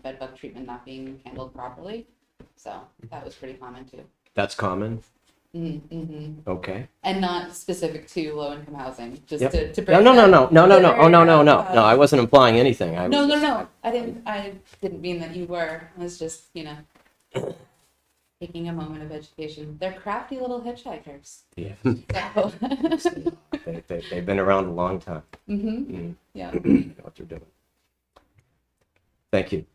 bed bug treatment not being handled properly. So that was pretty common too. That's common. Mm-hmm. Okay. And not specific to low income housing, just Yep. to No, break no, no, that no, no, no, no. Oh, no, no, no, barrier no. I up. wasn't implying anything. I No, was no, just, no. I didn't mean that you were. I was just, taking a moment of education. They're crafty little hitchhikers. Yeah. So. They've been around a long time. Mm-hmm. Yeah. They know what they're doing. Thank you.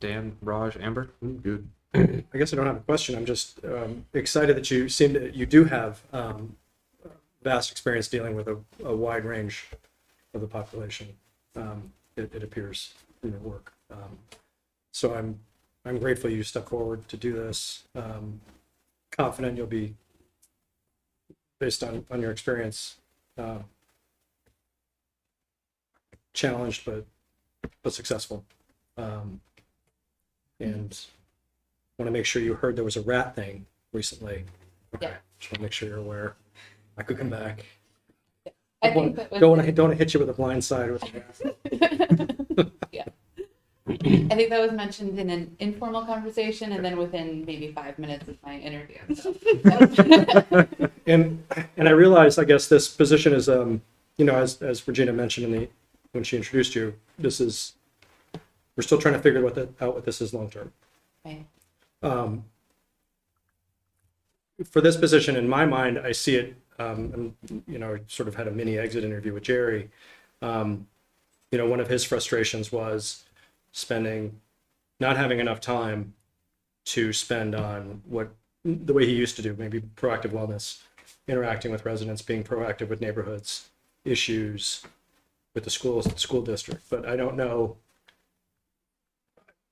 Dan, Raj, Amber? Good. I guess I don't have a question. I'm just excited that you do have vast experience dealing with a wide range of the population. It appears in your work. So I'm grateful you stepped forward to do this. Confident you'll be, based on your experience, challenged but successful. And want to make sure you heard there was a rat thing recently. Okay. Yeah. Just want to make sure you're aware. I could come back. I think that was Don't want to hit you with a blind side with a rat. Yeah. I think that was mentioned in an informal conversation and then within maybe 5 minutes of my interview. So. And I realize, I guess this position is, as Regina mentioned when she introduced you, we're still trying to figure out what this is long term. Right. For this position, in my mind, I see it, and, I sort of had a mini exit interview with Jerry. One of his frustrations was not having enough time to spend on the way he used to do, maybe proactive wellness, interacting with residents, being proactive with neighborhoods, issues with the school district. But I don't know,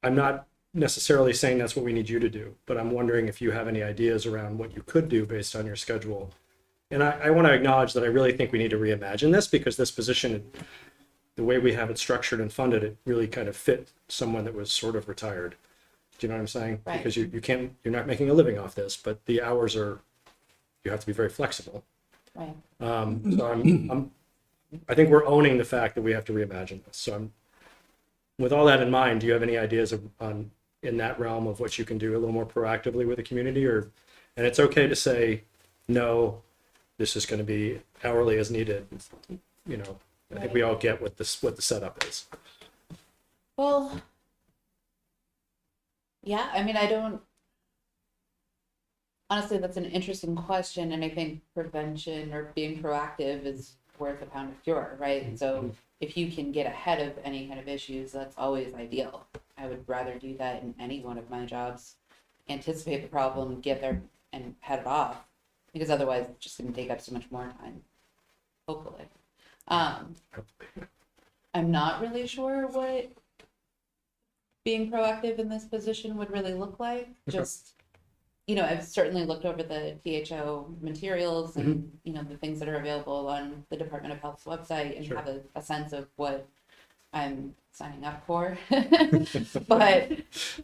I'm not necessarily saying that's what we need you to do, but I'm wondering if you have any ideas around what you could do based on your schedule. And I want to acknowledge that I really think we need to reimagine this, because this position, the way we have it structured and funded, it really kind of fit someone that was sort of retired. Do you know what I'm saying? Right. Because you're not making a living off this, but the hours you have to be very flexible. Right. So I think we're owning the fact that we have to reimagine this. So with all that in mind, do you have any ideas in that realm of what you can do a little more proactively with the community? And it's okay to say, no, this is going to be hourly as needed. I think we all get what the setup is. Well, yeah, honestly, that's an interesting question. And I think prevention or being proactive is worth a pound of cure, right? So if you can get ahead of any kind of issues, that's always ideal. I would rather do that in any one of my jobs, anticipate the problem, get there and head it off, because otherwise it's just going to take up so much more time, hopefully. I'm not really sure what being proactive in this position would really look like. Just, I've certainly looked over the PHO materials and, the things that are available on the Department of Health's website and Sure. have a sense of what I'm signing up for. But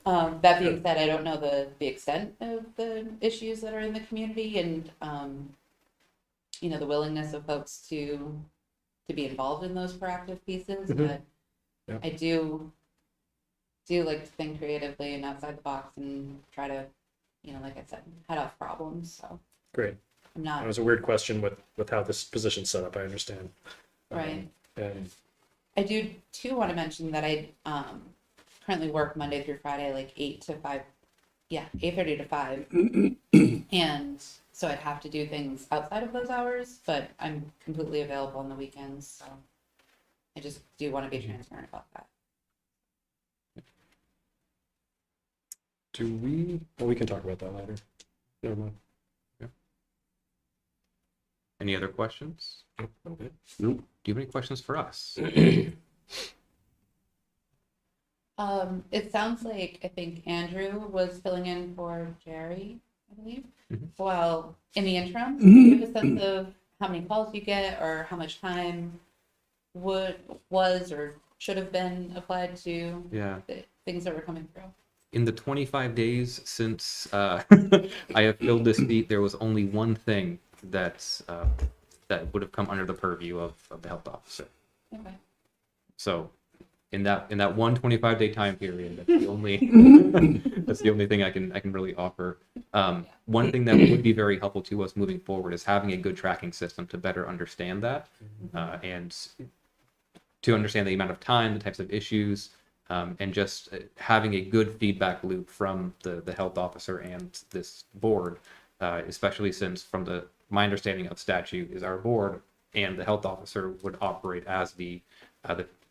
that being said, I don't know the extent of the issues that are in the community and, the willingness of folks to be involved in those proactive pieces. But Yeah. I do like to think creatively and outside the box and try to, like I said, head off problems. So Great. I'm not That was a weird question with how this position's set up, I understand. right. And I do too want to mention that I currently work Monday through Friday, like 8 to 5. Yeah, 8:30 to 5. And so I'd have to do things outside of those hours, but I'm completely available on the weekends. So I just do want to be transparent about that. we can talk about that later. Never mind. Any other questions? Okay. Nope. Do you have any questions for us? It sounds like I think Andrew was filling in for Jerry, I believe. Well, in the interim, do you have a sense of how many calls you get or how much time was or should have been applied to the things that were coming through? In the 25 days since I have filled this seat, there was only one thing that would have come under the purview of the health officer. Okay. So in that 125-day time period, that's the only that's the only thing I can really offer. One thing that would be very helpful to us moving forward is having a good tracking system to better understand that, and to understand the amount of time, the types of issues, and just having a good feedback loop from the health officer and this board, especially since my understanding of statute is our board and the health officer would operate as the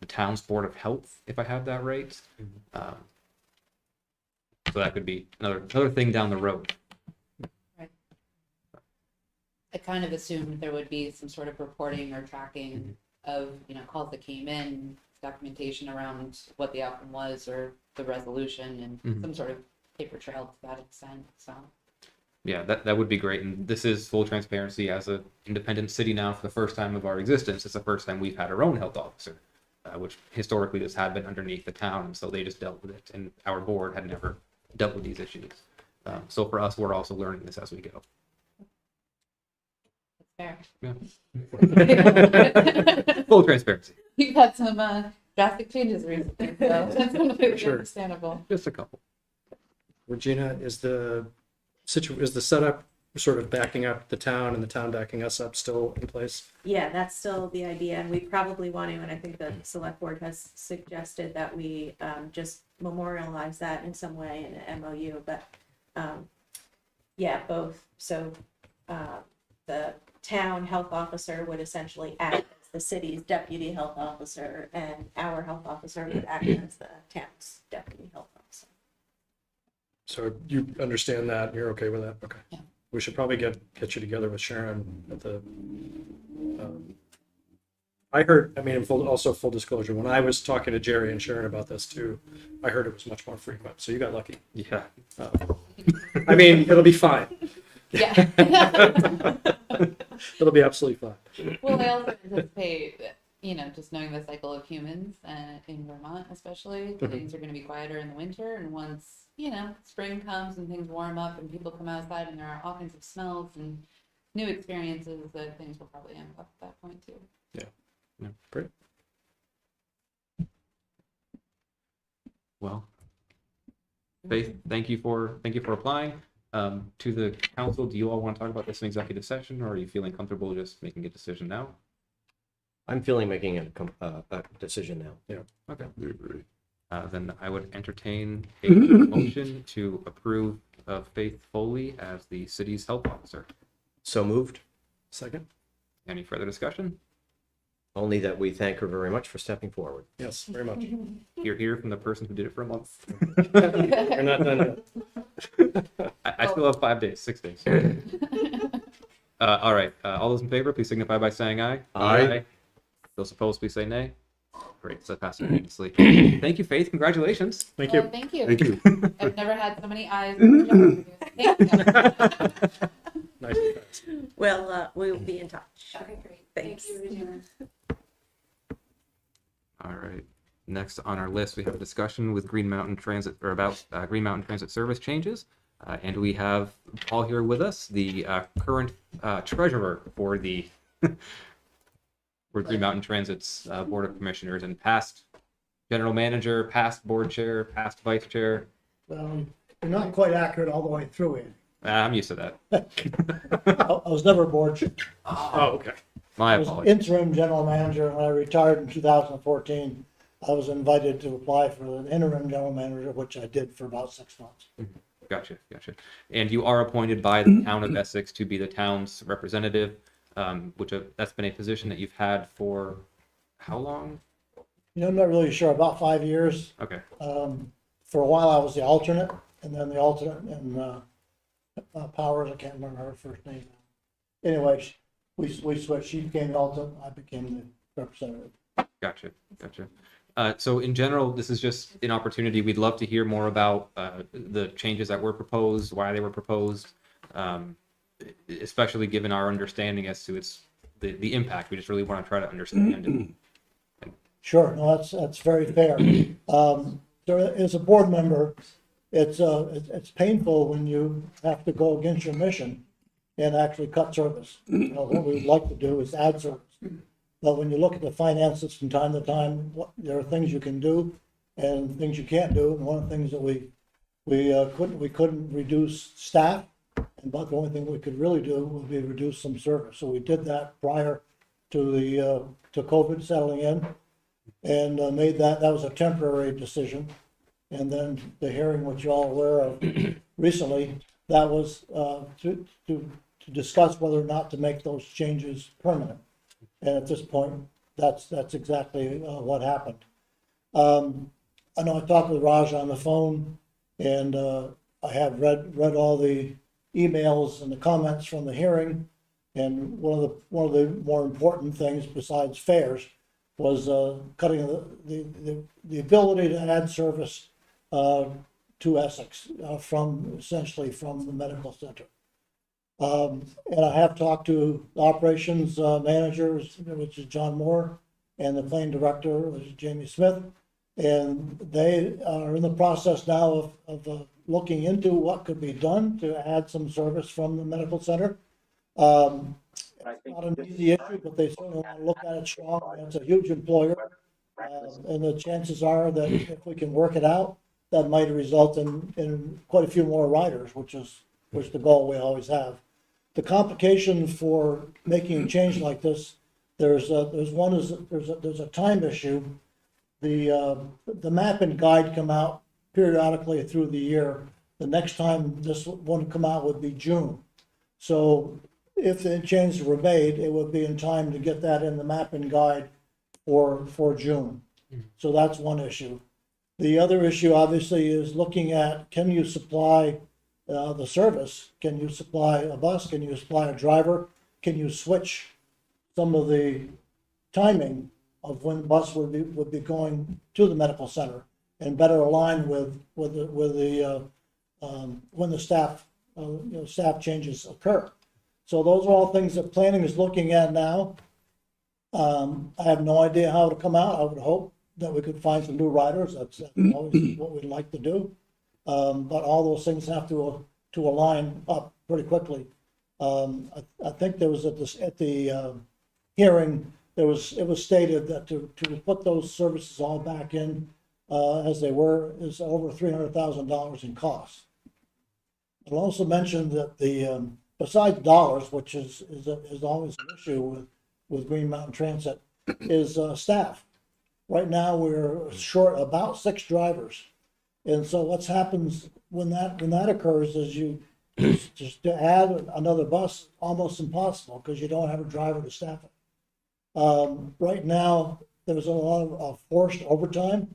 town's board of health, if I have that right. So that could be another thing down the road. Right. I kind of assumed there would be some sort of reporting or tracking of, calls that came in, documentation around what the outcome was or the resolution, and some sort of paper trail to that extent. So Yeah, that would be great. And this is full transparency. As an independent city now for the first time of our existence, it's the first time we've had our own health officer, which historically this had been underneath the town, and so they just dealt with it, and our board had never dealt with these issues. So for us, we're also learning this as we go. that's Yeah. fair. Full transparency. We've had some drastic changes recently, so that's completely Sure. understandable. Just a couple. Regina, is the setup sort of backing up the town and the town backing us up still in place? Yeah, that's still the idea, and we probably want to, and I think the select board has suggested that we just memorialize that in some way in an MOU, but yeah, both. So the town health officer would essentially act as the city's deputy health officer, and our health officer would act as the town's deputy health officer. So you understand that, you're okay with that? Okay. Yeah. We should probably get you together with Sharon at the, I heard, full disclosure, when I was talking to Jerry and Sharon about this too, I heard it was much more frequent, so you got lucky. Yeah. It'll be fine. Yeah. It'll be absolutely fine. Well, I also anticipate that, just knowing the cycle of humans in Vermont, especially, things are going to be quieter in the winter. And once, spring comes and things warm up and people come outside and there are all kinds of smells and new experiences, that things will probably amp up at that point too. Yeah. Great. Well, Faith, thank you for applying. To the council, do you all want to talk about this in executive session, or are you feeling comfortable just making a decision now? I'm feeling making a decision now. Yeah. Okay. Then I would entertain a motion to approve Faith Foley as the city's health officer. So moved. Second? Any further discussion? Only that we thank her very much for stepping forward. Yes, very much. Hear from the person who did it for a month. We're not done yet. I still have 5 days, 6 days. All right. All those in favor, please signify by saying aye. Aye. Those opposed, please say nay. Great, so that passes unanimously. Thank you, Faith. Congratulations. Thank you. Thank you. Thank you. I've never had so many eyes. Thank you. Nice and fast. Well, we'll be in touch. Okay, great. Thanks. Thank you, Regina. All right. Next on our list, we have a discussion with Green Mountain Transit, or about Green Mountain Transit service changes. And we have Paul here with us, the current treasurer for the for Green Mountain Transit's Board of Commissioners, and past general manager, past board chair, past vice chair. Well, you're not quite accurate all the way through it. I'm used to that. I was never board chair. Oh, okay. My I was apologies. interim general manager. When I retired in 2014, I was invited to apply for an interim general manager, which I did for about 6 months. Gotcha. And you are appointed by the town of Essex to be the town's representative, which that's been a position that you've had for how long? I'm not really sure, about 5 years. Okay. For a while, I was the alternate, and then the alternate in Powers, I can't remember her first name. Anyway, we switched. She became the alternate, I became the representative. Gotcha. So in general, this is just an opportunity. We'd love to hear more about the changes that were proposed, why they were proposed, especially given our understanding as to the impact. We just really want to try to understand it. Sure, no, that's very fair. So as a board member, it's painful when you have to go against your mission and actually cut service. What we'd like to do is add service. But when you look at the finances from time to time, there are things you can do and things you can't do. And one of the things that we couldn't reduce staff, but the only thing we could really do would be reduce some service. So we did that prior to to COVID settling in, and made that was a temporary decision. And then the hearing, which you're all aware of recently, that was to discuss whether or not to make those changes permanent. And at this point, that's exactly what happened. I know I talked with Raj on the phone, and I have read all the emails and the comments from the hearing. And one of the more important things besides fares was cutting the ability to add service to Essex essentially from the medical center. And I have talked to the operations managers, which is John Moore, and the plane director, which is Jamie Smith. And they are in the process now of looking into what could be done to add some service from the medical center. It's not an easy issue, but they certainly want to look at it strong. It's a huge employer. And the chances are that if we can work it out, that might result in quite a few more riders, which the goal we always have. The complication for making a change like this, there's a time issue. The map and guide come out periodically through the year. The next time this one come out would be June. So if the changes were made, it would be in time to get that in the map and guide for June. So that's one issue. The other issue obviously is looking at, can you supply the service? Can you supply a bus? Can you supply a driver? Can you switch some of the timing of when the bus would be going to the medical center and better align with the when the staff staff changes occur? So those are all things that planning is looking at now. I have no idea how it'll come out. I would hope that we could find some new riders. That's always what we'd like to do. But all those things have to align up pretty quickly. I think there was at the hearing, it was stated that to put those services all back in as they were is over $300,000 in costs. I'll also mention that the besides dollars, which is always an issue with Green Mountain Transit, is staff. Right now, we're short about 6 drivers. And so what happens when that occurs is just to add another bus, almost impossible because you don't have a driver to staff it. Right now, there's a lot of forced overtime.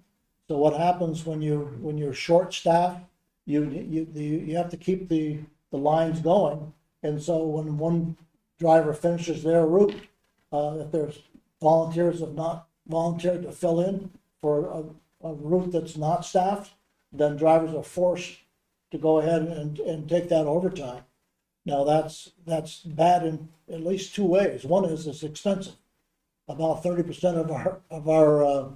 So what happens when you're short staff, you have to keep the lines going. And so when one driver finishes their route, if there's volunteers have not volunteered to fill in for a route that's not staffed, then drivers are forced to go ahead and take that overtime. Now that's bad in at least 2 ways. One is it's expensive. About 30% of our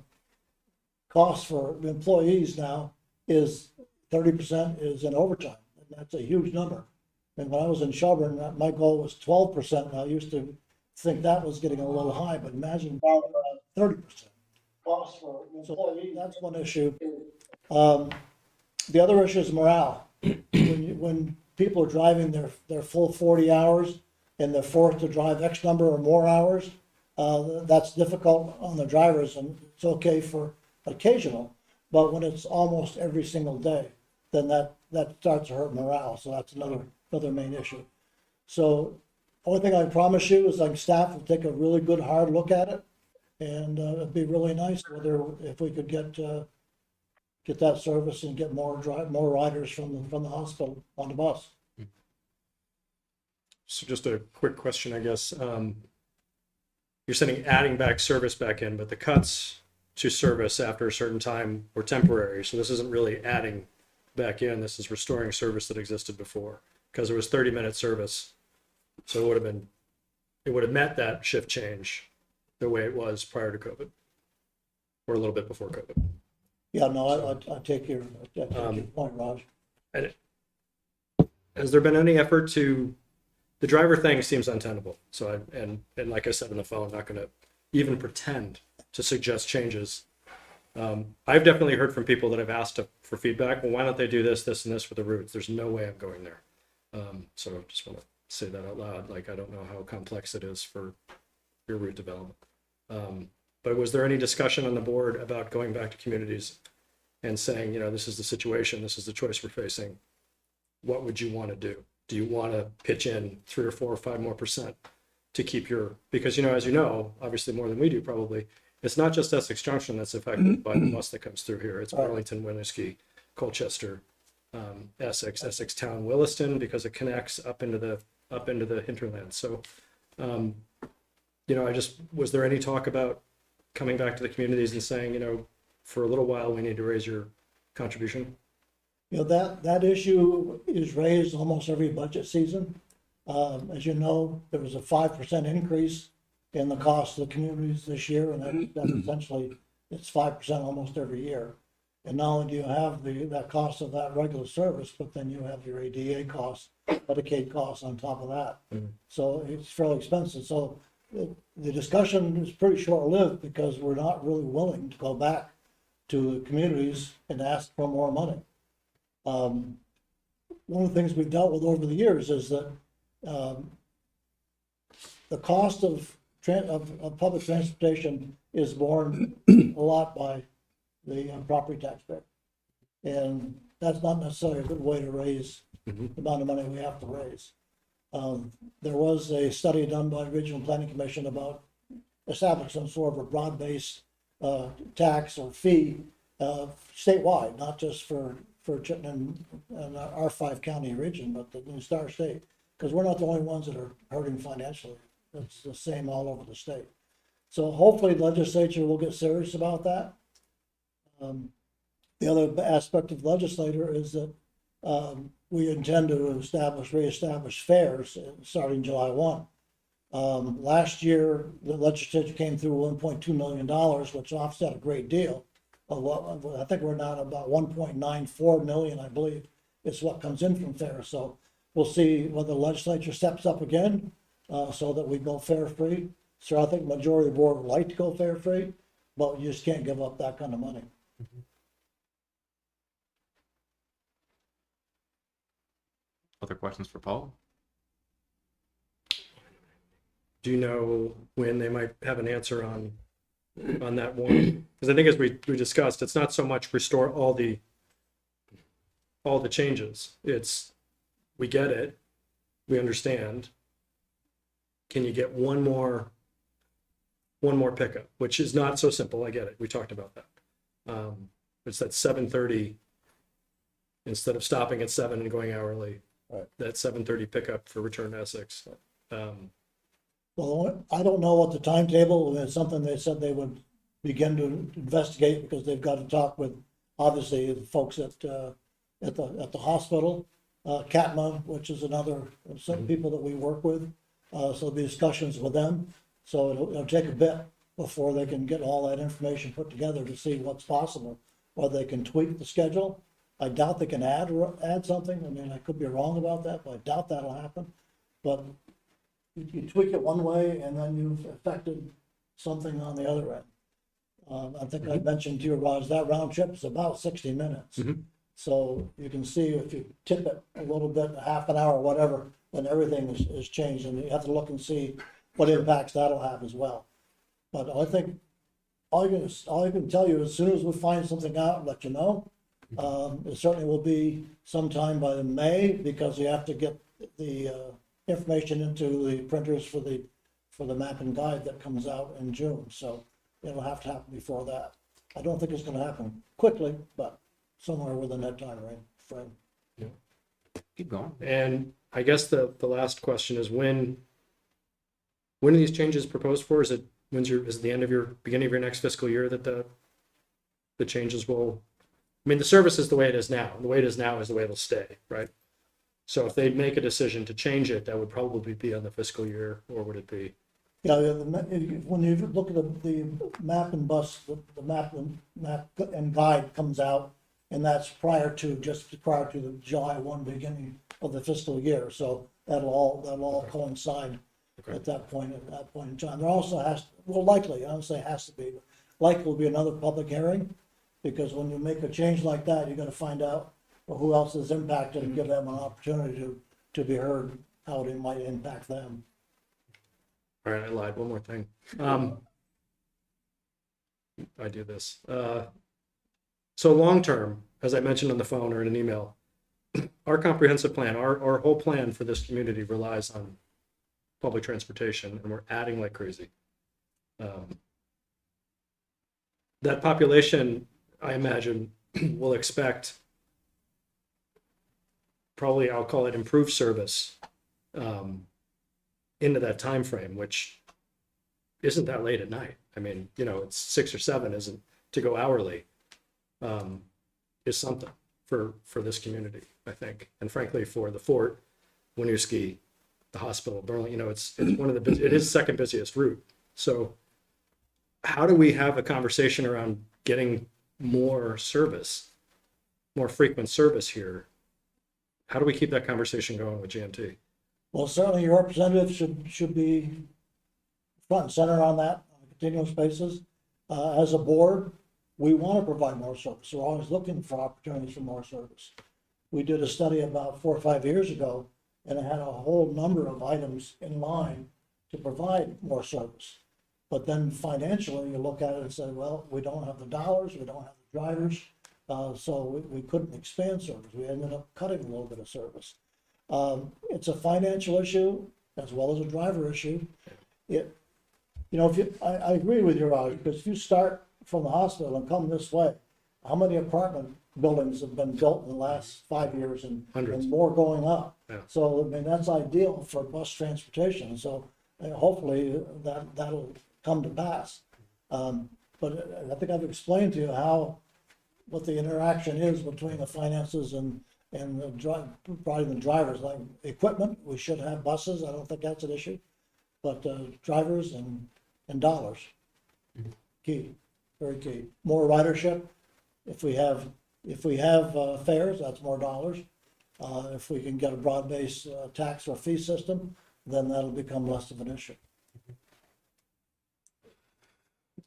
costs for employees now is 30% is in overtime, and that's a huge number. And when I was in Shelburne, my goal was 12%. And I used to think that was getting a little high, but imagine 30% costs for employees. That's one issue. The other issue is morale. When people are driving their full 40 hours and they're forced to drive X number or more hours, that's difficult on the drivers, and it's okay for occasional. But when it's almost every single day, then that starts to hurt morale. So that's another main issue. So only thing I promise you is like staff will take a really good hard look at it, and it'd be really nice if we could get that service and get more riders from the hospital on the bus. So just a quick question, I guess. You're saying adding back service back in, but the cuts to service after a certain time were temporary. So this isn't really adding back in. This is restoring service that existed before, because there was 30-minute service. So it would have met that shift change the way it was prior to COVID, or a little bit before COVID. Yeah, no, I take your point, Raj. Has there been any effort the driver thing seems untenable. So and like I said on the phone, not going to even pretend to suggest changes. I've definitely heard from people that have asked for feedback. Well, why don't they do this, this, and this for the routes? There's no way I'm going there. So I just want to say that out loud. Like, I don't know how complex it is for your route development. But was there any discussion on the board about going back to communities and saying, you know, this is the situation, this is the choice we're facing? What would you want to do? Do you want to pitch in 3 or 4 or 5 more % to keep your, because, you know, as you know, obviously more than we do probably, it's not just Essex Junction that's affected by the bus that comes through here. It's Burlington, Winooski, Colchester, Essex Town, Williston, because it connects up into the hinterland. So, you know, was there any talk about coming back to the communities and saying, you know, for a little while, we need to raise your contribution? You know, that issue is raised almost every budget season. As you know, there was a 5% increase in the cost of the communities this year, and that essentially, it's 5% almost every year. And not only do you have that cost of that regular service, but then you have your ADA costs, Medicaid costs on top of that. So it's fairly expensive. So the discussion is pretty short-lived because we're not really willing to go back to the communities and ask for more money. One of the things we've dealt with over the years is that the cost of public transportation is borne a lot by the property tax bill. And that's not necessarily a good way to raise the amount of money we have to raise. There was a study done by the Regional Planning Commission about establishing sort of a broad-based tax or fee statewide, not just for Chittenden and our 5-county region, but the entire state, because we're not the only ones that are hurting financially. It's the same all over the state. So hopefully the legislature will get serious about that. The other aspect of the legislature is that we intend to reestablish fares starting July 1. Last year, the legislature came through $1.2 million, which offset a great deal of what, I think we're now about 1.94 million, I believe, is what comes in from fares. So we'll see whether the legislature steps up again so that we go fare free. So I think the majority of the board would like to go fare free, but you just can't give up that kind of money. Other questions for Paul? Do you know when they might have an answer on that one? Because I think as we discussed, it's not so much restore all the changes. It's, we get it, we understand. Can you get one more pickup, which is not so simple. I get it. We talked about that. It's that 7:30 instead of stopping at 7 and going hourly. Right. That 7:30 pickup for return to Essex. Well, I don't know what the timetable is. Something they said they would begin to investigate because they've got to talk with, obviously, the folks at the hospital, CATMA, which is another some people that we work with. So there'll be discussions with them. So it'll take a bit before they can get all that information put together to see what's possible, whether they can tweak the schedule. I doubt they can add something. I mean, I could be wrong about that, but I doubt that'll happen. But you tweak it one way and then you've affected something on the other end. I think I mentioned to you, Raj, that round trip is about 60 minutes. So you can see if you tip it a little bit, a half an hour or whatever, then everything is changed, and you have to look and see what impacts that'll have as well. But I think all I can tell you, as soon as we find something out, let you know. It certainly will be sometime by May, because you have to get the information into the printers for the map and guide that comes out in June. So it'll have to happen before that. I don't think it's going to happen quickly, but somewhere within that time frame. Keep going. And I guess the last question is when are these changes proposed for? Is it the end of beginning of your next fiscal year that the changes will? I mean, the service is the way it is now. The way it is now is the way it'll stay, right? So if they make a decision to change it, that would probably be on the fiscal year, or would it be? Yeah, when you look at the map and bus, the map and guide comes out, and that's just prior to the July 1 beginning of the fiscal year. So that'll all coincide at that point in time. There also will likely, I don't say has to be, but likely will be another public hearing. Because when you make a change like that, you gotta find out who else is impacted and give them an opportunity to be heard, how it might impact them. All right, I lied. One more thing. I do this. So long-term, as I mentioned on the phone or in an email, our comprehensive plan, our whole plan for this community relies on public transportation, and we're adding like crazy. That population, I imagine, will expect probably, I'll call it improved service into that time frame, which isn't that late at night. I mean, it's 6 or 7, isn't to go hourly, is something for this community, I think. And frankly, for the Fort, Winooski, the hospital, Burlington, it's one of the it is the second busiest route. So how do we have a conversation around getting more service, more frequent service here? How do we keep that conversation going with GMT? Well, certainly your representative should be front and center on that, on a continuous basis. As a board, we want to provide more service. We're always looking for opportunities for more service. We did a study about 4 or 5 years ago, and it had a whole number of items in line to provide more service. But then financially, you look at it and say, well, we don't have the dollars, we don't have the drivers, so we couldn't expand service. We ended up cutting a little bit of service. It's a financial issue as well as a driver issue. I agree with you, Raj, because if you start from the hospital and come this way, how many apartment buildings have been built in the last 5 years and more going up? Yeah. So, I mean, that's ideal for bus transportation. So hopefully that'll come to pass. But I think I've explained to you what the interaction is between the finances and providing the drivers. Like equipment, we should have buses. I don't think that's an issue. But drivers and dollars, key, very key. More ridership. If we have fares, that's more dollars. If we can get a broad-based tax or fee system, then that'll become less of an issue.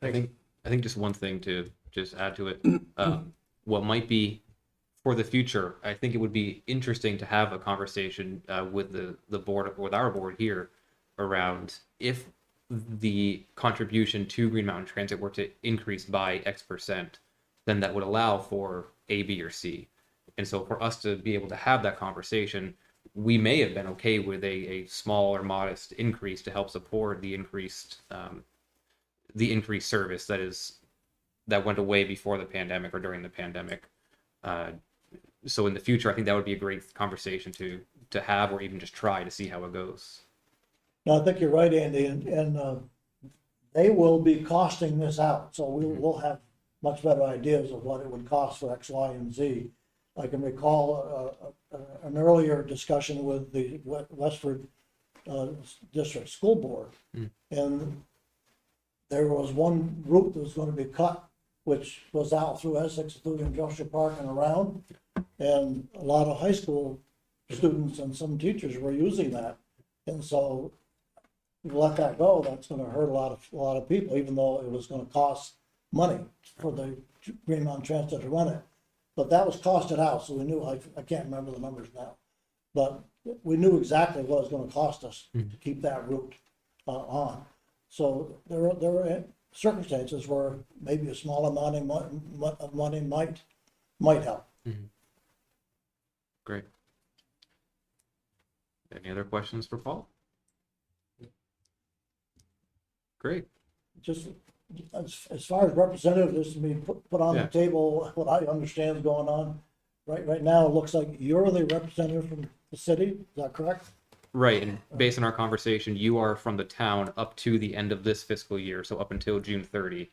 I think just one thing to just add to it, what might be for the future, I think it would be interesting to have a conversation with the board, with our board here, around if the contribution to Green Mountain Transit were to increase by X%, then that would allow for A, B, or C. And so for us to be able to have that conversation, we may have been okay with a small or modest increase to help support the increased service that went away before the pandemic or during the pandemic. So in the future, I think that would be a great conversation to have, or even just try to see how it goes. No, I think you're right, Andy, and they will be costing this out, so we'll have much better ideas of what it would cost for X, Y, and Z. I can recall an earlier discussion with the Westford District School Board, and there was one route that was going to be cut, which was out through Essex, through Industrial Park and around, and a lot of high school students and some teachers were using that, and so if you let that go, that's going to hurt a lot of people, even though it was going to cost money for the Green Mountain Transit to run it. But that was costed out, so we knew, I can't remember the numbers now, but we knew exactly what it was going to cost us to keep that route on. So there were circumstances where maybe a small amount of money might help. Great. Any other questions for Paul? Great. Just as far as representatives to be put on the table, what I understand is going on right now, it looks like you're the representative from the city. Is that correct? Right, and based on our conversation, you are from the town up to the end of this fiscal year, so up until June 30.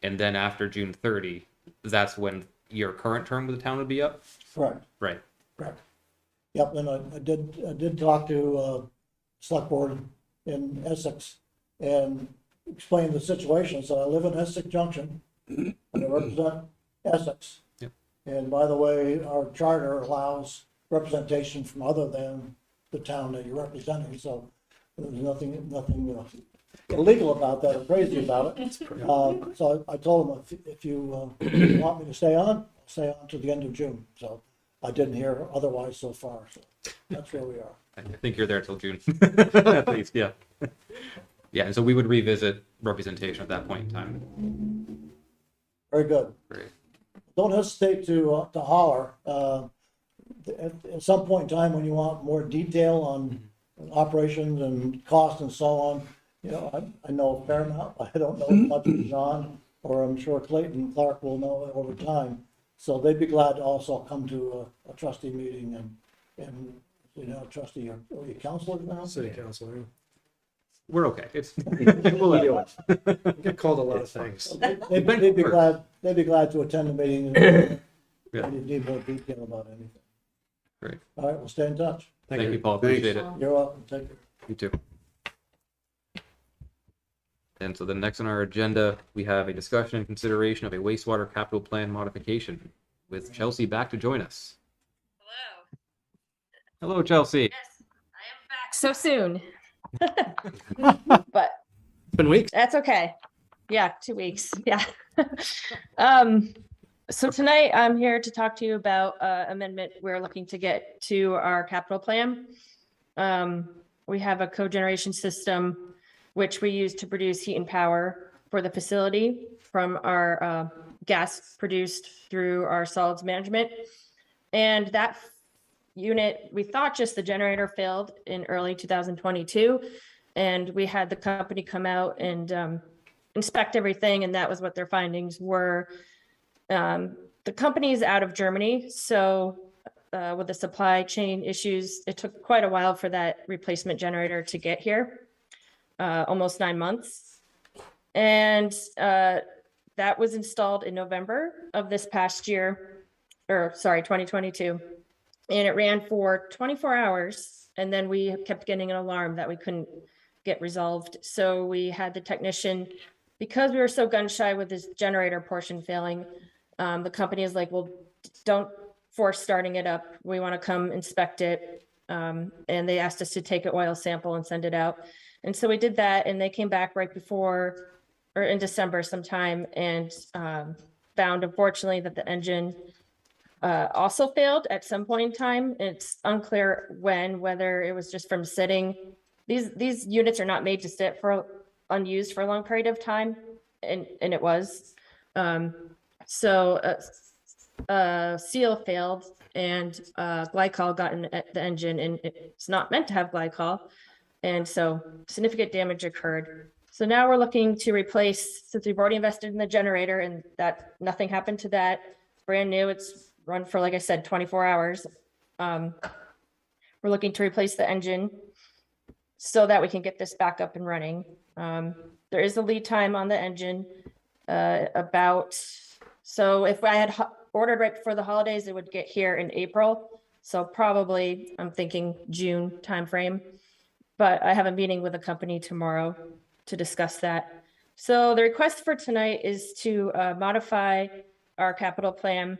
And then after June 30, that's when your current term with the town would be up? Correct. Right. Correct. Yep, and I did talk to select board in Essex and explain the situation. So I live in Essex Junction and I represent Essex. Yep. And by the way, our charter allows representation from other than the town that you're representing. So there's nothing illegal about that or crazy about it. So I told him, if you want me to stay on, I'll stay on to the end of June. So I didn't hear otherwise so far. So that's where we are. I think you're there till June, at least, yeah. Yeah, and so we would revisit representation at that point in time. Very good. Great. Don't hesitate to holler. At some point in time when you want more detail on operations and cost and so on, you know, I know a fair amount. I don't know as much as John, or I'm sure Clayton Clark will know over time. So they'd be glad to also come to a trustee meeting and you know, trustee or your counselor now. City council, yeah. We're okay. It's we'll deal with it. I get called a lot of things. They'd be glad to attend the meeting and Yeah. need more detail about anything. Great. All right, we'll stay in touch. Thank you, Paul. Appreciate it. You're welcome. Take care. You too. And so the next on our agenda, we have a discussion and consideration of a wastewater capital plan modification with Chelsea back to join us. Hello. Hello, Chelsea. Yes, I am back so soon. But It's been weeks. that's okay. Yeah, 2 weeks. Yeah. So tonight I'm here to talk to you about amendment we're looking to get to our capital plan. We have a cogeneration system which we use to produce heat and power for the facility from our gas produced through our solids management. And that unit, we thought just the generator failed in early 2022. And we had the company come out and inspect everything. And that was what their findings were. The company is out of Germany. So with the supply chain issues, it took quite a while for that replacement generator to get here, almost 9 months. And that was installed in November of this past year, or sorry, 2022. And it ran for 24 hours. And then we kept getting an alarm that we couldn't get resolved. So we had the technician, because we were so gun shy with this generator portion failing, the company is like, well, don't force starting it up. We want to come inspect it. And they asked us to take an oil sample and send it out. And so we did that, and they came back right before, or in December sometime, and found, unfortunately, that the engine also failed at some point in time. It's unclear when, whether it was just from sitting. These units are not made to sit for unused for a long period of time, and it was. So seal failed, and glycol got in the engine, and it's not meant to have glycol. And so significant damage occurred. So now we're looking to replace, since we've already invested in the generator and that nothing happened to that. It's brand new. It's run for, like I said, 24 hours. We're looking to replace the engine so that we can get this back up and running. There is a lead time on the engine so if I had ordered right before the holidays, it would get here in April. So probably I'm thinking June timeframe. But I have a meeting with a company tomorrow to discuss that. So the request for tonight is to modify our capital plan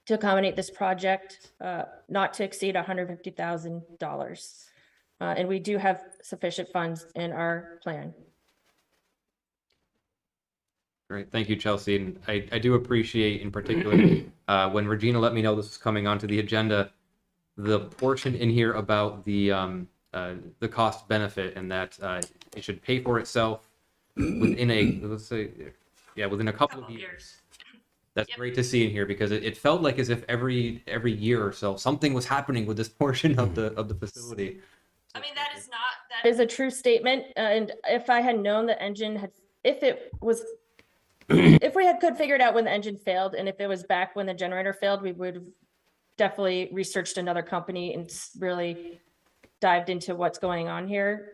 to accommodate this project, not to exceed $150,000. And we do have sufficient funds in our plan. Great. Thank you, Chelsea. And I do appreciate, in particular, when Regina let me know this was coming onto the agenda, the portion in here about the cost benefit, and that it should pay for itself within within a couple of years. That's great to see in here, because it felt like as if every year or so something was happening with this portion of the facility. I mean, that is a true statement. And if I had known the engine had, if we could figure it out when the engine failed, and if it was back when the generator failed, we would have definitely researched another company and really dived into what's going on here.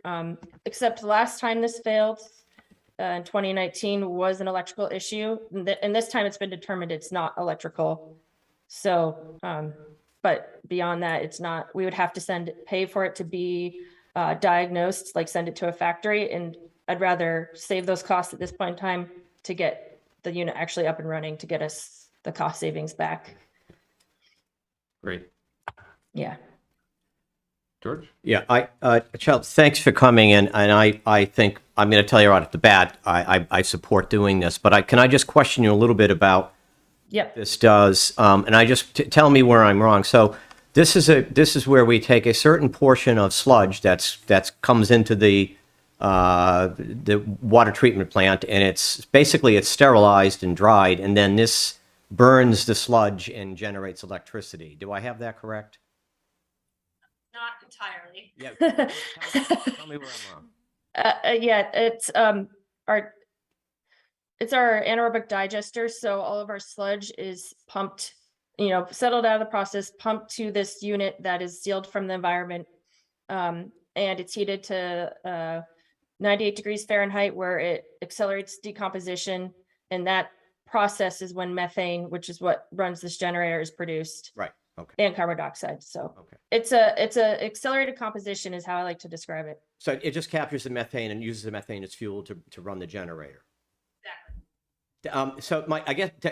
Except the last time this failed in 2019 was an electrical issue. And this time it's been determined it's not electrical. So, but beyond that, it's not. We would have to pay for it to be diagnosed, like send it to a factory. And I'd rather save those costs at this point in time to get the unit actually up and running to get us the cost savings back. Great. Yeah. George? Yeah, Chelsea, thanks for coming in, and I think, I'm going to tell you right off the bat, I support doing this, but can I just question you a little bit about Yep. this does, and I just, tell me where I'm wrong. So this is where we take a certain portion of sludge that's comes into the water treatment plant, and it's sterilized and dried, and then this burns the sludge and generates electricity. Do I have that correct? Not entirely. Yeah. Tell me where I'm wrong. Yeah, it's our anaerobic digester. So all of our sludge is pumped, settled out of the process, pumped to this unit that is sealed from the environment. And it's heated to 98 degrees Fahrenheit, where it accelerates decomposition. And that process is when methane, which is what runs this generator, is produced. Right. Okay. And carbon dioxide. So Okay. it's a accelerated composition is how I like to describe it. So it just captures the methane and uses the methane as fuel to run the generator. Exactly. So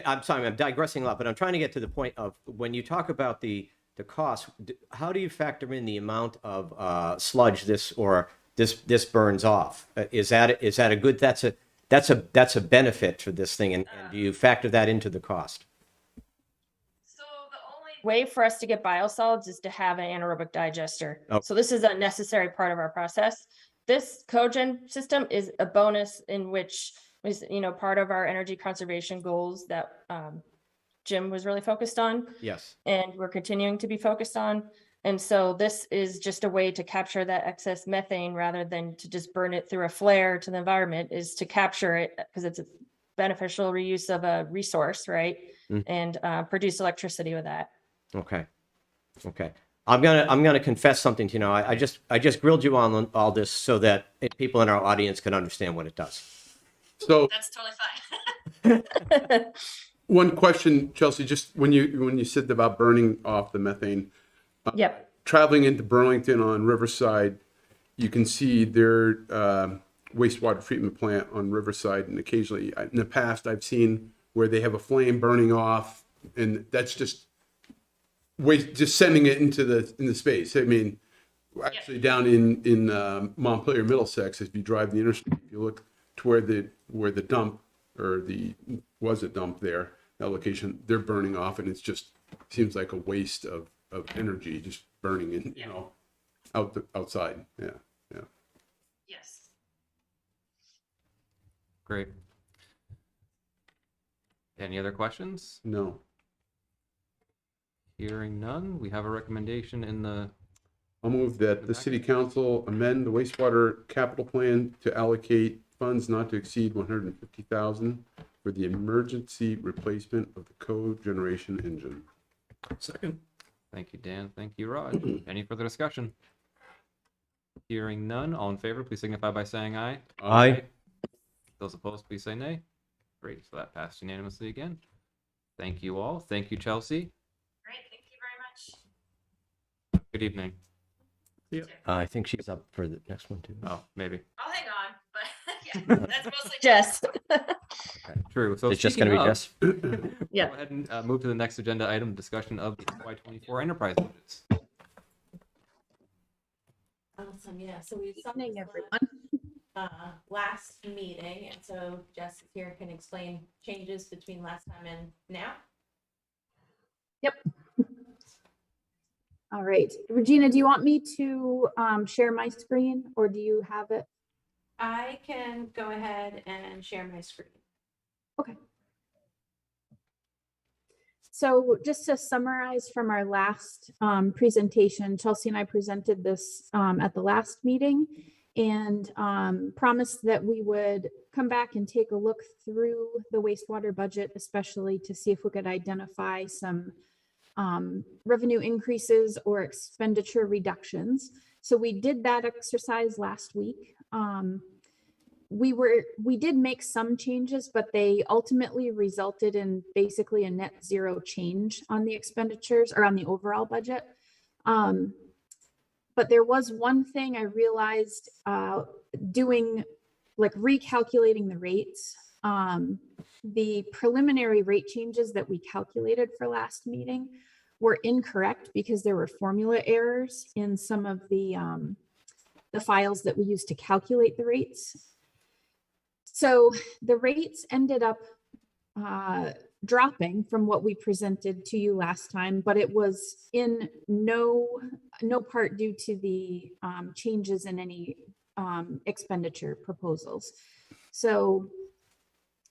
I'm sorry, I'm digressing a lot, but I'm trying to get to the point of when you talk about the cost, how do you factor in the amount of sludge this burns off? Is that a good, that's a benefit for this thing, and do you factor that into the cost? So the only way for us to get biosolids is to have an anaerobic digester. Oh. So this is a necessary part of our process. This cogen system is a bonus, in which is, part of our energy conservation goals that Jim was really focused on. Yes. And we're continuing to be focused on. And so this is just a way to capture that excess methane, rather than to just burn it through a flare to the environment, is to capture it, because it's a beneficial reuse of a resource, right? Mm. And produce electricity with that. Okay. I'm gonna confess something to you. I just grilled you on all this so that people in our audience can understand what it does. So That's totally fine. one question, Chelsea, just when you said about burning off the methane, Yep. traveling into Burlington on Riverside, you can see their wastewater treatment plant on Riverside, and occasionally in the past I've seen where they have a flame burning off, and that's just sending it into the space. I mean, actually down in Montpelier, Middlesex, if you drive the interstate, if you look to where the dump was a dump there, that location, they're burning off, and it's just seems like a waste of energy just burning in, outside. Yeah. Yes. Great. Any other questions? No. Hearing none, we have a recommendation in the, I'll move that the city council amend the wastewater capital plan to allocate funds not to exceed $150,000 for the emergency replacement of the cogeneration engine. Second. thank you, Dan. Thank you, Raj. Any further discussion? Hearing none, all in favor, please signify by saying aye. Aye. Those opposed, please say nay. Great, so that passed unanimously again. Thank you all. Thank you, Chelsea. Great. Thank you very much. Good evening. I think she's up for the next one too. Oh, maybe. I'll hang on, but that's mostly Jess. True. So It's just going to be Jess. Yeah. Go ahead and move to the next agenda item, discussion of the FY24 enterprise budgets. Awesome, yeah, so we saw Evening, this everyone. last meeting, and so Jess here can explain changes between last time and now. All right, Regina, do you want me to share my screen, or do you have it? I can go ahead and share my screen. So just to summarize from our last presentation, Chelsea and I presented this at the last meeting, and promised that we would come back and take a look through the wastewater budget, especially to see if we could identify some revenue increases or expenditure reductions. So we did that exercise last week. We did make some changes, but they ultimately resulted in basically a net zero change on the expenditures or on the overall budget. But there was one thing I realized doing, like recalculating the rates. The preliminary rate changes that we calculated for last meeting were incorrect because there were formula errors in some of the files that we used to calculate the rates. So the rates ended up dropping from what we presented to you last time, but it was in no part due to the changes in any expenditure proposals. So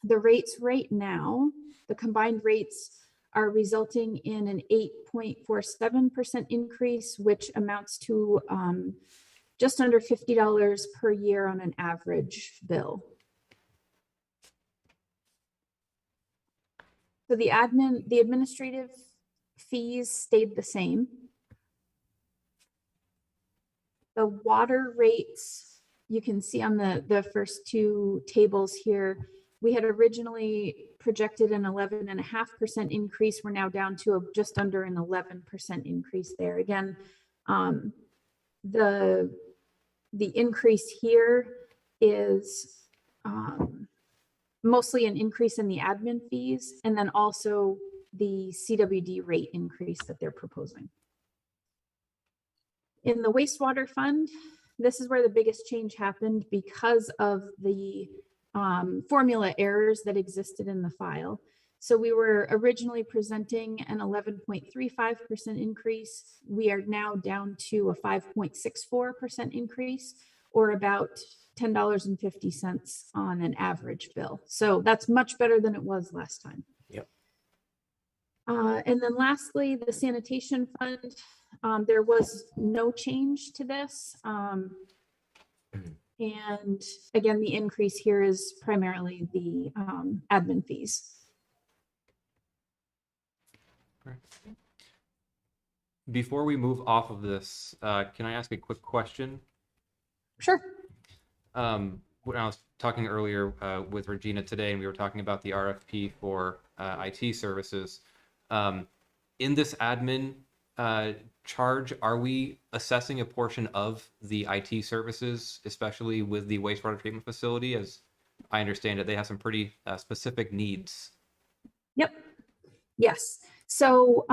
the rates right now, the combined rates are resulting in an 8.47% increase, which amounts to just under $50 per year on an average bill. So the administrative fees stayed the same. The water rates, you can see on the first two tables here, we had originally projected an 11.5% increase. We're now down to just under an 11% increase there. Again, the increase here is mostly an increase in the admin fees, and then also the CWD rate increase that they're proposing. In the wastewater fund, this is where the biggest change happened because of the formula errors that existed in the file. So we were originally presenting an 11.35% increase. We are now down to a 5.64% increase, or about $10.50 on an average bill. So that's much better than it was last time. Yep. And then lastly, the sanitation fund, there was no change to this. And again, the increase here is primarily the admin fees. Before we move off of this, can I ask a quick question? Sure. When I was talking earlier with Regina today, and we were talking about the RFP for IT services, in this admin charge, are we assessing a portion of the IT services, especially with the wastewater treatment facility? As I understand it, they have some pretty specific needs. Yep. Yes. So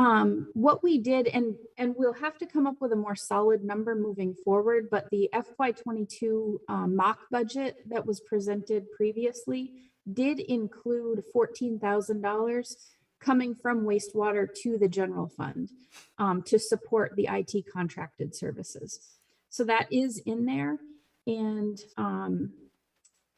what we did, and we'll have to come up with a more solid number moving forward, but the FY22 mock budget that was presented previously did include $14,000 coming from wastewater to the general fund to support the IT contracted services. So that is in there. And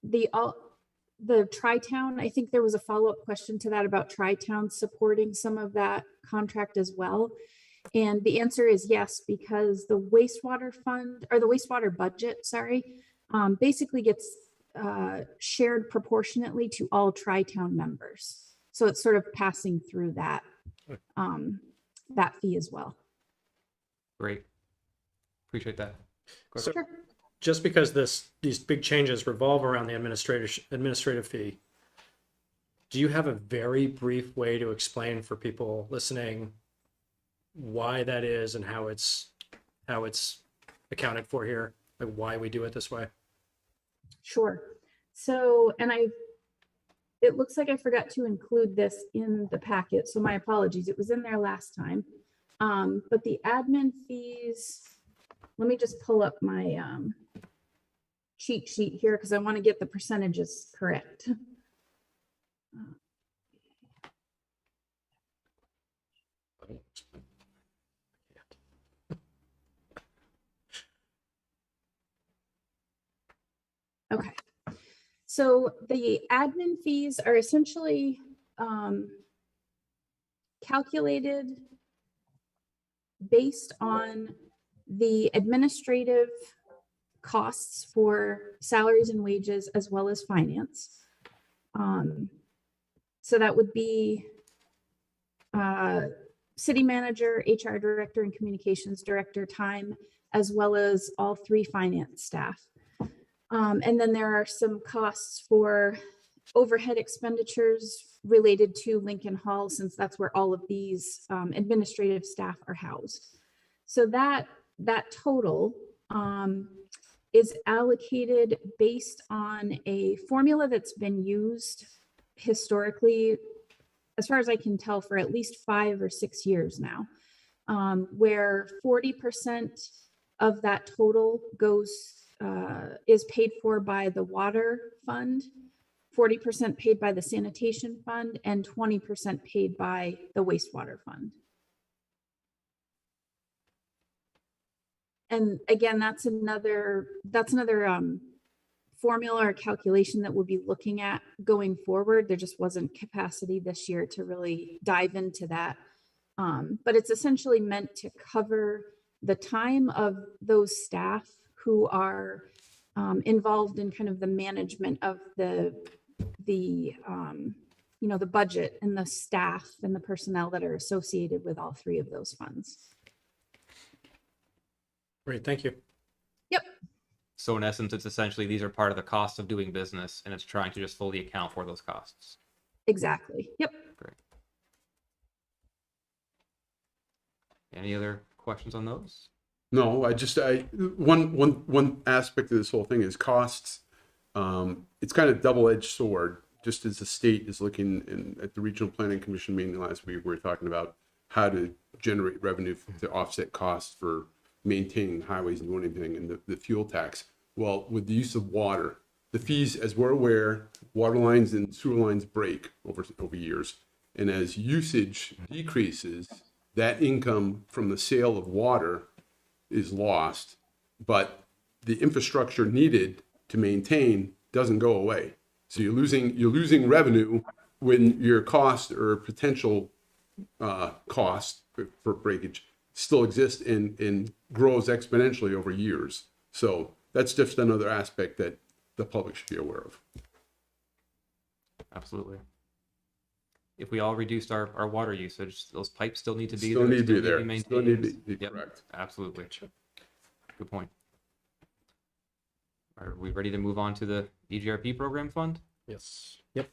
the Tri-Town, I think there was a follow-up question to that about Tri-Town supporting some of that contract as well. And the answer is yes, because the wastewater fund, or the wastewater budget, sorry, basically gets shared proportionately to all Tri-Town members. So it's sort of passing through that, that fee as well. Great. Appreciate that. So Sure. just because these big changes revolve around the administrative fee, do you have a very brief way to explain for people listening why that is and how it's accounted for here, like why we do it this way? Sure. So, and it looks like I forgot to include this in the packet, so my apologies. It was in there last time. But the admin fees, let me just pull up my cheat sheet here because I want to get the percentages correct. Okay. So the admin fees are essentially calculated based on the administrative costs for salaries and wages as well as finance. So that would be city manager, HR director, and communications director time, as well as all three finance staff. And then there are some costs for overhead expenditures related to Lincoln Hall, since that's where all of these administrative staff are housed. So that total is allocated based on a formula that's been used historically as far as I can tell, for at least 5 or 6 years now, where 40% of that total is paid for by the water fund, 40% paid by the sanitation fund, and 20% paid by the wastewater fund. And again, that's another formula or calculation that we'll be looking at going forward. There just wasn't capacity this year to really dive into that. But it's essentially meant to cover the time of those staff who are involved in kind of the management of the budget and the staff and the personnel that are associated with all three of those funds. Great, thank you. Yep. So in essence, it's essentially these are part of the cost of doing business, and it's trying to just fully account for those costs. Exactly. Yep. Great. Any other questions on those? No, one aspect of this whole thing is costs. It's kind of double-edged sword, just as the state is looking at the Regional Planning Commission meeting last week, we were talking about how to generate revenue to offset costs for maintaining highways and doing anything, and the fuel tax. Well, with the use of water, the fees, as we're aware, water lines and sewer lines break over years. And as usage decreases, that income from the sale of water is lost, but the infrastructure needed to maintain doesn't go away. So you're losing revenue when your cost or potential cost for breakage still exists and grows exponentially over years. So that's just another aspect that the public should be aware of. Absolutely. If we all reduced our water usage, those pipes still need to be Still there. need to be there. maintained. Still need to be Yep, correct. absolutely. Good point. Are we ready to move on to the EGRP program fund? Yes. Yep.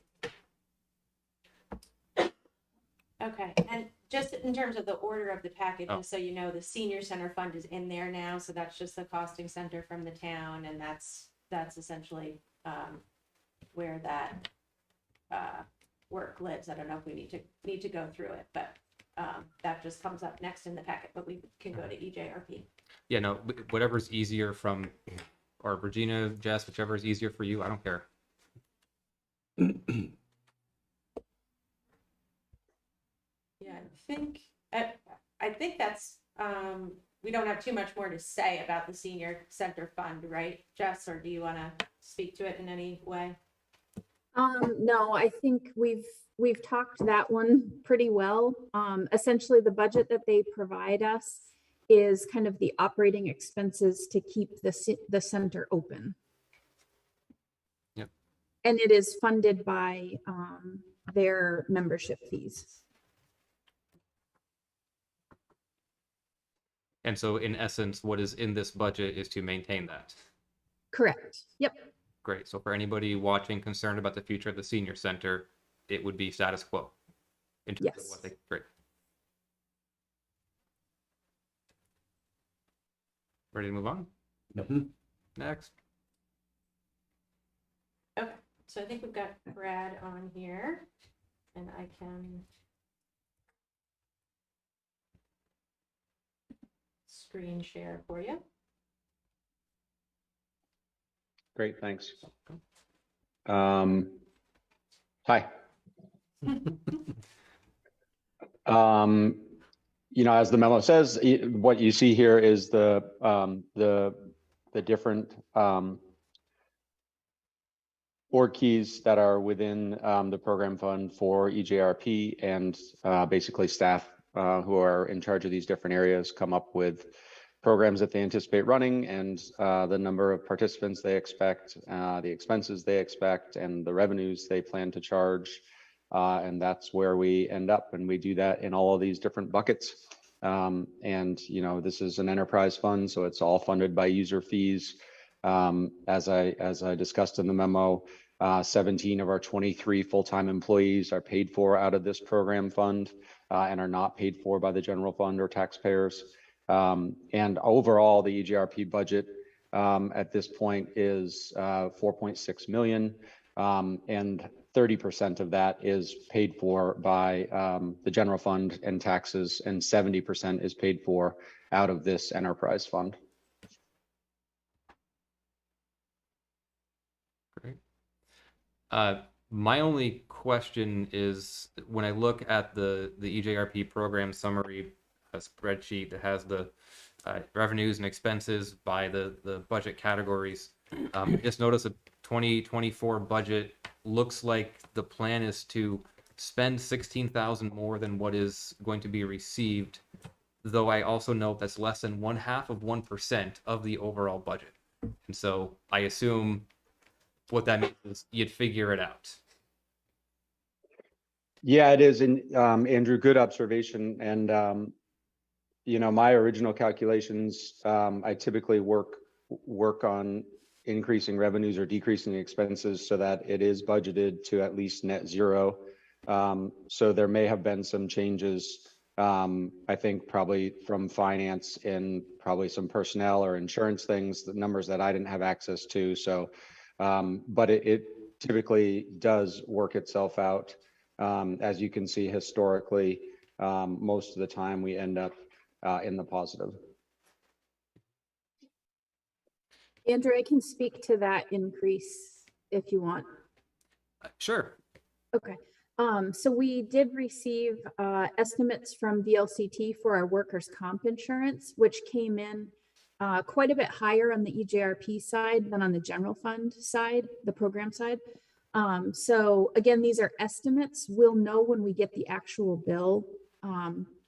Okay, and just in terms of the order of the package, Oh. just so you know, the senior center fund is in there now, so that's just the costing center from the town, and that's essentially where that work lives. I don't know if we need to go through it, but that just comes up next in the packet, but we can go to EJRP. Yeah, no, whatever's easier from, or Regina, Jess, whichever is easier for you, I don't care. Yeah, I think that's, we don't have too much more to say about the senior center fund, right, Jess, or do you want to speak to it in any way? No, I think we've talked that one pretty well. Essentially, the budget that they provide us is kind of the operating expenses to keep the center open. Yep. And it is funded by their membership fees. And so in essence, what is in this budget is to maintain that. Correct. Yep. Great. So for anybody watching concerned about the future of the senior center, it would be status quo. In terms of Yes. what they, great. Ready to move on? Mhm. Next. Okay, so I think we've got Brad on here, and I can screen share for you. Great, thanks. Hi. As the memo says, what you see here is the different board keys that are within the program fund for EJRP, and basically staff who are in charge of these different areas come up with programs that they anticipate running and the number of participants they expect, the expenses they expect, and the revenues they plan to charge. And that's where we end up. And we do that in all of these different buckets. This is an enterprise fund, so it's all funded by user fees. As I discussed in the memo, 17 of our 23 full-time employees are paid for out of this program fund and are not paid for by the general fund or taxpayers. And overall, the EGRP budget at this point is 4.6 million. And 30% of that is paid for by the general fund and taxes, and 70% is paid for out of this enterprise fund. Great. My only question is when I look at the EJRP program summary spreadsheet that has the revenues and expenses by the budget categories, I just noticed a 2024 budget looks like the plan is to spend 16,000 more than what is going to be received, though I also note that's less than 0.5% of the overall budget. And so I assume what that means is you'd figure it out. Yeah, it is. And Andrew, good observation. And my original calculations, I typically work on increasing revenues or decreasing expenses so that it is budgeted to at least net zero. So there may have been some changes, I think probably from finance and probably some personnel or insurance things, the numbers that I didn't have access to. So, but it typically does work itself out. As you can see historically, most of the time we end up in the positive. Andrew, I can speak to that increase if you want. Sure. Okay. So we did receive estimates from VLCT for our workers' comp insurance, which came in quite a bit higher on the EJRP side than on the general fund side, the program side. So again, these are estimates. We'll know when we get the actual bill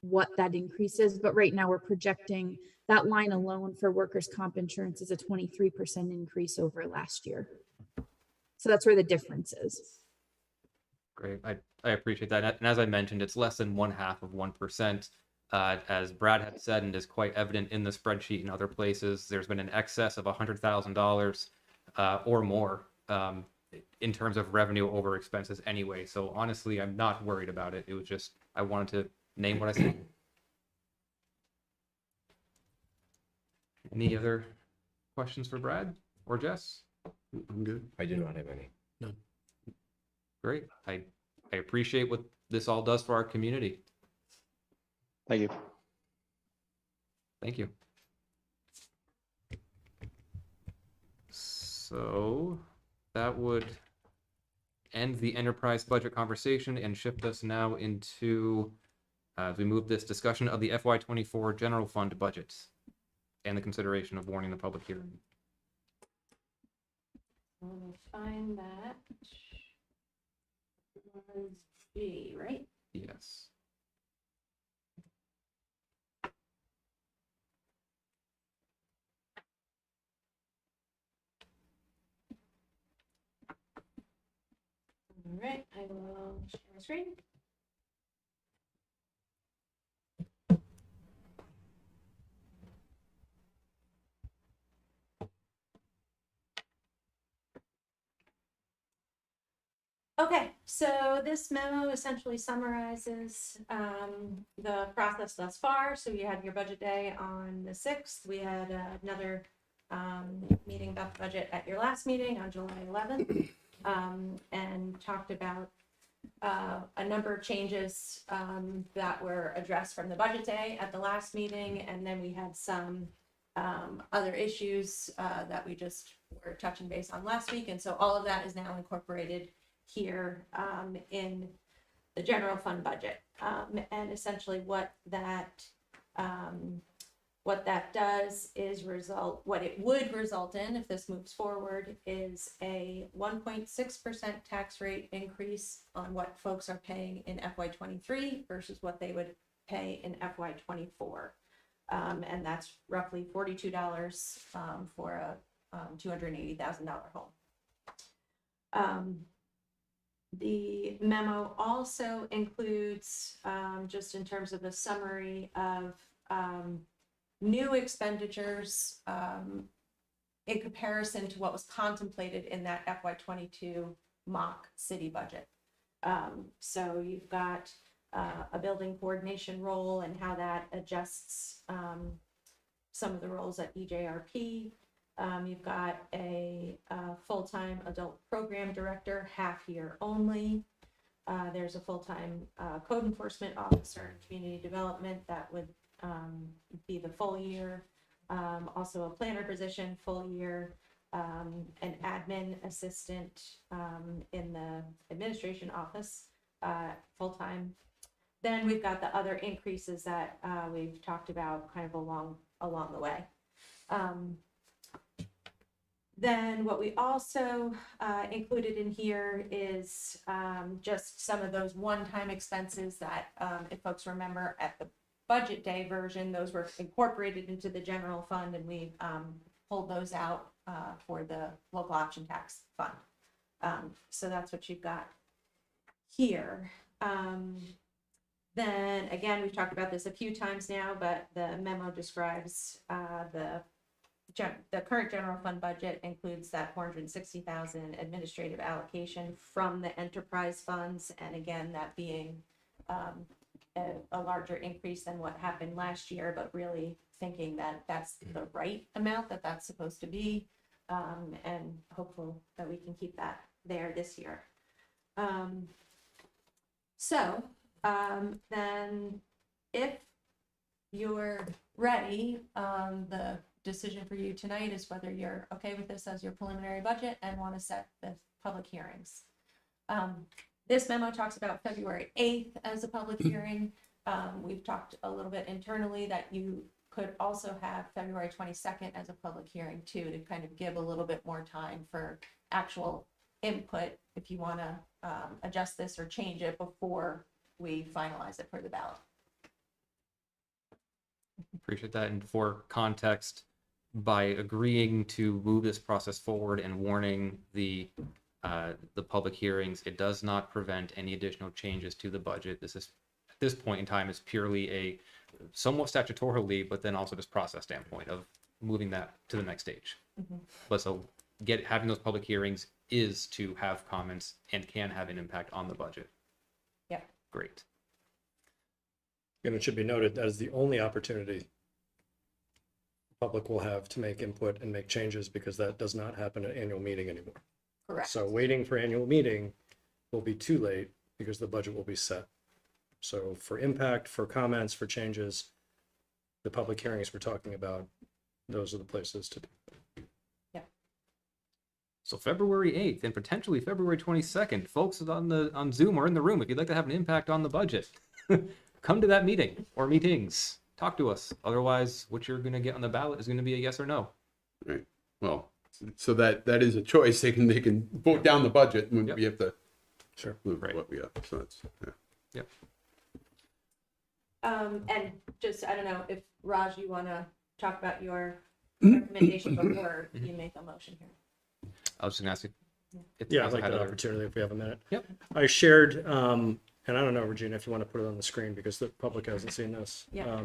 what that increase is, but right now we're projecting that line alone for workers' comp insurance is a 23% increase over last year. So that's where the difference is. Great. I appreciate that. And as I mentioned, it's less than 0.5%. As Brad had said, and is quite evident in the spreadsheet and other places, there's been an excess of $100,000 or more in terms of revenue over expenses anyway. So honestly, I'm not worried about it. It was just, I wanted to name what I said. Any other questions for Brad or Jess? I'm good. I do not have any. Great. I appreciate what this all does for our community. Thank you. Thank you. So that would end the enterprise budget conversation and shift us now into, as we move this discussion of the FY24 general fund budget and the consideration of warning the public hearing. We'll find that. Was G, right? Yes. All right, I will share my screen. Okay, so this memo essentially summarizes the process thus far. So you had your budget day on the 6th. We had another meeting about the budget at your last meeting on July 11th, and talked about a number of changes that were addressed from the budget day at the last meeting. And then we had some other issues that we just were touching base on last week. And so all of that is now incorporated here in the general fund budget, and essentially what that does is what it would result in if this moves forward is a 1.6% tax rate increase on what folks are paying in FY23 versus what they would pay in FY24, and that's roughly $42 for a $280,000 home. The memo also includes, just in terms of a summary of new expenditures in comparison to what was contemplated in that FY22 mock city budget. So you've got a building coordination role and how that adjusts some of the roles at EJRP. You've got a full-time adult program director, half year only. There's a full-time code enforcement officer in community development that would be the full year. Also a planner position, full year. An admin assistant in the administration office, full-time. Then we've got the other increases that we've talked about kind of along the way. Then what we also included in here is just some of those one-time expenses that, if folks remember at the budget day version, those were incorporated into the general fund, and we pulled those out for the local option tax fund. So that's what you've got here. Then again, we've talked about this a few times now, but the memo describes the current general fund budget includes that 460,000 administrative allocation from the enterprise funds, and again, that being a larger increase than what happened last year, but really thinking that that's the right amount that that's supposed to be, and hopeful that we can keep that there this year. Then if you're ready, the decision for you tonight is whether you're okay with this as your preliminary budget and want to set the public hearings. This memo talks about February 8th as a public hearing. We've talked a little bit internally that you could also have February 22nd as a public hearing too, to kind of give a little bit more time for actual input if you want to adjust this or change it before we finalize it for the ballot. Appreciate that. And for context, by agreeing to move this process forward and warning the public hearings, it does not prevent any additional changes to the budget. This is, at this point in time, is purely a somewhat statutorily, but then also just process standpoint of moving that to the next stage. Mm-hmm. But so having those public hearings is to have comments and can have an impact on the budget. Yeah. Great. And it should be noted that is the only opportunity the public will have to make input and make changes, because that does not happen at annual meeting anymore. Correct. So waiting for annual meeting will be too late because the budget will be set. So for impact, for comments, for changes, the public hearings we're talking about, those are the places to do. So February 8th and potentially February 22nd, folks on Zoom or in the room, if you'd like to have an impact on the budget, come to that meeting or meetings. Talk to us. Otherwise, what you're going to get on the ballot is going to be a yes or no. Right. Well, so that is a choice. They can vote down the budget, and Yep. we have to Sure. move Right. what we have. So that's, yeah. Yep. And just, I don't know if Raj, you want to talk about your recommendation before you make a motion here. I was just going to ask you. if Yeah, I'd council like had that other- opportunity if we have a minute. Yep. I shared, and I don't know, Regina, if you want to put it on the screen because the public hasn't seen this. Yeah.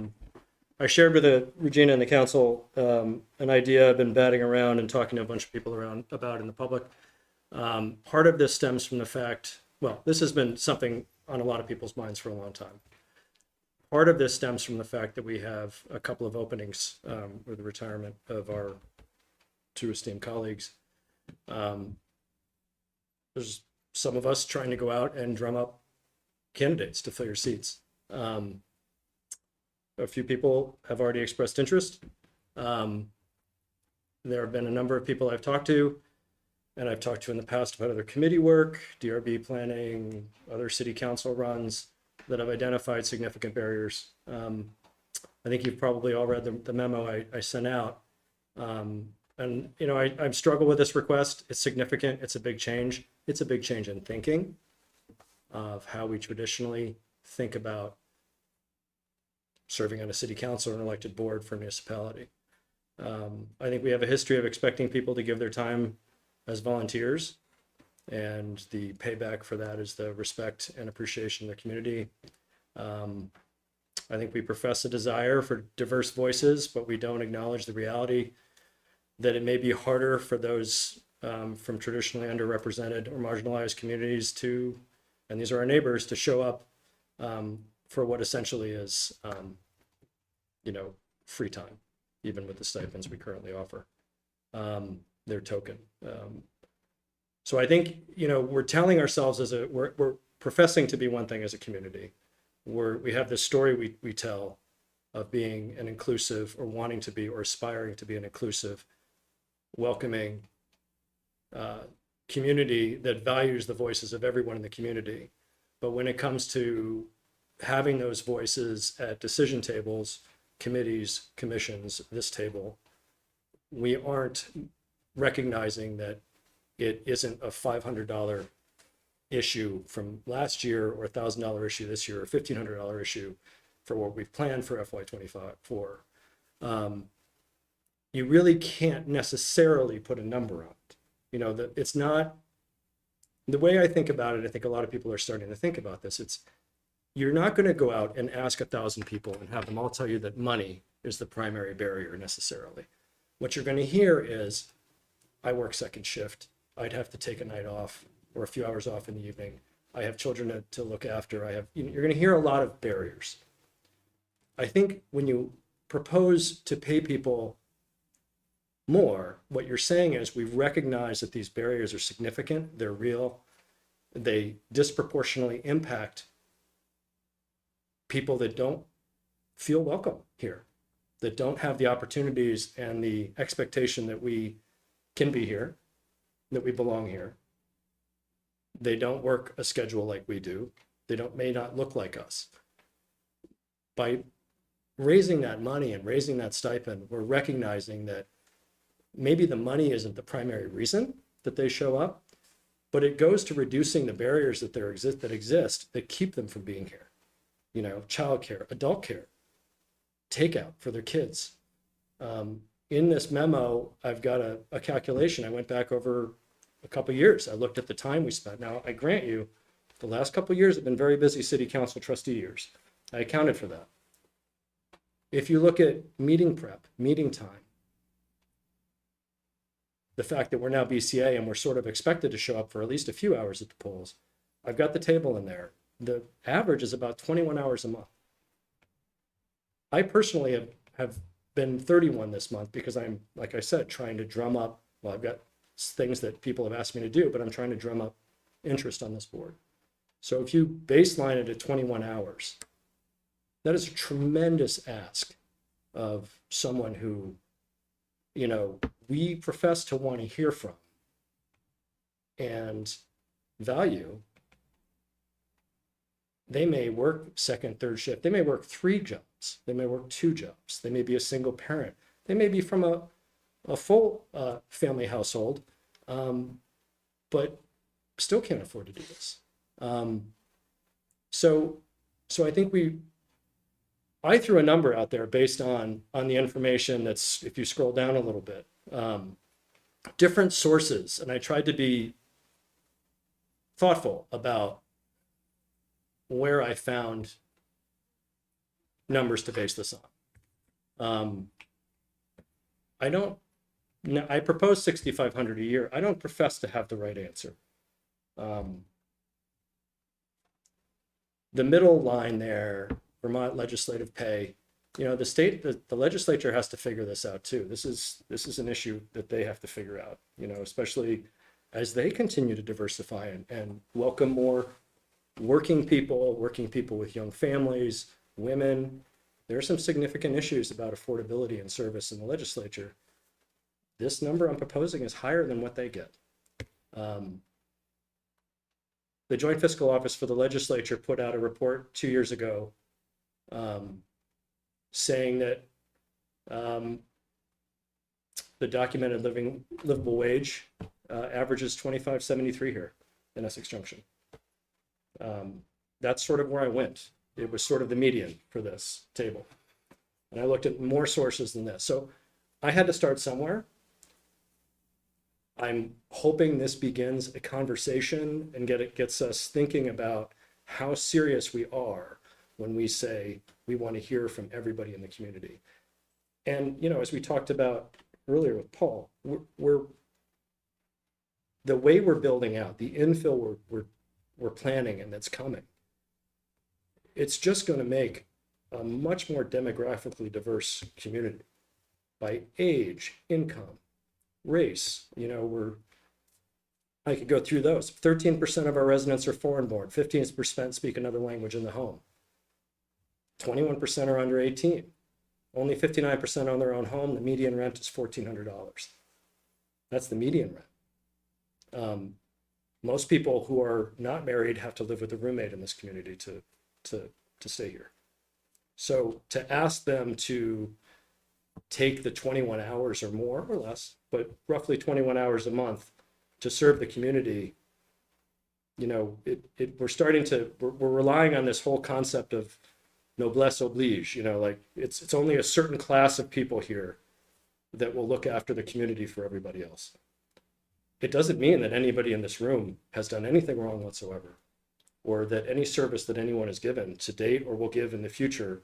I shared with Regina and the council an idea I've been batting around and talking to a bunch of people about in the public. Part of this stems from the fact, well, this has been something on a lot of people's minds for a long time. Part of this stems from the fact that we have a couple of openings with the retirement of our two esteemed colleagues. There's some of us trying to go out and drum up candidates to fill your seats. A few people have already expressed interest. There have been a number of people I've talked to, and I've talked to in the past about other committee work, DRB planning, other city council runs that have identified significant barriers. I think you've probably all read the memo I sent out. And, you know, I struggle with this request. It's significant. It's a big change. It's a big change in thinking of how we traditionally think about serving on a city council or an elected board for a municipality. I think we have a history of expecting people to give their time as volunteers, and the payback for that is the respect and appreciation of the community. I think we profess a desire for diverse voices, but we don't acknowledge the reality that it may be harder for those from traditionally underrepresented or marginalized communities to, and these are our neighbors, to show up for what essentially is, you know, free time, even with the stipends we currently offer. their token. So I think, we're telling ourselves we're professing to be one thing as a community. We have this story we tell of being an inclusive, or wanting to be, or aspiring to be an inclusive, welcoming community that values the voices of everyone in the community. But when it comes to having those voices at decision tables, committees, commissions, this table, we aren't recognizing that it isn't a $500 issue from last year, or $1,000 issue this year, or $1,500 issue for what we've planned for FY24. You really can't necessarily put a number on it. That it's not the way I think about it. I think a lot of people are starting to think about this. You're not going to go out and ask 1,000 people and have them all tell you that money is the primary barrier necessarily. What you're going to hear is, I work second shift. I'd have to take a night off or a few hours off in the evening. I have children to look after. You're going to hear a lot of barriers. I think when you propose to pay people more, what you're saying is, we recognize that these barriers are significant, they're real, they disproportionately impact people that don't feel welcome here, that don't have the opportunities and the expectation that we can be here, that we belong here. They don't work a schedule like we do. They may not look like us. By raising that money and raising that stipend, we're recognizing that maybe the money isn't the primary reason that they show up, but it goes to reducing the barriers that exist that keep them from being here. Childcare, adult care, takeout for their kids. In this memo, I've got a calculation. I went back over a couple years. I looked at the time we spent. Now, I grant you, the last couple years have been very busy city council trustee years. I accounted for that. If you look at meeting prep, meeting time, the fact that we're now BCA and we're sort of expected to show up for at least a few hours at the polls, I've got the table in there. The average is about 21 hours a month. I personally have been 31 this month because I'm, like I said, trying to drum up, well, I've got things that people have asked me to do, but I'm trying to drum up interest on this board. So if you baseline it at 21 hours, that is a tremendous ask of someone who, we profess to want to hear from and value. They may work second, third shift. They may work 3 jobs. They may work 2 jobs. They may be a single parent. They may be from a full family household, but still can't afford to do this. So I think I threw a number out there based on the information that's, if you scroll down a little bit, different sources, and I tried to be thoughtful about where I found numbers to base this on. I propose 6,500 a year. I don't profess to have the right answer. The middle line there, Vermont legislative pay, the legislature has to figure this out too. This is an issue that they have to figure out, especially as they continue to diversify and welcome more working people with young families, women. There are some significant issues about affordability and service in the legislature. This number I'm proposing is higher than what they get. The Joint Fiscal Office for the Legislature put out a report 2 years ago saying that the documented livable wage averages $25.73 here in Essex Junction. That's sort of where I went. It was sort of the median for this table. And I looked at more sources than this. So I had to start somewhere. I'm hoping this begins a conversation and gets us thinking about how serious we are when we say we want to hear from everybody in the community. And, as we talked about earlier with Paul, the way we're building out, the infill we're planning and that's coming, it's just going to make a much more demographically diverse community by age, income, race, I could go through those. 13% of our residents are foreign born, 15% speak another language in the home. 21% are under 18. Only 59% own their own home. The median rent is $1,400. That's the median rent. Most people who are not married have to live with a roommate in this community to stay here. So to ask them to take the 21 hours or more or less, but roughly 21 hours a month to serve the community, we're relying on this whole concept of noblesse oblige, like it's only a certain class of people here that will look after the community for everybody else. It doesn't mean that anybody in this room has done anything wrong whatsoever, or that any service that anyone has given to date or will give in the future,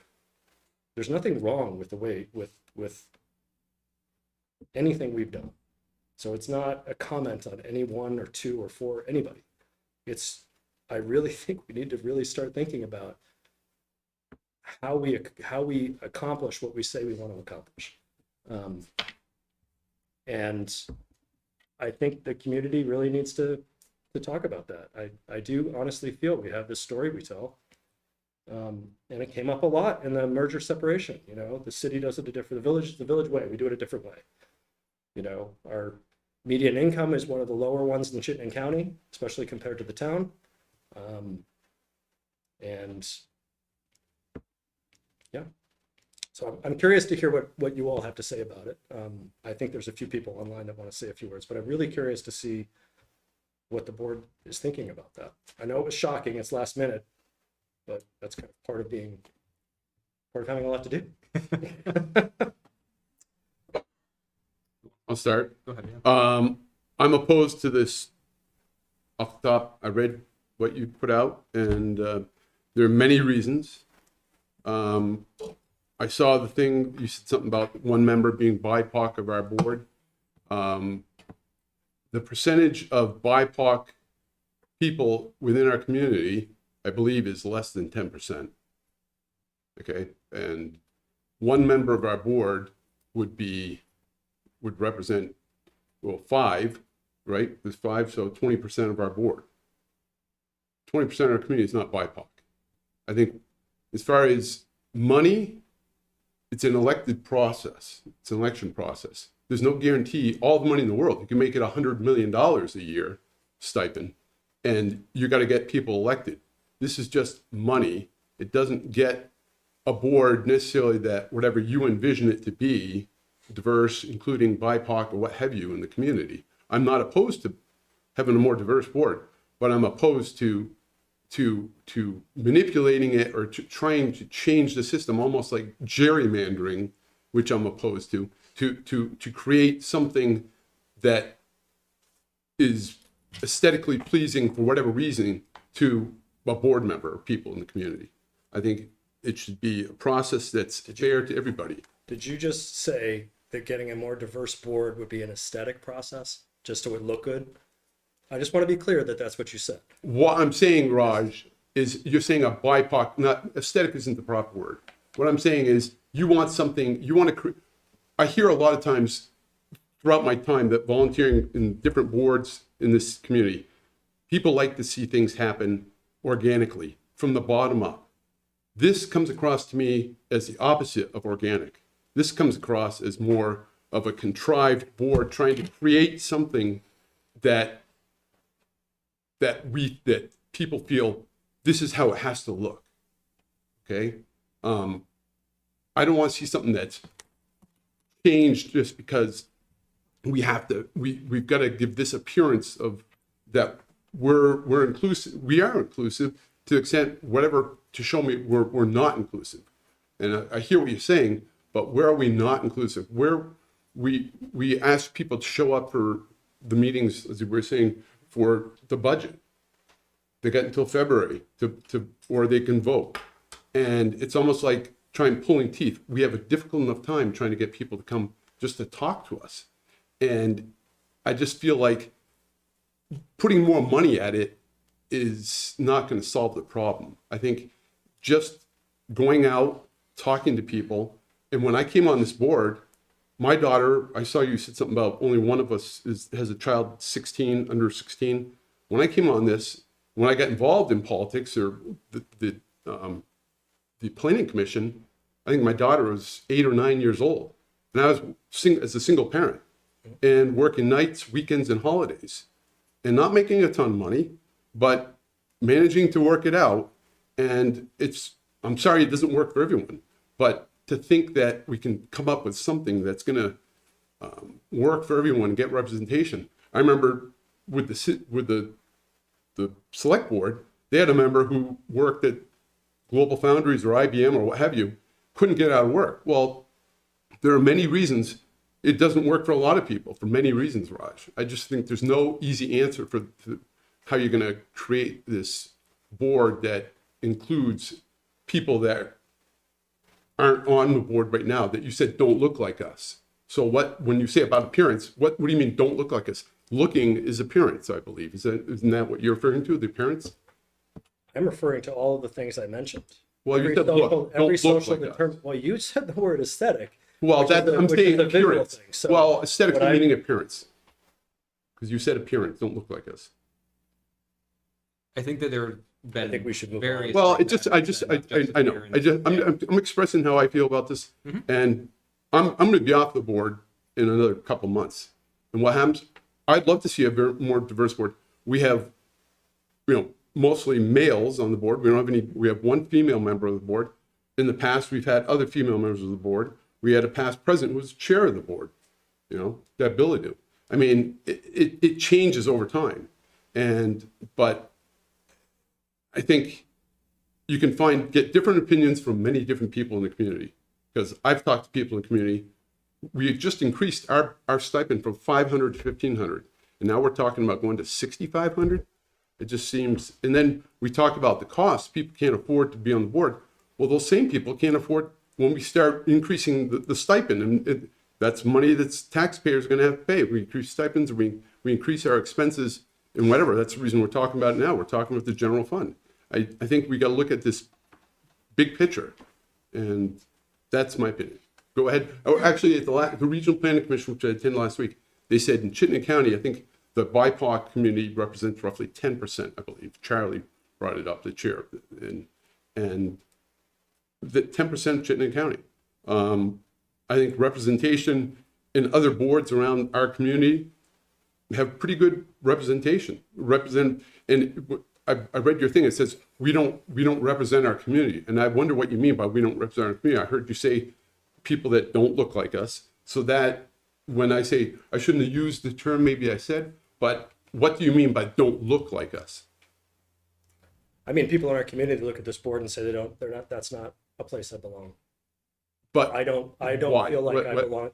there's nothing wrong with the way with anything we've done. So it's not a comment on any one or two or four, anybody. I really think we need to really start thinking about how we accomplish what we say we want to accomplish. And I think the community really needs to talk about that. I do honestly feel we have this story we tell. And it came up a lot in the merger separation. The city does it the village way. We do it a different way. Our median income is one of the lower ones in Chittenden County, especially compared to the town. And yeah, so I'm curious to hear what you all have to say about it. I think there's a few people online that want to say a few words, but I'm really curious to see what the board is thinking about that. I know it was shocking, it's last minute, but that's kind of part of having a lot to do. I'll start. Go ahead. Yeah. I'm opposed to this off the top. I read what you put out, and there are many reasons. I saw the thing, you said something about one member being BIPOC of our board. The percentage of BIPOC people within our community, I believe, is less than 10%. Okay, and one member of our board would represent, well, 5, right? There's 5, so 20% of our board. 20% of our community is not BIPOC. I think as far as money, it's an elected process. It's an election process. There's no guarantee all the money in the world. You can make it $100 million a year stipend, and you got to get people elected. This is just money. It doesn't get a board necessarily that whatever you envision it to be, diverse, including BIPOC or what have you in the community. I'm not opposed to having a more diverse board, but I'm opposed to manipulating it or to trying to change the system, almost like gerrymandering, which I'm opposed to create something that is aesthetically pleasing for whatever reason to a board member or people in the community. I think it should be a process that's fair to everybody. Did you just say that getting a more diverse board would be an aesthetic process, just so it would look good? I just want to be clear that that's what you said. What I'm saying, Raj, is you're saying a BIPOC, not aesthetic isn't the proper word. What I'm saying is you want something, you want to, I hear a lot of times throughout my time that volunteering in different boards in this community, people like to see things happen organically from the bottom up. This comes across to me as the opposite of organic. This comes across as more of a contrived board trying to create something that people feel this is how it has to look. Okay, I don't want to see something that's changed just because we have to. We've got to give this appearance of that we're inclusive. We are inclusive to the extent whatever to show me we're not inclusive. And I hear what you're saying, but where are we not inclusive? Where we ask people to show up for the meetings, as we were saying, for the budget. They got until February or they can vote. And it's almost like pulling teeth. We have a difficult enough time trying to get people to come just to talk to us. And I just feel like putting more money at it is not going to solve the problem. I think just going out, talking to people. And when I came on this board, my daughter, I saw you said something about only one of us has a child 16, under 16. When I came on this, when I got involved in politics or the planning commission, I think my daughter was 8 or 9 years old. And I was as a single parent and working nights, weekends, and holidays and not making a ton of money, but managing to work it out. And I'm sorry it doesn't work for everyone, but to think that we can come up with something that's going to work for everyone and get representation. I remember with the select board, they had a member who worked at Global Foundries or IBM or what have you, couldn't get out of work. Well, there are many reasons it doesn't work for a lot of people, for many reasons, Raj. I just think there's no easy answer for how you're going to create this board that includes people that aren't on the board right now that you said don't look like us. So when you say about appearance, what do you mean don't look like us? Looking is appearance, I believe. Isn't that what you're referring to, the appearance? I'm referring to all of the things I mentioned. Well, you said Every don't look social like us. determinant. Well, you said the word aesthetic. Well, which is I'm which is saying a visual appearance. thing. So Well, aesthetic what I- meaning appearance. Because you said appearance, don't look like us. I think that there have been I think we should move on. various. Well, it things just, that I have just, been I not just know. appearance. I'm expressing how I feel about this, and I'm going to be off the board in another couple months. And what happens? I'd love to see a more diverse board. We have, mostly males on the board. We don't have any. We have one female member of the board. In the past, we've had other female members of the board. We had a past president who was chair of the board. The ability to. I mean, it changes over time, but I think you can get different opinions from many different people in the community. Because I've talked to people in the community. We just increased our stipend from $500 to $1,500, and now we're talking about going to $6,500. It just seems. And then we talk about the cost. People can't afford to be on the board. Well, those same people can't afford when we start increasing the stipend, and that's money that's taxpayers are going to have to pay. We increase stipends, we increase our expenses, and whatever. That's the reason we're talking about it now. We're talking about the general fund. I think we got to look at this big picture, and that's my opinion. Go ahead. Oh, actually, at the Regional Planning Commission, which I attended last week, they said in Chittenden County, I think the BIPOC community represents roughly 10%, I believe. Charlie brought it up, the chair, and the 10% of Chittenden County. I think representation in other boards around our community have pretty good representation. And I read your thing. It says we don't represent our community, and I wonder what you mean by we don't represent our community. I heard you say people that don't look like us. So that when I say I shouldn't have used the term, maybe I said, but what do you mean by don't look like us? I mean, people in our community look at this board and say they're not. That's not a place I belong. But I don't why? feel like I What- belong.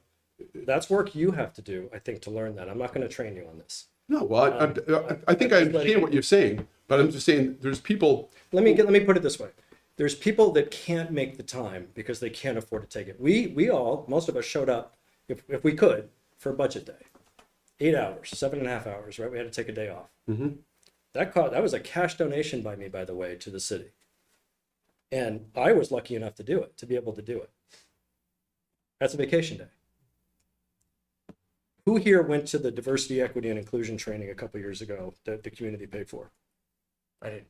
That's work you have to do, I think, to learn that. I'm not going to train you on this. No, well, I think I understand what you're saying, but I'm just saying there's people. Let me put it this way. There's people that can't make the time because they can't afford to take it. Most of us showed up, if we could, for budget day. 8 hours, 7.5 hours, right? We had to take a day off. Mhm. That was a cash donation by me, by the way, to the city. And I was lucky enough to do it, to be able to do it. That's a vacation day. Who here went to the diversity, equity, and inclusion training a couple years ago that the community paid for? I didn't.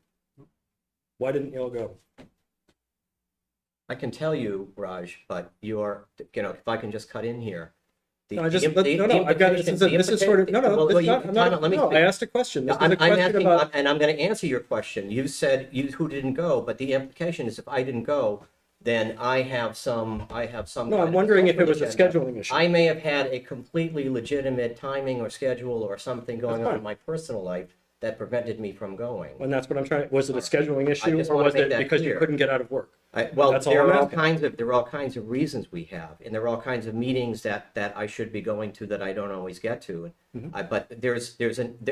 Why didn't you all go? I can tell you, Raj, but if I can just cut in here. No, I've got it. This is sort of, I asked a question. This was a I'm question asking, about, and I'm going to answer your question. You said who didn't go, but the implication is if I didn't go, then I have some. no, kind I'm of wondering if it was a agenda. scheduling issue. I may have had a completely legitimate timing or schedule or something going That's on fine. in my personal life that prevented me from going. And that's what I'm trying, was it a scheduling issue just or wanna was make it that because you clear. couldn't get out of work? Well, That's all there I'm are all asking. kinds of reasons we have, and there are all kinds of meetings that I should be going to that I don't always get to. Mm-hmm. But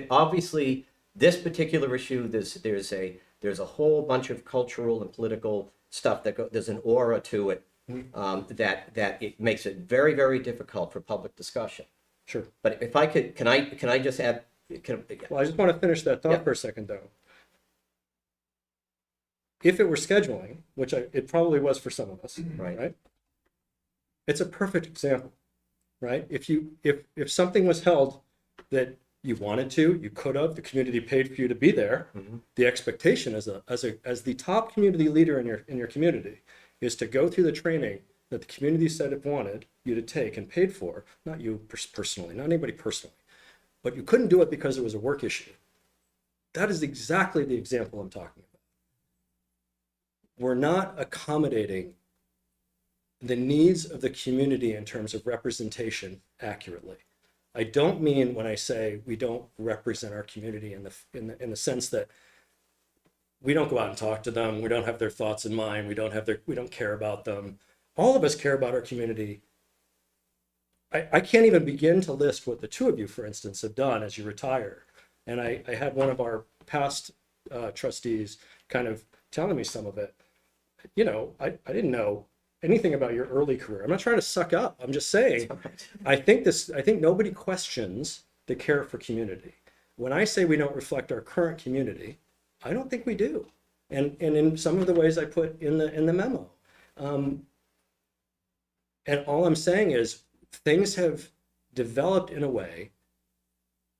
obviously this particular issue. There's a whole bunch of cultural and political stuff there's an aura to it Mm-hmm. that it makes it very, very difficult for public discussion. Sure. But if I could, can I just add? Well, I just want to finish that thought Yeah. for a second, though. If it were scheduling, which it probably was for some of us, Right. right? It's a perfect example. right? If something was held that you wanted to, you could have, the community paid for you to be there, the expectation as the top community leader in your community is to go through the training that the community said it wanted you to take and paid for, not you personally, not anybody personally, but you couldn't do it because it was a work issue. That is exactly the example I'm talking about. We're not accommodating the needs of the community in terms of representation accurately. I don't mean when I say we don't represent our community in the sense that we don't go out and talk to them, we don't have their thoughts in mind, we don't care about them. All of us care about our community. I can't even begin to list what the two of you, for instance, have done as you retire. And I had one of our past trustees kind of telling me some of it. You know, I didn't know anything about your early career. I'm not trying to suck up. I'm just saying, I think nobody questions the care for community. When I say we don't reflect our current community, I don't think we do. And in some of the ways I put in the memo. And all I'm saying is things have developed in a way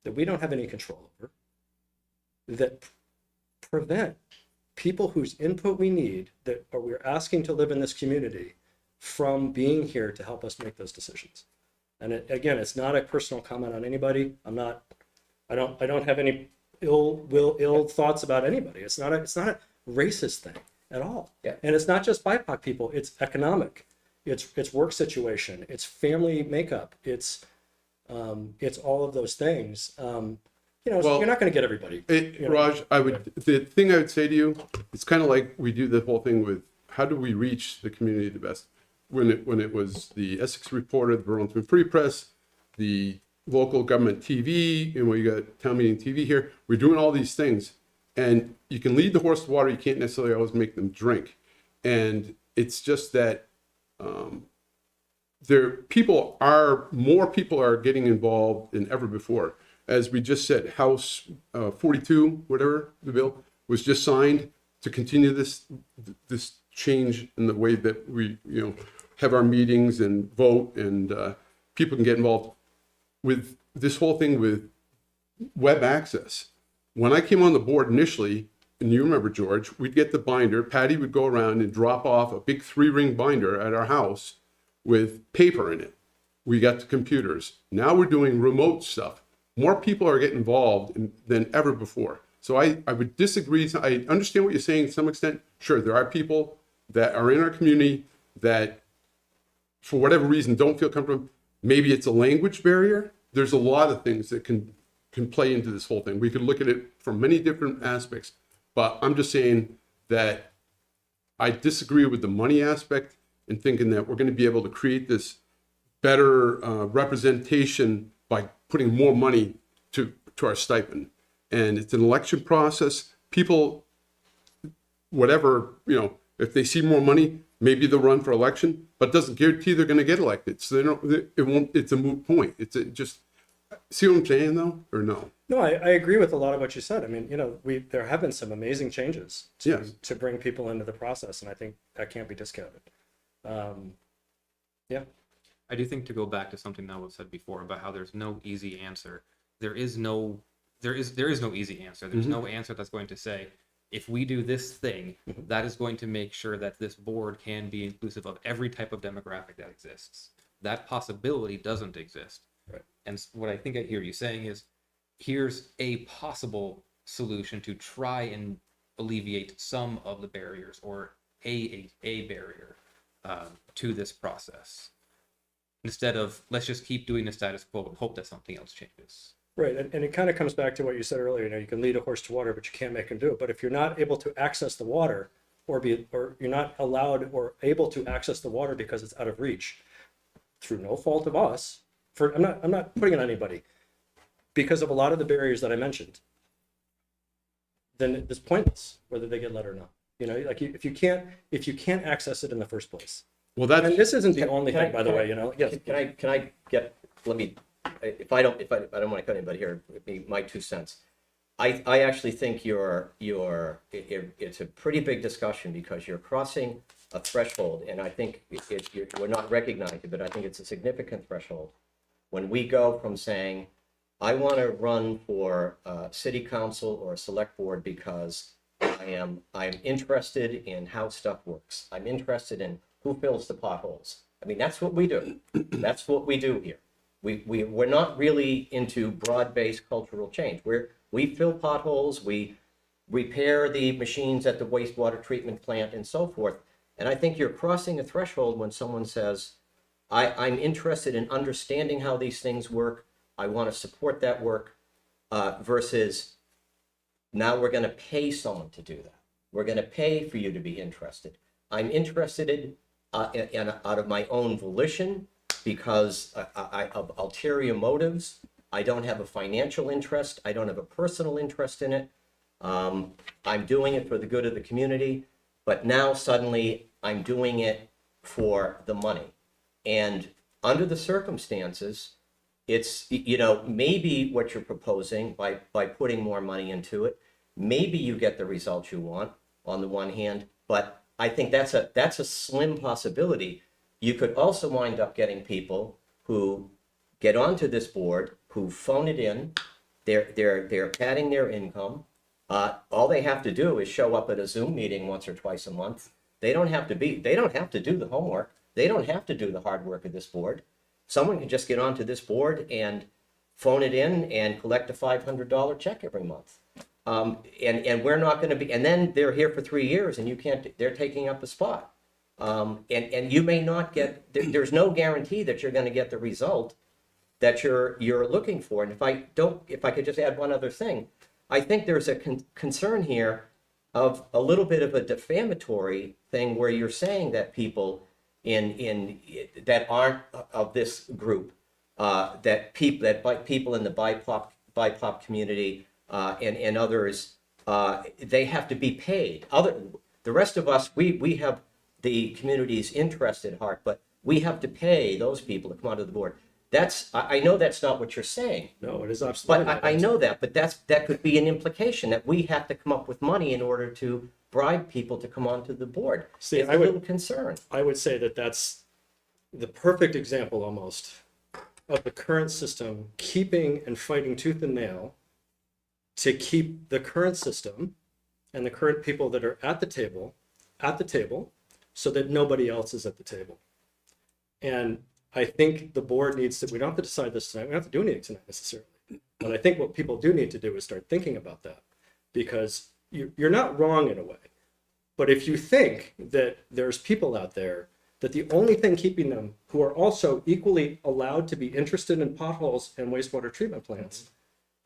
that we don't have any control over, that prevent people whose input we need, that or we're asking to live in this community, from being here to help us make those decisions. And again, it's not a personal comment on anybody. I don't have any ill thoughts about anybody. It's not a racist thing at all. Yeah. And it's not just BIPOC people, it's economic, it's work situation, it's family makeup, it's all of those things. So Well, you're not going to get everybody. Raj, the thing I would say to you, it's kind of like we do the whole thing with how do we reach the community the best? When it was the Essex Reporter, the Burlington Free Press, the local government TV, and we got town meeting TV here. We're doing all these things, and you can lead the horse to water. You can't necessarily always make them drink, and it's just that more people are getting involved than ever before. As we just said, House 42, whatever the bill was just signed to continue this change in the way that we have our meetings and vote, and people can get involved with this whole thing with web access. When I came on the board initially, and you remember, George, we'd get the binder. Patty would go around and drop off a big 3-ring binder at our house with paper in it. We got the computers. Now we're doing remote stuff. More people are getting involved than ever before. So I would disagree. I understand what you're saying to some extent. Sure, there are people that are in our community that, for whatever reason, don't feel comfortable. Maybe it's a language barrier. There's a lot of things that can play into this whole thing. We could look at it from many different aspects. But I'm just saying that I disagree with the money aspect and thinking that we're going to be able to create this better representation by putting more money to our stipend. And it's an election process. People, whatever, if they see more money, maybe they'll run for election, but it doesn't guarantee they're going to get elected. So it's a moot point. See what I'm saying though, or no? No, I agree with a lot of what you said. I mean, there have been some amazing changes to bring people into the process, and I think that can't be discounted. Yeah. I do think, to go back to something that was said before about how there's no easy answer. There is no easy answer. There's no answer that's going to say, if we do this thing, that is going to make sure that this board can be inclusive of every type of demographic that exists. That possibility doesn't exist. Right. And what I think I hear you saying is, here's a possible solution to try and alleviate some of the barriers, or a barrier to this process, instead of let's just keep doing the status quo and hope that something else changes. Right, and it kind of comes back to what you said earlier. You can lead a horse to water, but you can't make him do it. But if you're not able to access the water, or you're not allowed or able to access the water because it's out of reach, through no fault of us, I'm not putting it on anybody, because of a lot of the barriers that I mentioned, then it's pointless whether they get let or not. If you can't access it in the first place. Well, And this isn't the only thing, by the way. Yes. Can I get? Let me. If I don't want to cut anybody here, it'd be my 2 cents. I actually think it's a pretty big discussion, because you're crossing a threshold, and I think we're not recognizing it, but I think it's a significant threshold when we go from saying, I want to run for city council or a select board because I'm interested in how stuff works. I'm interested in who fills the potholes. I mean, that's what we do. That's what we do here. We're not really into broad-based cultural change. We fill potholes, we repair the machines at the wastewater treatment plant and so forth. And I think you're crossing a threshold when someone says, I'm interested in understanding how these things work. I want to support that work, versus now we're going to pay someone to do that. We're going to pay for you to be interested. I'm interested in out of my own volition because of ulterior motives. I don't have a financial interest. I don't have a personal interest in it. I'm doing it for the good of the community, but now suddenly I'm doing it for the money. And under the circumstances, it's, maybe what you're proposing by putting more money into it, maybe you get the results you want on the one hand, but I think that's a slim possibility. You could also wind up getting people who get onto this board, who phone it in, they're padding their income. All they have to do is show up at a Zoom meeting once or twice a month. They don't have to do the homework. They don't have to do the hard work of this board. Someone can just get onto this board and phone it in and collect a $500 check every month. And we're not going to be, and then they're here for 3 years and they're taking up a spot. And you may not get, there's no guarantee that you're going to get the result that you're looking for. And if I could just add one other thing, I think there's a concern here of a little bit of a defamatory thing where you're saying that people that aren't of this group, that people in the BIPOC community and others, they have to be paid. The rest of us, we have the community's interest at heart, but we have to pay those people to come onto the board. I know that's not what you're saying. No, it is absolutely But not. I know that, but that could be an implication that we have to come up with money in order to bribe people to come onto the board. See, It's a little concern. I would say that that's the perfect example almost of the current system keeping and fighting tooth and nail to keep the current system and the current people that are at the table so that nobody else is at the table. And I think the board needs to, we don't have to decide this tonight. We don't have to do anything tonight necessarily. But I think what people do need to do is start thinking about that, because you're not wrong in a way. But if you think that there's people out there that the only thing keeping them, who are also equally allowed to be interested in potholes and wastewater treatment plants,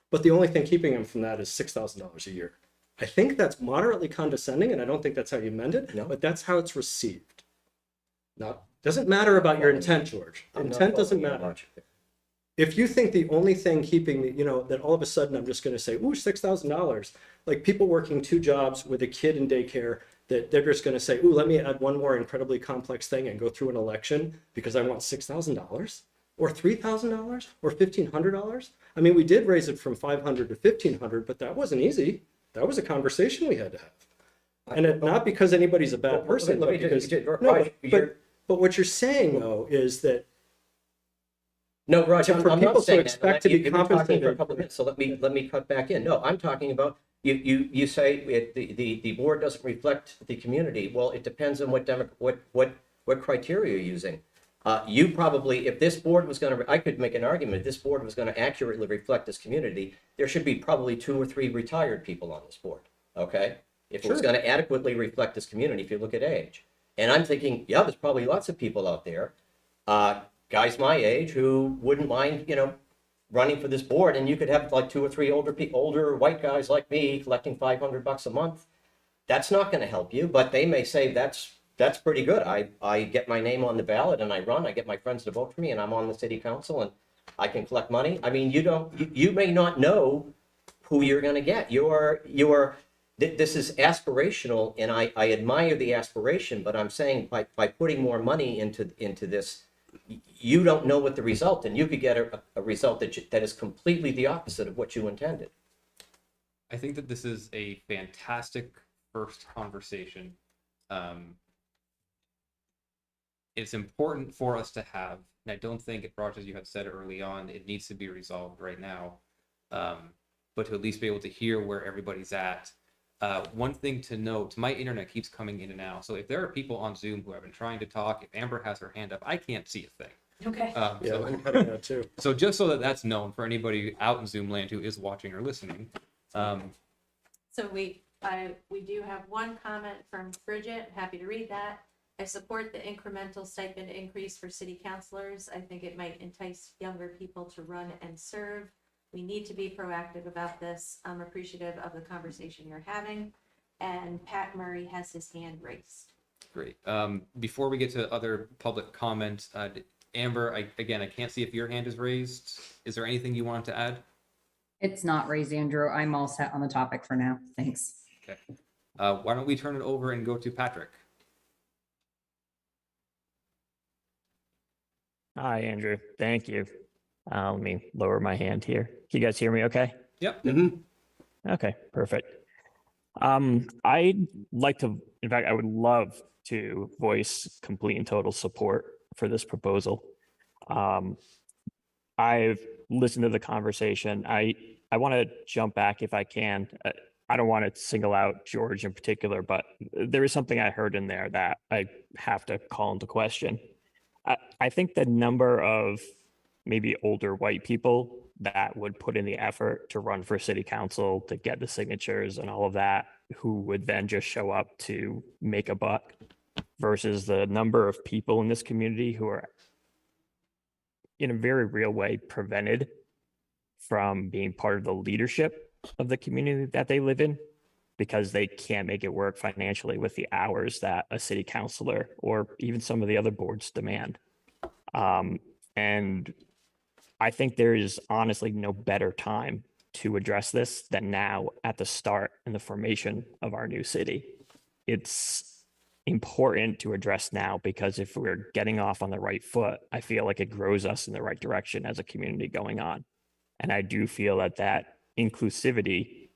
but the only thing keeping them from that is $6,000 a year. I think that's moderately condescending, and I don't think that's how you meant it, No. but that's how it's received. Doesn't matter about your intent, George. Intent doesn't matter. If you think the only thing keeping that all of a sudden I'm just going to say, ooh, $6,000, like people working 2 jobs with a kid in daycare, that they're just going to say, ooh, let me add one more incredibly complex thing and go through an election because I want $6,000 or $3,000 or $1,500. I mean, we did raise it from $500 to $1,500, but that wasn't easy. That was a conversation we had to have. And not because anybody's a bad person, but because, but what you're saying though is that No, Raj, for I'm people not to saying expect that. to be You've been talking for a compensated. couple of minutes, so let me cut back in. No, I'm talking about you say the board doesn't reflect the community. Well, it depends on what criteria you're using. You probably, if this board was going to, I could make an argument, if this board was going to accurately reflect this community, there should be probably 2 or 3 retired people on this board. Okay, if it was going to adequately reflect this community, if you look at age. And I'm thinking, yeah, there's probably lots of people out there, guys my age, who wouldn't mind, running for this board, and you could have like 2 or 3 older white guys like me collecting $500 a month. That's not going to help you, but they may say that's pretty good. I get my name on the ballot and I run. I get my friends to vote for me, and I'm on the city council, and I can collect money. I mean, you may not know who you're going to get. This is aspirational, and I admire the aspiration, but I'm saying by putting more money into this, you don't know what the result, and you could get a result that is completely the opposite of what you intended. I think that this is a fantastic first conversation. it's important for us to have, and I don't think, Raj, as you had said early on, it needs to be resolved right now, but to at least be able to hear where everybody's at. One thing to note, my internet keeps coming in and out, so if there are people on Zoom who have been trying to talk, if Amber has her hand up, I can't see a thing. Okay. Yeah, So, I'm cutting that too. so just so that that's known for anybody out in Zoom land who is watching or listening. So we do have one comment from Bridget. Happy to read that. I support the incremental stipend increase for city councilors. I think it might entice younger people to run and serve. We need to be proactive about this. I'm appreciative of the conversation you're having. And Pat Murray has his hand raised. Great. Before we get to other public comment, Amber, I can't see if your hand is raised. Is there anything you want to add? It's not raised, Andrew. I'm all set on the topic for now. Thanks. Okay. Why don't we turn it over and go to Patrick? Hi, Andrew. Thank you. Let me lower my hand here. Can you guys hear me okay? Yep. Okay, perfect. I'd like to, in fact, I would love to voice complete and total support for this proposal. I've listened to the conversation. I want to jump back if I can. I don't want to single out George in particular, but there is something I heard in there that I have to call into question. I think the number of maybe older white people that would put in the effort to run for city council, to get the signatures and all of that, who would then just show up to make a buck, versus the number of people in this community who are in a very real way prevented from being part of the leadership of the community that they live in because they can't make it work financially with the hours that a city councilor or even some of the other boards demand. And I think there is honestly no better time to address this than now at the start and the formation of our new city. It's important to address now because if we're getting off on the right foot, I feel like it grows us in the right direction as a community going on. And I do feel that inclusivity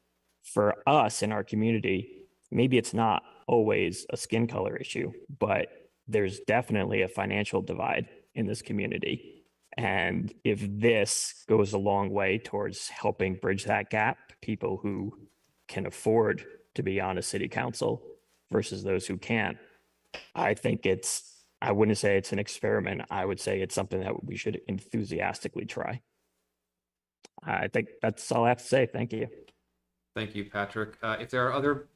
for us in our community, maybe it's not always a skin color issue, but there's definitely a financial divide in this community. And if this goes a long way towards helping bridge that gap, people who can afford to be on a city council versus those who can't, I think I wouldn't say it's an experiment. I would say it's something that we should enthusiastically try. I think that's all I have to say. Thank you. Thank you, Patrick. If there are other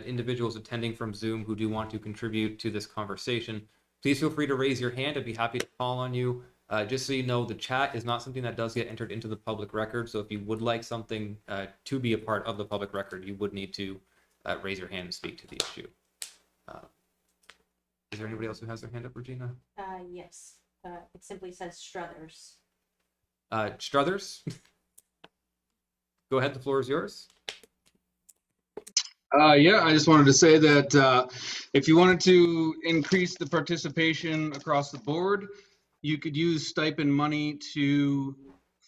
individuals attending from Zoom who do want to contribute to this conversation, please feel free to raise your hand. I'd be happy to call on you. Just so you know, the chat is not something that does get entered into the public record. So if you would like something to be a part of the public record, you would need to raise your hand and speak to the issue. Is there anybody else who has their hand up, Regina? Yes. It simply says Struthers. Struthers? Go ahead, the floor is yours. Yeah, I just wanted to say that if you wanted to increase the participation across the board, you could use stipend money to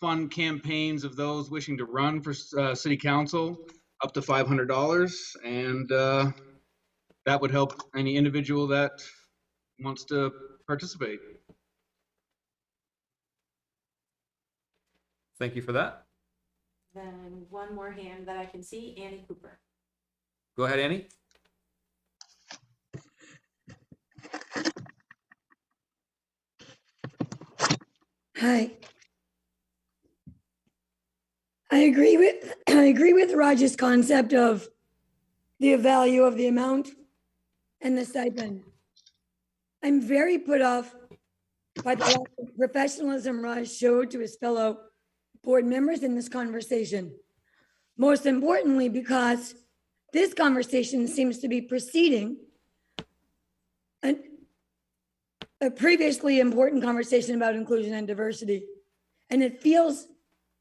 fund campaigns of those wishing to run for city council up to $500. And that would help any individual that wants to participate. Thank you for that. Then one more hand that I can see, Annie Cooper. Go ahead, Annie. Hi. I agree with Raj's concept of the value of the amount and the stipend. I'm very put off by the lack of professionalism Raj showed to his fellow board members in this conversation. Most importantly, because this conversation seems to be preceding a previously important conversation about inclusion and diversity. And it feels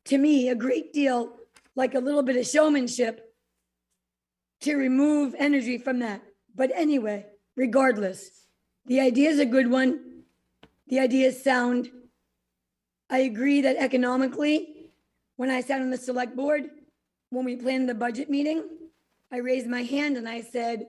to me a great deal like a little bit of showmanship to remove energy from that. But anyway, regardless, the idea is a good one. The idea is sound. I agree that economically, when I sat on the select board, when we planned the budget meeting, I raised my hand and I said,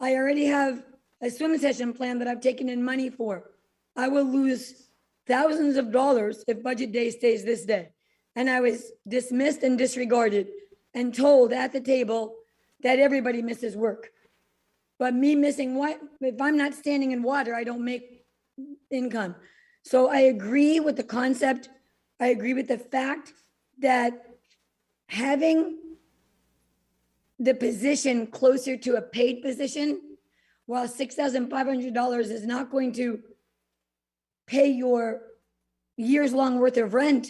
I already have a swim session plan that I've taken in money for. I will lose thousands of dollars if budget day stays this day. And I was dismissed and disregarded and told at the table that everybody misses work. But me missing what, if I'm not standing in water, I don't make income. So I agree with the concept. I agree with the fact that having the position closer to a paid position, while $6,500 is not going to pay your years long worth of rent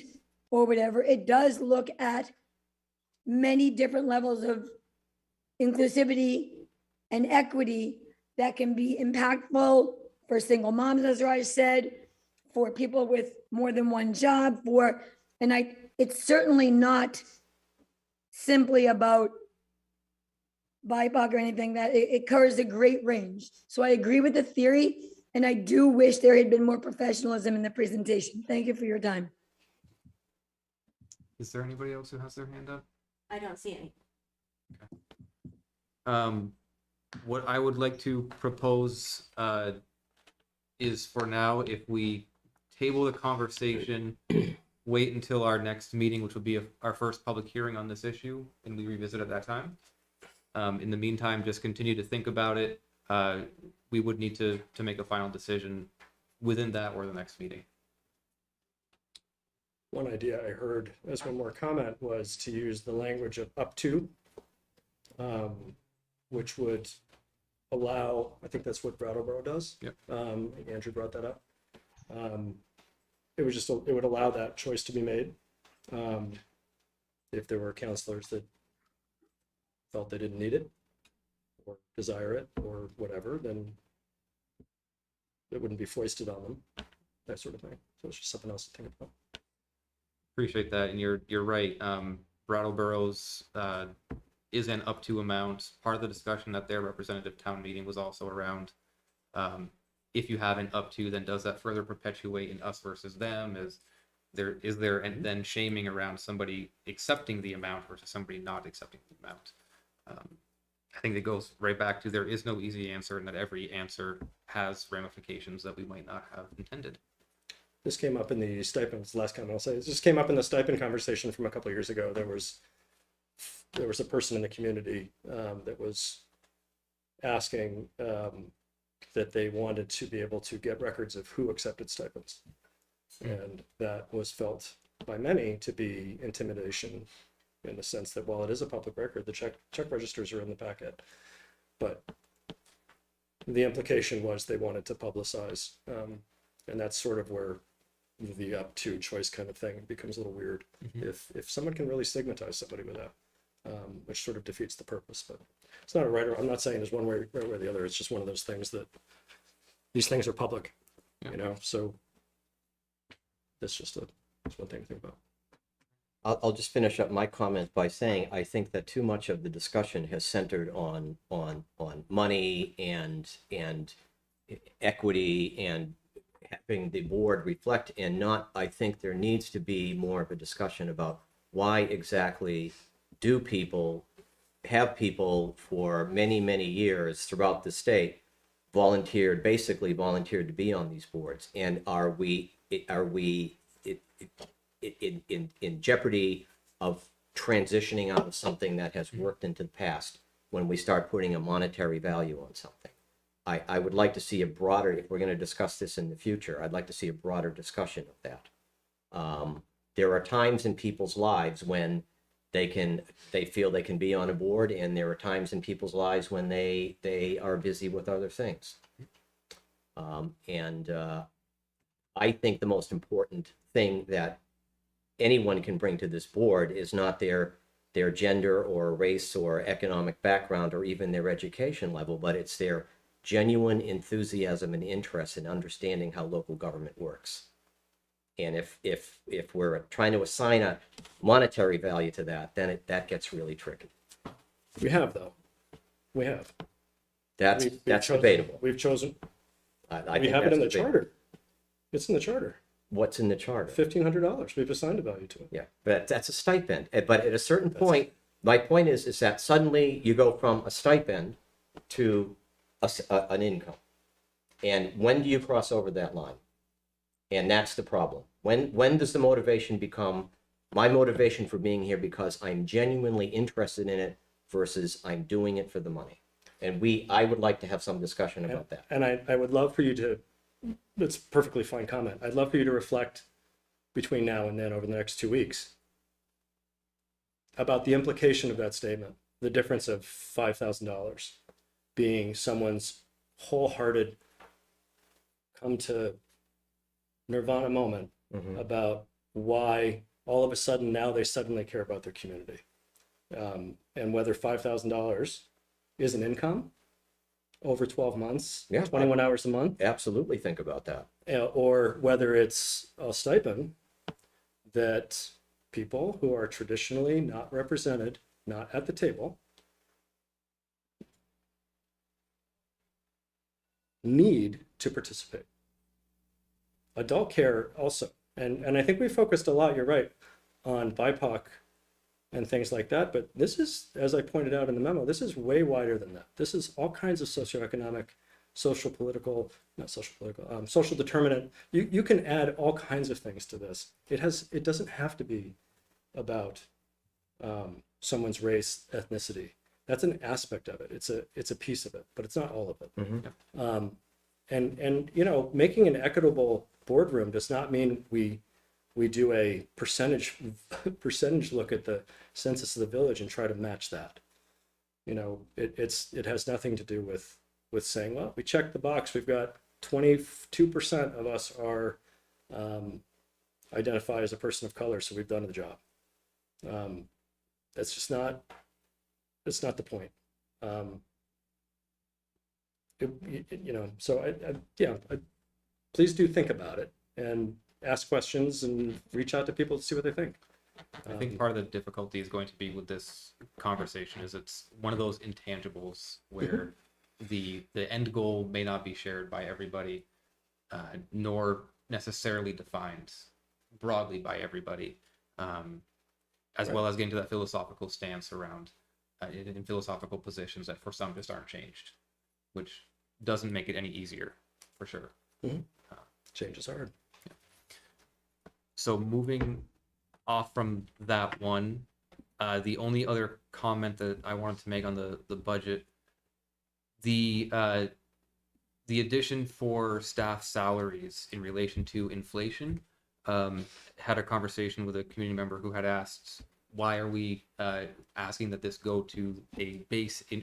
or whatever, it does look at many different levels of inclusivity and equity that can be impactful for single moms, as Raj said, for people with more than one job, it's certainly not simply about BIPOC or anything, that it covers a great range. So I agree with the theory, and I do wish there had been more professionalism in the presentation. Thank you for your time. Is there anybody else who has their hand up? I don't see any. What I would like to propose is for now, if we table the conversation, wait until our next meeting, which will be our first public hearing on this issue, and we revisit at that time. In the meantime, just continue to think about it. We would need to make a final decision within that or the next meeting. One idea I heard as one more comment was to use the language of up to, which would allow, I think that's what Brattleboro does. Yep. Andrew brought that up. It would allow that choice to be made. If there were counselors that felt they didn't need it or desire it or whatever, then it wouldn't be foisted on them, that sort of thing. So it's just something else to think about. Appreciate that, and you're right. Brattleboro's is an up to amount. Part of the discussion at their representative town meeting was also around if you have an up to, then does that further perpetuate in us versus them? Is there and then shaming around somebody accepting the amount versus somebody not accepting the amount? I think it goes right back to there is no easy answer, and that every answer has ramifications that we might not have intended. This came up in the stipends, last comment I'll say, it just came up in the stipend conversation from a couple of years ago. There was a person in the community that was asking that they wanted to be able to get records of who accepted stipends. And that was felt by many to be intimidation, in the sense that while it is a public record, the check registers are in the packet. But the implication was they wanted to publicize. And that's sort of where the up to choice kind of thing becomes a little weird. If someone can really stigmatize somebody with that, which sort of defeats the purpose. But it's not a right or, I'm not saying there's one way or the other. It's just one of those things that these things are public, you know, so that's just that's one thing to think about. I'll just finish up my comment by saying I think that too much of the discussion has centered on money and equity and having the board reflect, and not, I think there needs to be more of a discussion about why exactly do people for many, many years throughout the state basically volunteered to be on these boards, and are we in jeopardy of transitioning out of something that has worked into the past when we start putting a monetary value on something. I would like to see a broader, if we're going to discuss this in the future, I'd like to see a broader discussion of that. There are times in people's lives when they feel they can be on a board, and there are times in people's lives when they are busy with other things. I think the most important thing that anyone can bring to this board is not their gender or race or economic background or even their education level, but it's their genuine enthusiasm and interest in understanding how local government works. And if we're trying to assign a monetary value to that, then that gets really tricky. We have, though. We have. That's debatable. We've chosen. I we think have it in the debatable. charter. It's in the charter. What's in the charter? $1,500. We've assigned a value to it. Yeah, but that's a stipend. But at a certain point, my point is that suddenly you go from a stipend to an income. And when do you cross over that line? And that's the problem. When does the motivation become my motivation for being here because I'm genuinely interested in it versus I'm doing it for the money? And I would like to have some discussion about that. And I would love for you to, that's a perfectly fine comment. I'd love for you to reflect between now and then over the next 2 weeks about the implication of that statement, the difference of $5,000 being someone's wholehearted come to nirvana moment about why all of a sudden now they suddenly care about their community. And whether $5,000 is an income over 12 months, Yeah, 21 hours a month, Absolutely think about that. or whether it's a stipend that people who are traditionally not represented, not at the table, need to participate. Adult care also, and I think we focused a lot, you're right, on BIPOC and things like that, but this is, as I pointed out in the memo, this is way wider than that. This is all kinds of socioeconomic, social determinant. You can add all kinds of things to this. It doesn't have to be about someone's race, ethnicity. That's an aspect of it. It's a piece of it, but it's not all of it. And you know, making an equitable boardroom does not mean we do a percentage look at the census of the village and try to match that. You know, it has nothing to do with saying, well, we checked the box. We've got 22% of us are identify as a person of color, so we've done the job. That's just not. That's not the point. You know, so please do think about it and ask questions and reach out to people to see what they think. I think part of the difficulty is going to be with this conversation is it's one of those intangibles where the end goal may not be shared by everybody, nor necessarily defined broadly by everybody, as well as getting to that philosophical stance around in philosophical positions that for some just aren't changed, which doesn't make it any easier, for sure. Change is hard. So moving off from that one, the only other comment that I wanted to make on the budget, the addition for staff salaries in relation to inflation, had a conversation with a community member who had asked, why are we asking that this go to a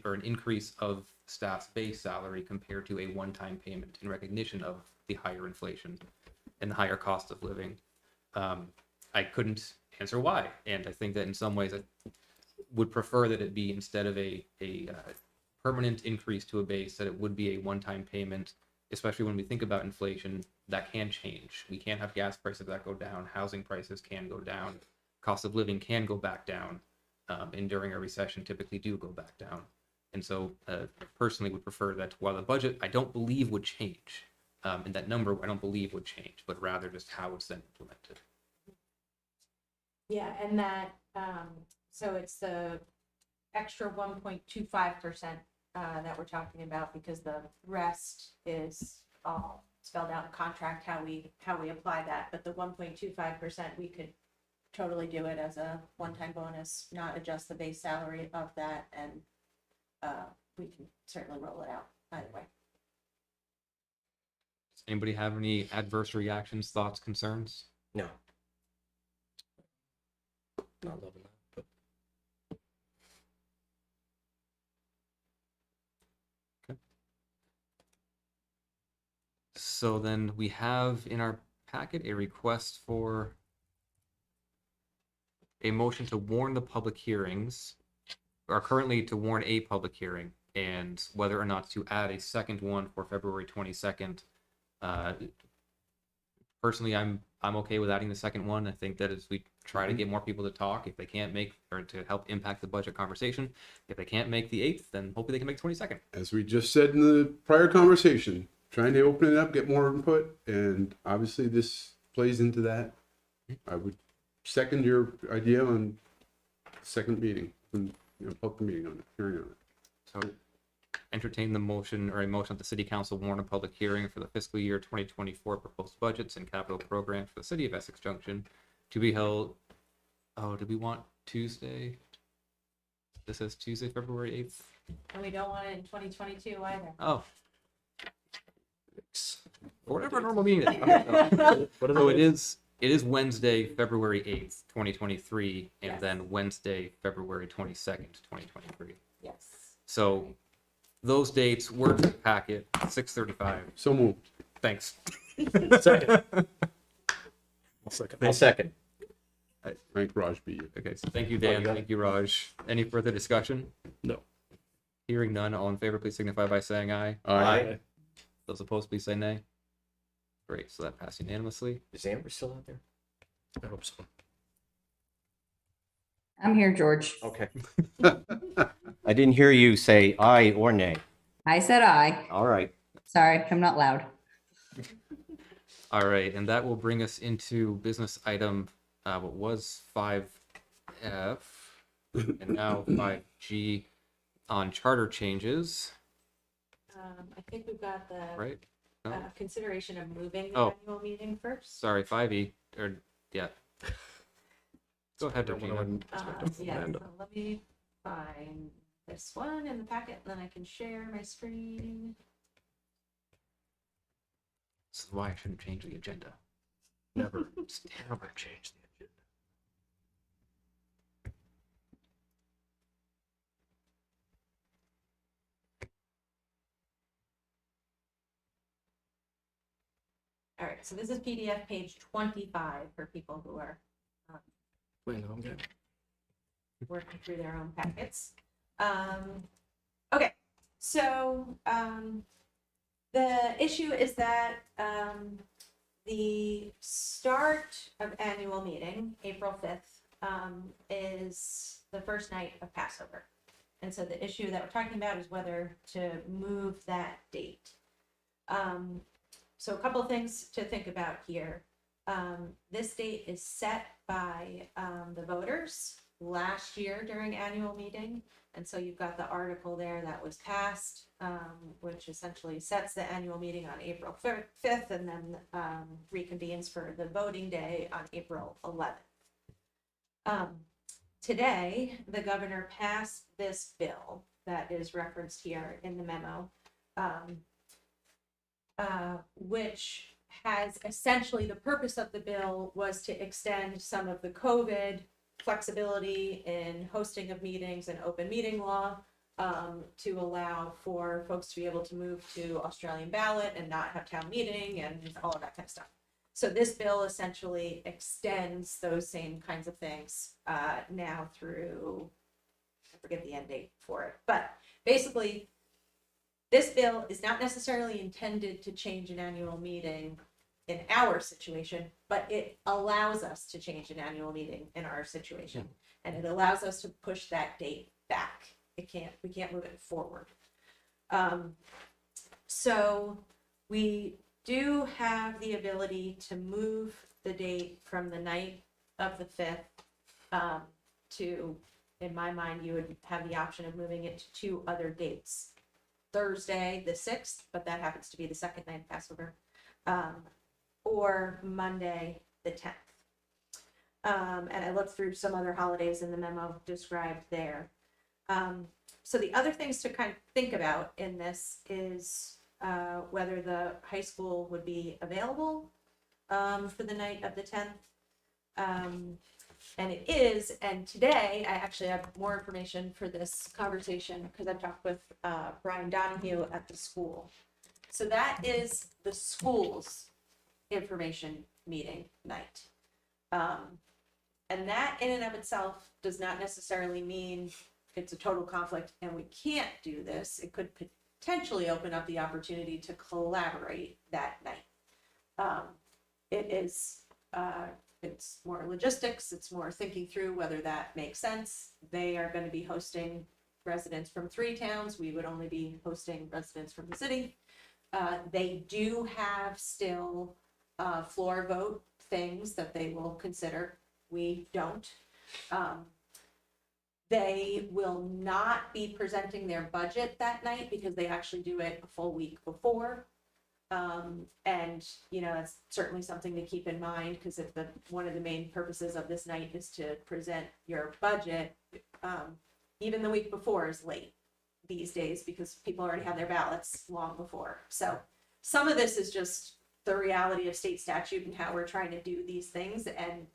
or an increase of staff's base salary compared to a one-time payment in recognition of the higher inflation and the higher cost of living? I couldn't answer why, and I think that in some ways I would prefer that it be, instead of a permanent increase to a base, that it would be a one-time payment, especially when we think about inflation that can change. We can't have gas prices that go down, housing prices can go down, cost of living can go back down, and during a recession typically do go back down. And so personally would prefer that while the budget I don't believe would change, and that number I don't believe would change, but rather just how it's then implemented. Yeah, and that, so it's the extra 1.25% that we're talking about, because the rest is all spelled out in contract, how we apply that. But the 1.25%, we could totally do it as a one-time bonus, not adjust the base salary of that, and we can certainly roll it out either way. Does anybody have any adverse reactions, thoughts, concerns? No. Not loving that, but So then we have in our packet a request for a motion to warn the public hearings, or currently to warn a public hearing, and whether or not to add a second one for February 22nd. Personally, I'm okay with adding the second one. I think that as we try to get more people to talk, if they can't make, or to help impact the budget conversation, if they can't make the 8th, then hopefully they can make the 22nd. As we just said in the prior conversation, trying to open it up, get more input, and obviously this plays into that. I would second your idea on second meeting, and public meeting on it, hearing on it. So entertain the motion or a motion that the city council warn a public hearing for the fiscal year 2024 proposed budgets and capital program for the city of Essex Junction to be held. Oh, do we want Tuesday? This says Tuesday, February 8th. And we don't want it in 2022 either. Oh. For whatever normal meeting is. Okay, so it is Wednesday, February 8th, 2023, and Yes. then Wednesday, February 22nd, 2023. Yes. So those dates were in the packet, 6:35. So moved. Thanks. Second. I'll second. I'll second. Frank Raj beat you. Okay, so thank you, Dan. Thank you, Raj. Any further discussion? No. Hearing none, all in favor, please signify by saying aye. Aye. Those opposed, please say nay. Great, so that passed unanimously. Is Amber still out there? I hope so. I'm here, George. Okay. I didn't hear you say aye or nay. I said aye. All right. Sorry, I'm not loud. All right, and that will bring us into business item, what was 5F, and now 5G on charter changes, I think we've got the right? No? consideration of moving the Oh. annual meeting first. Sorry, 5E, or, yeah. Go ahead, Regina. Yeah, so let me find this one in the packet, and then I can share my screen. This is why I shouldn't change the agenda. Never. Just never change the agenda. All right, so this is PDF page 25 for people who are working through their own packets. Okay, so the issue is that the start of annual meeting, April 5th, is the first night of Passover. And so the issue that we're talking about is whether to move that date. So a couple of things to think about here. This date is set by the voters last year during annual meeting. And so you've got the article there that was passed, which essentially sets the annual meeting on April 5th and then reconvenes for the voting day on April 11th. Today, the governor passed this bill that is referenced here in the memo, which has essentially, the purpose of the bill was to extend some of the COVID flexibility in hosting of meetings and open meeting law, to allow for folks to be able to move to Australian ballot and not have town meeting and all of that kind of stuff. So this bill essentially extends those same kinds of things now through, I forget the end date for it, but basically this bill is not necessarily intended to change an annual meeting in our situation, but it allows us to change an annual meeting in our situation. And it allows us to push that date back. We can't move it forward. So we do have the ability to move the date from the night of the 5th to, in my mind, you would have the option of moving it to two other dates. Thursday, the 6th, but that happens to be the second night of Passover, or Monday, the 10th. And I looked through some other holidays in the memo described there. So the other things to kind of think about in this is whether the high school would be available for the night of the 10th. And it is, and today I actually have more information for this conversation because I've talked with Brian Donahue at the school. So that is the school's information meeting night. And that in and of itself does not necessarily mean it's a total conflict and we can't do this. It could potentially open up the opportunity to collaborate that night. It is, it's more logistics, it's more thinking through whether that makes sense. They are going to be hosting residents from 3 towns. We would only be hosting residents from the city. They do have still floor vote things that they will consider. We don't. They will not be presenting their budget that night because they actually do it a full week before. And, you know, that's certainly something to keep in mind, because if one of the main purposes of this night is to present your budget, even the week before is late these days because people already have their ballots long before. So some of this is just the reality of state statute and how we're trying to do these things, and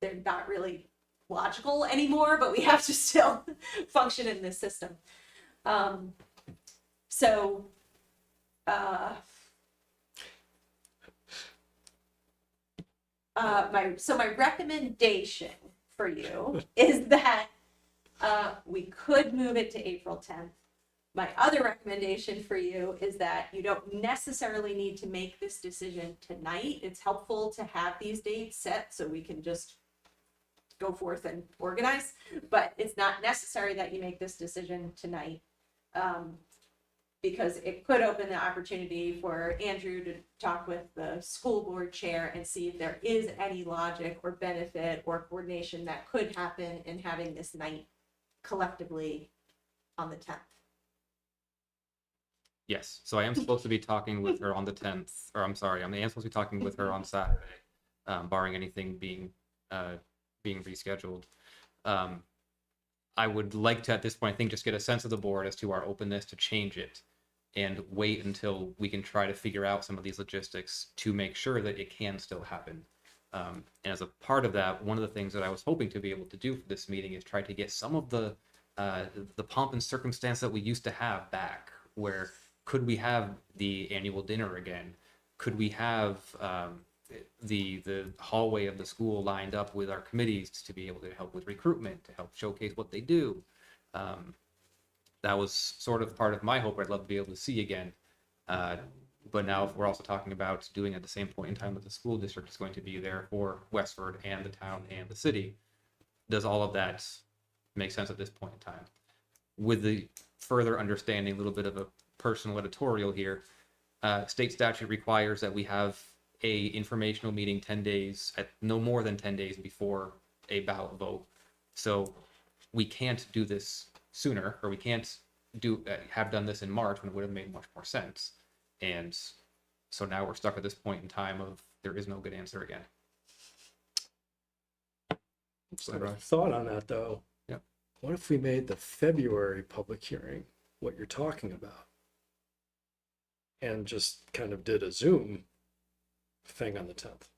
they're not really logical anymore, but we have to still function in this system. So my recommendation for you is that we could move it to April 10th. My other recommendation for you is that you don't necessarily need to make this decision tonight. It's helpful to have these dates set so we can just go forth and organize, but it's not necessary that you make this decision tonight, because it could open the opportunity for Andrew to talk with the school board chair and see if there is any logic or benefit or coordination that could happen in having this night collectively on the 10th. Yes, so I am supposed to be talking with her on the 10th, or I'm sorry, I am supposed to be talking with her on Saturday, barring anything being rescheduled. I would like to, at this point, I think, just get a sense of the board as to our openness to change it and wait until we can try to figure out some of these logistics to make sure that it can still happen. And as a part of that, one of the things that I was hoping to be able to do for this meeting is try to get some of the pomp and circumstance that we used to have back, where could we have the annual dinner again? Could we have the hallway of the school lined up with our committees to be able to help with recruitment, to help showcase what they do? That was sort of part of my hope I'd love to be able to see again. But now if we're also talking about doing at the same point in time that the school district is going to be there for Westford and the town and the city, does all of that make sense at this point in time? With the further understanding, a little bit of a personal editorial here, state statute requires that we have a informational meeting 10 days, at no more than 10 days before a ballot vote. So we can't do this sooner, or we can't have done this in March when it would have made much more sense. And so now we're stuck at this point in time of there is no good answer again. So I thought on that though. Yep. What if we made the February public hearing what you're talking about, and just kind of did a Zoom thing on the 10th?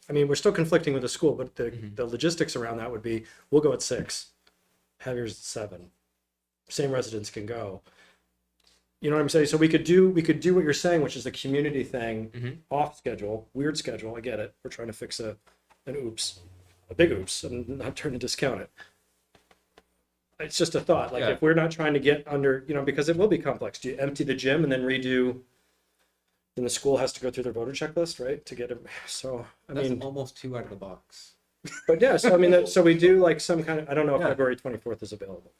I mean, we're still conflicting with the school, but the logistics around that would be, we'll go at 6, have yours at 7. Same residents can go. You know what I'm saying? So we could do what you're saying, which is the community thing, off schedule, weird schedule. I get it. We're trying to fix an oops, a big oops. I'm not trying to discount it. It's just a thought. Like, if we're not trying to get under, you know, because it will be complex. Do you empty the gym and then redo? Then the school has to go through their voter checklist, right, to get it. So That's almost 2 out of the box. But yeah, so I mean, so we do like some kind of, I don't know if February 24th is available.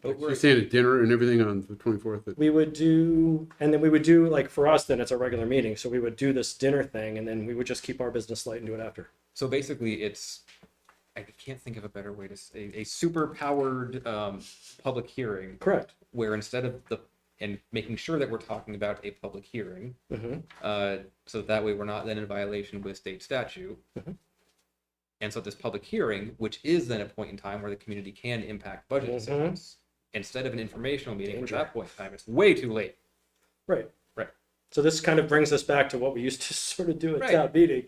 But we're saying a dinner and everything on the 24th. We would do, and then we would do, like, for us, then it's a regular meeting. So we would do this dinner thing, and then we would just keep our business light and do it after. So basically it's, I can't think of a better way to say, a super powered public hearing. Correct. Where instead of and making sure that we're talking about a public hearing, so that way we're not then in violation with state statute. And so this public hearing, which is then a point in time where the community can impact budget decisions, instead of an informational meeting, at that point in time, it's way too late. Right. Right. So this kind of brings us back to what we used to sort of do at town meeting.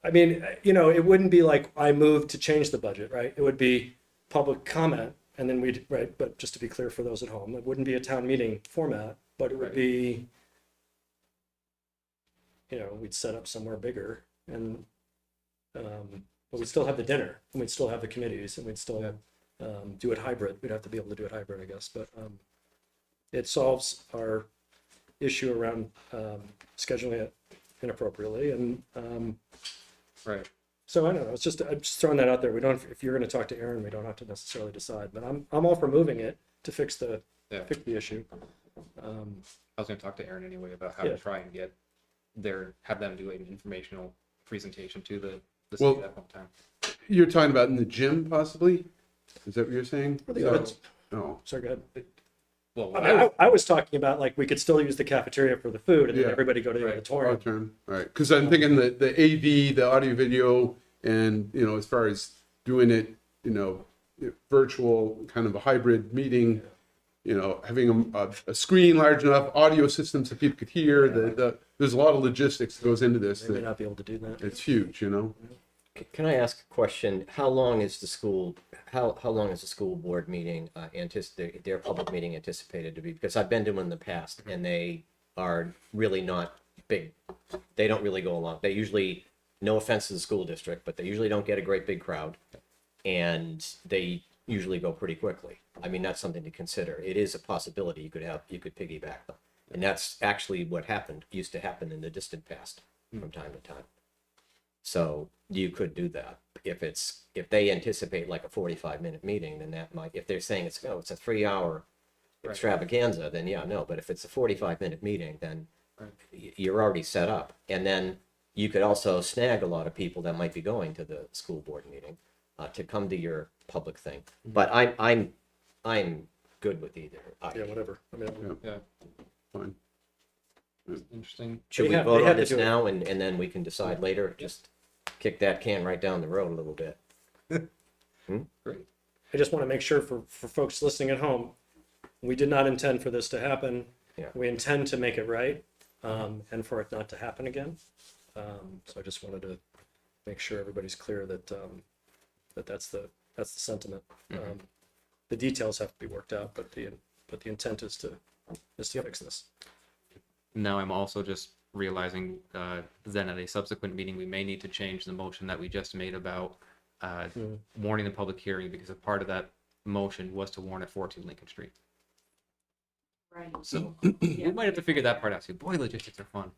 I mean, you know, it wouldn't be like I moved to change the budget, right? It would be public comment, and then we'd, right, but just to be clear for those at home, it wouldn't be a town meeting format, but it would be, you know, we'd set up somewhere bigger, and but we'd still have the dinner, and we'd still have the committees, and we'd still do it hybrid. We'd have to be able to do it hybrid, I guess, but it solves our issue around scheduling it inappropriately, and right. So I don't know. I'm just throwing that out there. We don't. If you're going to talk to Aaron, we don't have to necessarily decide. But I'm all for moving it to fix the issue. I was going to talk to Aaron anyway about how to try and have them do an informational presentation to the city at that point in time. You're talking about in the gym, possibly? Is that what you're saying? For the audits. No. Sorry, go ahead. Well, I was talking about like we could still use the cafeteria for the food and then Yeah. everybody go to the Right. auditorium. All right, because I'm thinking the AV, the audio video, and, you know, as far as doing it, you know, virtual, kind of a hybrid meeting, you know, having a screen large enough, audio system so people could hear, there's a lot of logistics that goes into this. They may That not be able to do that. it's huge, you know? Can I ask a question? How long is the school board meeting, their public meeting anticipated to be? Because I've been to them in the past and they are really not big. They don't really go along. They usually, no offense to the school district, but they usually don't get a great big crowd. And they usually go pretty quickly. I mean, that's something to consider. It is a possibility you could piggyback them. And that's actually what used to happen in the distant past from time to time. So you could do that. If they anticipate like a 45-minute meeting, then that might, if they're saying it's a 3-hour extravaganza, then yeah, no. But if it's a 45-minute meeting, then you're already set up. And then you could also snag a lot of people that might be going to the school board meeting to come to your public thing. But I'm good with either. Yeah, whatever. I mean, Yeah, Fine. interesting. Should we They vote had on to this do it. now and then we can decide later? Just kick that can right down the road a little bit. Great. I just want to make sure for folks listening at home, we did not intend for this to happen. Yeah. We intend to make it right, and for it not to happen again. So I just wanted to make sure everybody's clear that that's the sentiment. The details have to be worked out, but the intent is to fix this. Now I'm also just realizing then at a subsequent meeting, we may need to change the motion that we just made about warning the public hearing, because a part of that motion was to warn at 14 Lincoln Street. Right. So we might have to figure that part out too. Boy, logistics are fun.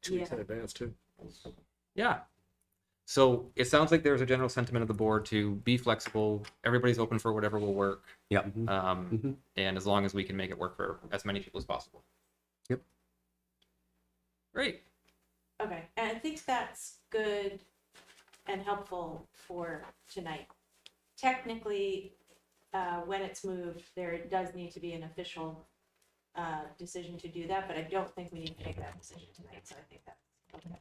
2 weeks in advance too. Yeah. So it sounds like there's a general sentiment of the board to be flexible. Everybody's open for whatever will work. Yeah. And as long as we can make it work for as many people as possible. Yep. Great. Okay, and I think that's good and helpful for tonight. Technically, when it's moved, there does need to be an official decision to do that, but I don't think we need to make that decision tonight, so I think that's okay.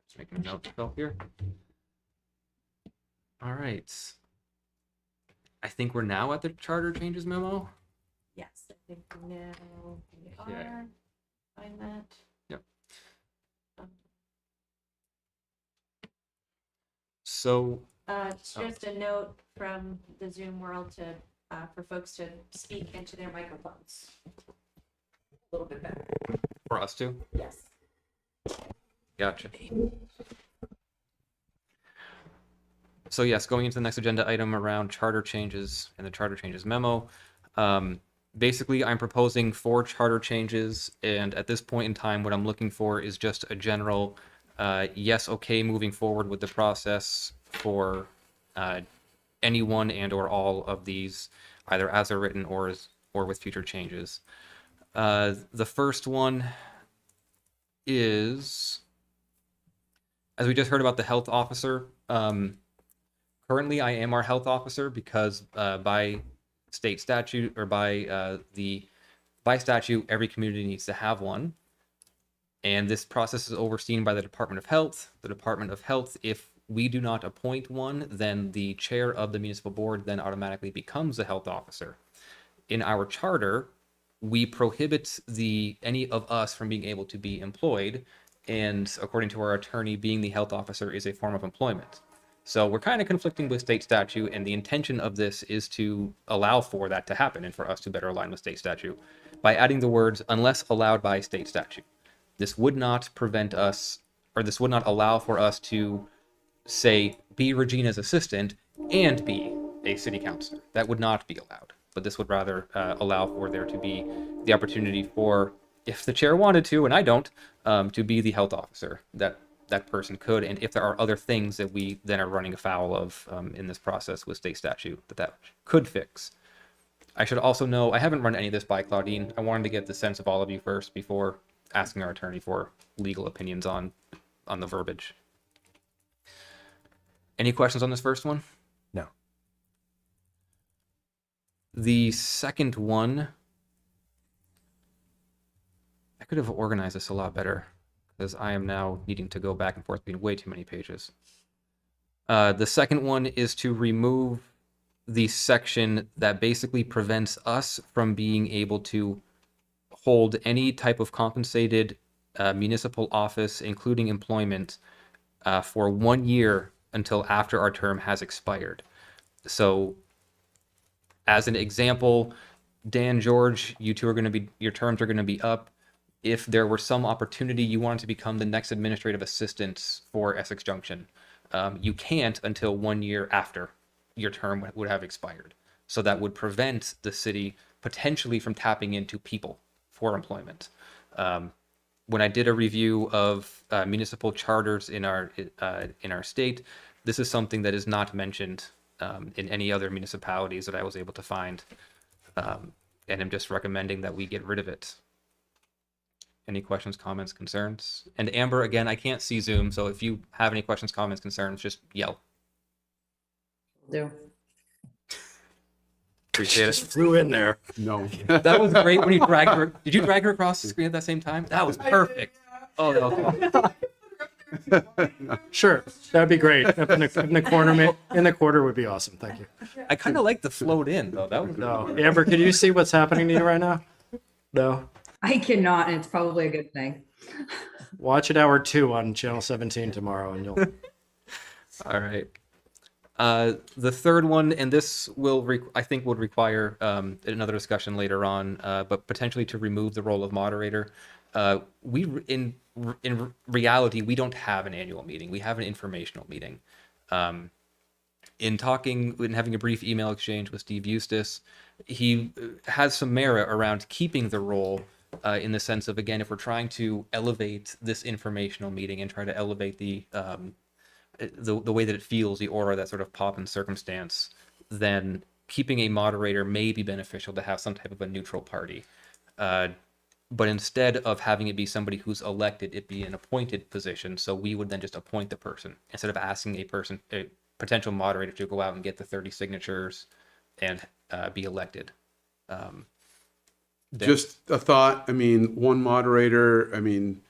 Just making a note to Phil here. All right. I think we're now at the charter changes memo. Yes, I think now we Okay. are. Find that. Yep. So It's just a note from the Zoom world to, for folks to speak into their microphones. A little bit better. for us too. Yes. Gotcha. So yes, going into the next agenda item around charter changes and the charter changes memo. Basically, I'm proposing 4 charter changes, and at this point in time, what I'm looking for is just a general yes, okay, moving forward with the process for any one and or all of these, either as they're written or with future changes. The first one is, as we just heard about the health officer. Currently, I am our health officer because by state statute or by statute, every community needs to have one. And this process is overseen by the Department of Health. The Department of Health, if we do not appoint one, then the chair of the municipal board then automatically becomes a health officer. In our charter, we prohibit any of us from being able to be employed. And according to our attorney, being the health officer is a form of employment. So we're kind of conflicting with state statute, and the intention of this is to allow for that to happen and for us to better align with state statute by adding the words unless allowed by state statute. This would not prevent us, or this would not allow for us to say, be Regina's assistant and be a city councilor. That would not be allowed. But this would rather allow for there to be the opportunity for, if the chair wanted to, and I don't, to be the health officer. That person could, and if there are other things that we then are running afoul of in this process with state statute, that could fix. I should also know, I haven't run any of this by Claudine. I wanted to get the sense of all of you first before asking our attorney for legal opinions on the verbiage. Any questions on this first one? No. The second one, I could have organized this a lot better because I am now needing to go back and forth between way too many pages. The second one is to remove the section that basically prevents us from being able to hold any type of compensated municipal office, including employment, for 1 year until after our term has expired. So, as an example, Dan, George, you two are going to be, your terms are going to be up. If there were some opportunity you wanted to become the next administrative assistant for Essex Junction, you can't until 1 year after your term would have expired. So that would prevent the city potentially from tapping into people for employment. When I did a review of municipal charters in our state, this is something that is not mentioned in any other municipalities that I was able to find, and I'm just recommending that we get rid of it. Any questions, comments, concerns? And Amber, again, I can't see Zoom, so if you have any questions, comments, concerns, just yell. Do. Appreciate it. Flew in there. No. That was great when you dragged her. Did you drag her across the screen at that same time? That was perfect. Oh, that was awesome. Sure, that'd be great. Up in the corner would be awesome. Thank you. I kind of like the float in though. That was No, Amber, can you see what's happening to you right now? No. I cannot, and it's probably a good thing. Watch it hour 2 on channel 17 tomorrow, and you'll. All right. The third one, and this will, I think, would require another discussion later on, but potentially to remove the role of moderator. In reality, we don't have an annual meeting. We have an informational meeting. In talking and having a brief email exchange with Steve Eustace, he has some merit around keeping the role in the sense of, again, if we're trying to elevate this informational meeting and try to elevate the way that it feels, the aura, that sort of pop and circumstance, then keeping a moderator may be beneficial to have some type of a neutral party. But instead of having it be somebody who's elected, it be an appointed position. So we would then just appoint the person instead of asking a potential moderator to go out and get the 30 signatures and be elected. Just a thought. I mean, one moderator, I mean,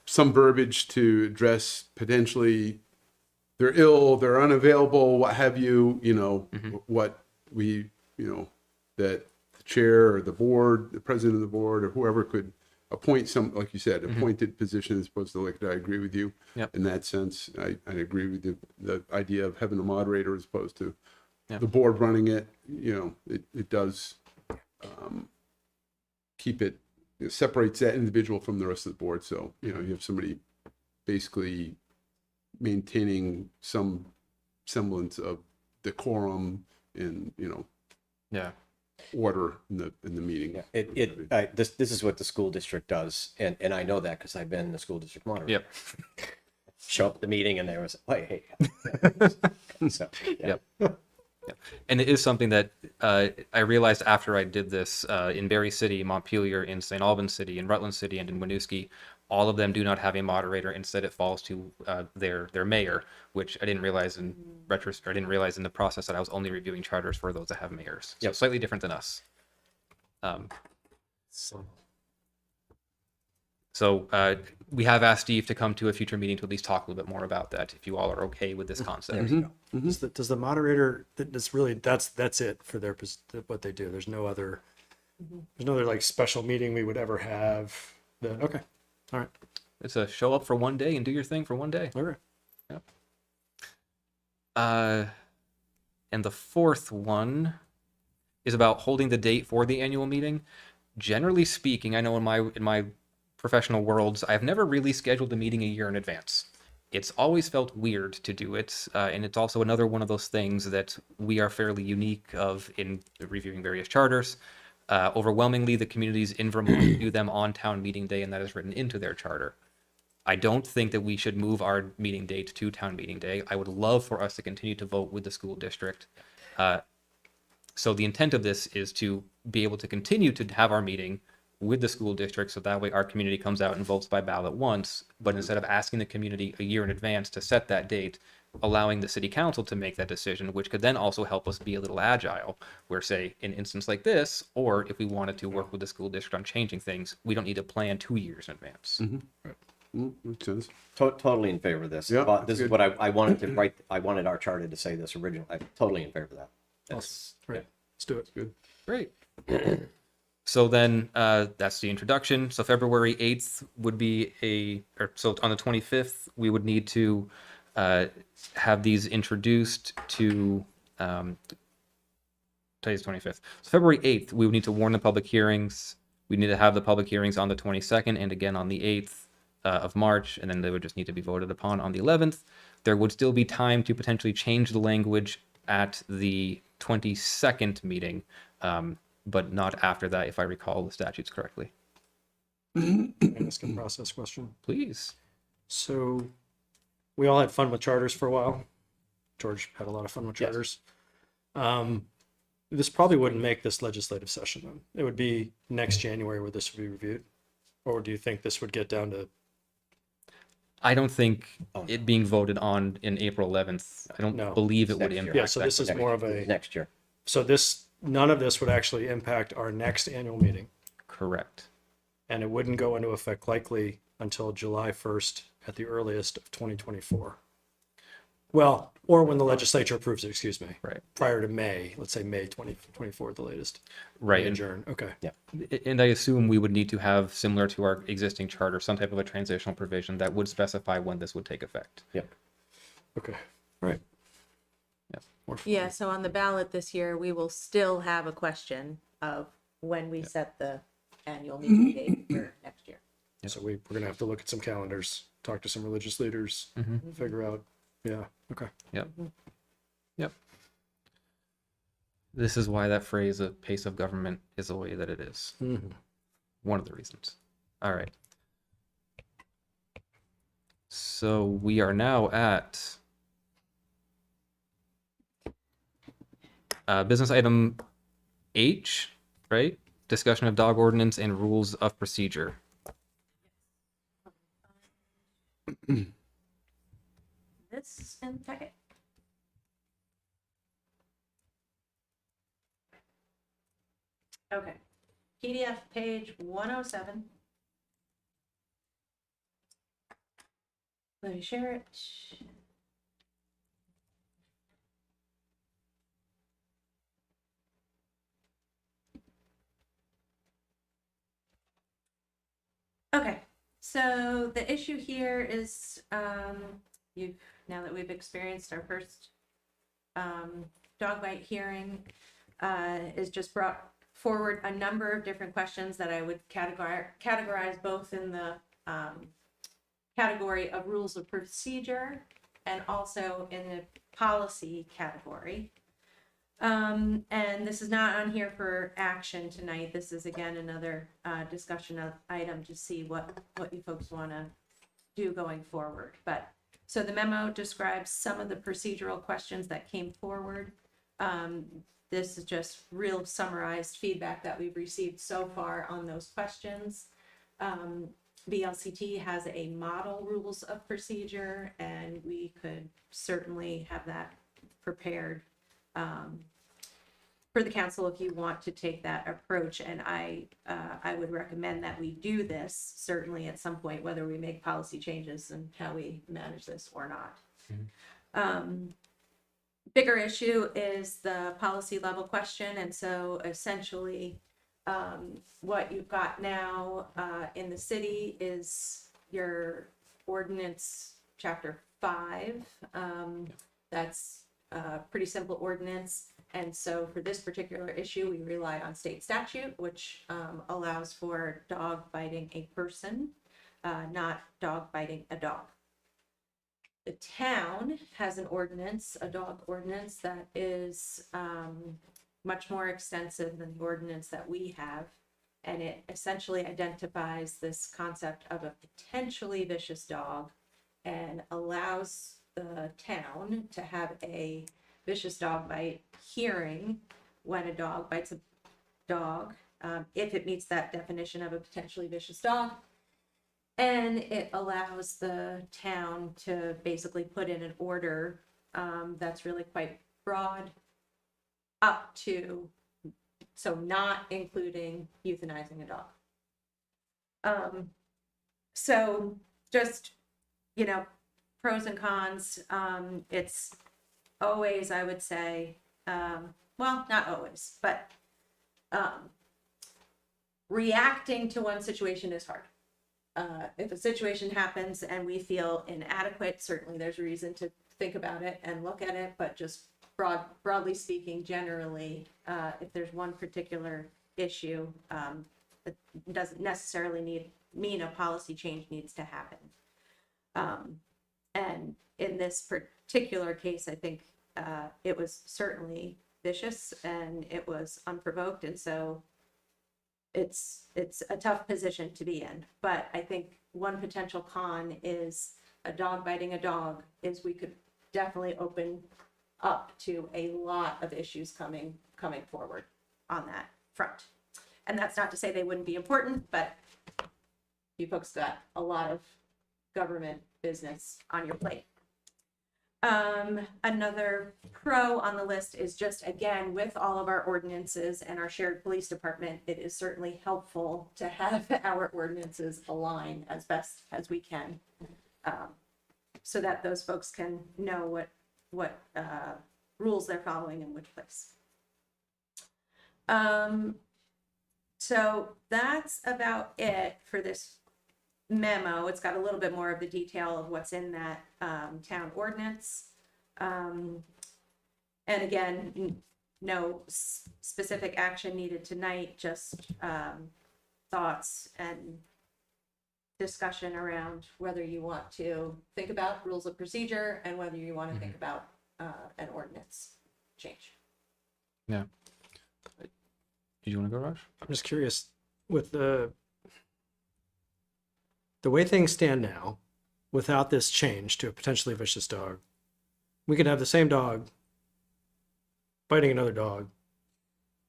some verbiage to address potentially they're ill, they're unavailable, what have you, what we, that the chair or the board, the president of the board or whoever could appoint some, like you said, appointed position as opposed to elected. I agree with you in that sense. I agree with the idea of having a moderator as opposed to the board running it. It does keep it, separates that individual from the rest of the board. So, you have somebody basically maintaining some semblance of decorum and, order in the meeting. Yeah. This is what the school district does, and I know that because I've been the school district moderator. Yep. Show up at the meeting and there was, hey. So, yeah. Yep. And it is something that I realized after I did this in Berry City, Montpelier, in St. Albans City, in Rutland City, and in Winooski. All of them do not have a moderator. Instead, it falls to their mayor, which I didn't realize in retrospect. I didn't realize in the process that I was only reviewing charters for those that have mayors. So slightly different than us. So we have asked Steve to come to a future meeting to at least talk a little bit more about that, if you all are okay with this concept. Does the moderator, that's really, that's it for what they do. There's no other like special meeting we would ever have. Okay. All right. It's a show up for one day and do your thing for one day. Okay. Yep. And the fourth one is about holding the date for the annual meeting. Generally speaking, I know in my professional worlds, I've never really scheduled a meeting a year in advance. It's always felt weird to do it, and it's also another one of those things that we are fairly unique of in reviewing various charters. Overwhelmingly, the communities in Vermont do them on town meeting day, and that is written into their charter. I don't think that we should move our meeting date to town meeting day. I would love for us to continue to vote with the school district. So the intent of this is to be able to continue to have our meeting with the school district, so that way our community comes out and votes by ballot once, but instead of asking the community a year in advance to set that date, allowing the city council to make that decision, which could then also help us be a little agile, where say in an instance like this, or if we wanted to work with the school district on changing things, we don't need to plan 2 years in advance. Makes sense. Totally in favor of this. Yeah, But this good. is what I wanted to write. I wanted our charter to say this originally. I'm totally in favor of that. Awesome. Right. Let's do it. Good. Great. So then that's the introduction. So February 8th would be so on the 25th, we would need to have these introduced to, today's 25th. So February 8th, we would need to warn the public hearings. We need to have the public hearings on the 22nd and again on the 8th of March, and then they would just need to be voted upon on the 11th. There would still be time to potentially change the language at the 22nd meeting, but not after that, if I recall the statutes correctly. Can I ask a process question? Please. So we all had fun with charters for a while. George had a lot of fun with Yes. charters. This probably wouldn't make this legislative session then. It would be next January where this would be reviewed. Or do you think this would get down to, I don't think it being voted on in April 11th, I don't No. believe it would Next year. impact. yeah, so this that. is more of a, Next year. so this, none of this would actually impact our next annual meeting. Correct. And it wouldn't go into effect likely until July 1st at the earliest of 2024. Well, or when the legislature approves it, excuse me. Right. Prior to May, let's say May 2024 at the latest. Right. May And, adjourn, okay. and I assume we would need to have, similar to our existing charter, some type of a transitional provision that would specify when this would take effect. Yep. Okay, right. Yep. Yeah, so on the ballot this year, we will still have a question of when we set the annual meeting date for next year. So we're gonna have to look at some calendars, talk to some religious leaders, figure out, yeah, okay. Yep. Yep. This is why that phrase, "a pace of government," is the way that it is. One of the reasons. All right. So we are now at business item H, right? Discussion of dog ordinance and rules of procedure. This in the packet. Okay, PDF page 107. Let me share it. Okay, so the issue here is, now that we've experienced our first dog bite hearing, is just brought forward a number of different questions that I would categorize both in the category of rules of procedure and also in the policy category. And this is not on here for action tonight. This is again another discussion item to see what you folks want to do going forward. But so the memo describes some of the procedural questions that came forward. This is just real summarized feedback that we've received so far on those questions. VLCT has a model rules of procedure, and we could certainly have that prepared for the council if you want to take that approach. And I would recommend that we do this certainly at some point, whether we make policy changes and how we manage this or not. Bigger issue is the policy level question. And so essentially what you've got now in the city is your ordinance chapter 5. That's a pretty simple ordinance. And so for this particular issue, we rely on state statute, which allows for dog biting a person, not dog biting a dog. The town has an ordinance, a dog ordinance, that is much more extensive than the ordinance that we have. And it essentially identifies this concept of a potentially vicious dog and allows the town to have a vicious dog bite hearing when a dog bites a dog, if it meets that definition of a potentially vicious dog. And it allows the town to basically put in an order that's really quite broad, up to, so not including euthanizing a dog. So just, you know, pros and cons. It's always, I would say, well, not always, but reacting to one situation is hard. If a situation happens and we feel inadequate, certainly there's a reason to think about it and look at it, but just broadly speaking, generally, if there's one particular issue, it doesn't necessarily mean a policy change needs to happen. And in this particular case, I think it was certainly vicious and it was unprovoked, and so it's a tough position to be in. But I think one potential con is a dog biting a dog is we could definitely open up to a lot of issues coming forward on that front. And that's not to say they wouldn't be important, but you folks got a lot of government business on your plate. Another pro on the list is just, again, with all of our ordinances and our shared police department, it is certainly helpful to have our ordinances align as best as we can, so that those folks can know what rules they're following in which place. So that's about it for this memo. It's got a little bit more of the detail of what's in that town ordinance. And again, no specific action needed tonight, just thoughts and discussion around whether you want to think about rules of procedure and whether you want to think about an ordinance change. Yeah. Do you want to go, Raj? I'm just curious, with the way things stand now, without this change to a potentially vicious dog, we could have the same dog biting another dog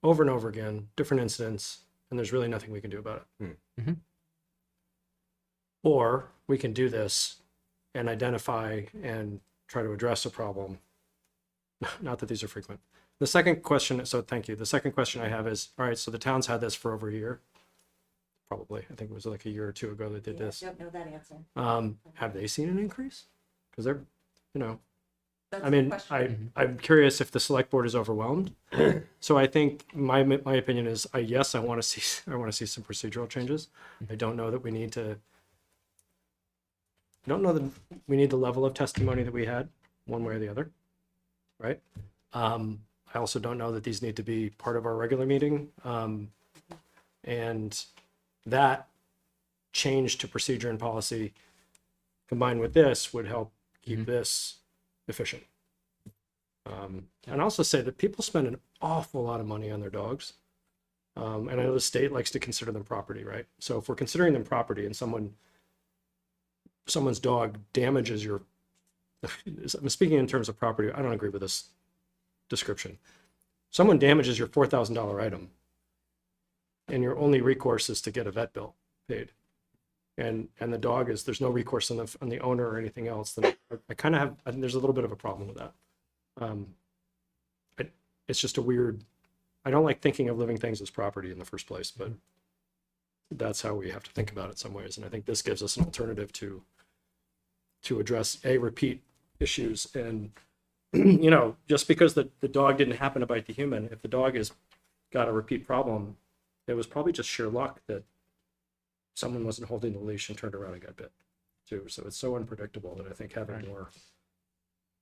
over and over again, different incidents, and there's really nothing we can do about it. Mm-hmm. Or we can do this and identify and try to address a problem. Not that these are frequent. The second question, so thank you. The second question I have is, all right, so the town's had this for over a year. Probably, I think it was like a year or two ago that did this. I don't know that answer. Have they seen an increase? Because they're, you know, That's I mean, the question. I'm curious if the select board is overwhelmed. So I think my opinion is, yes, I want to see some procedural changes. I don't know that we need to. I don't know that we need the level of testimony that we had, one way or the other, right? I also don't know that these need to be part of our regular meeting, and that change to procedure and policy combined with this would help keep this efficient. And also say that people spend an awful lot of money on their dogs. And I know the state likes to consider them property, right? So if we're considering them property and someone's dog damages your, I'm speaking in terms of property, I don't agree with this description. Someone damages your $4,000 item and your only recourse is to get a vet bill paid. And the dog is, there's no recourse on the owner or anything else, then I kind of have, there's a little bit of a problem with that. It's just a weird, I don't like thinking of living things as property in the first place, but that's how we have to think about it some ways. And I think this gives us an alternative to address repeat issues. And, you know, just because the dog didn't happen to bite the human, if the dog has got a repeat problem, it was probably just sheer luck that someone wasn't holding the leash and turned around and got bit too. So it's so unpredictable that I think having more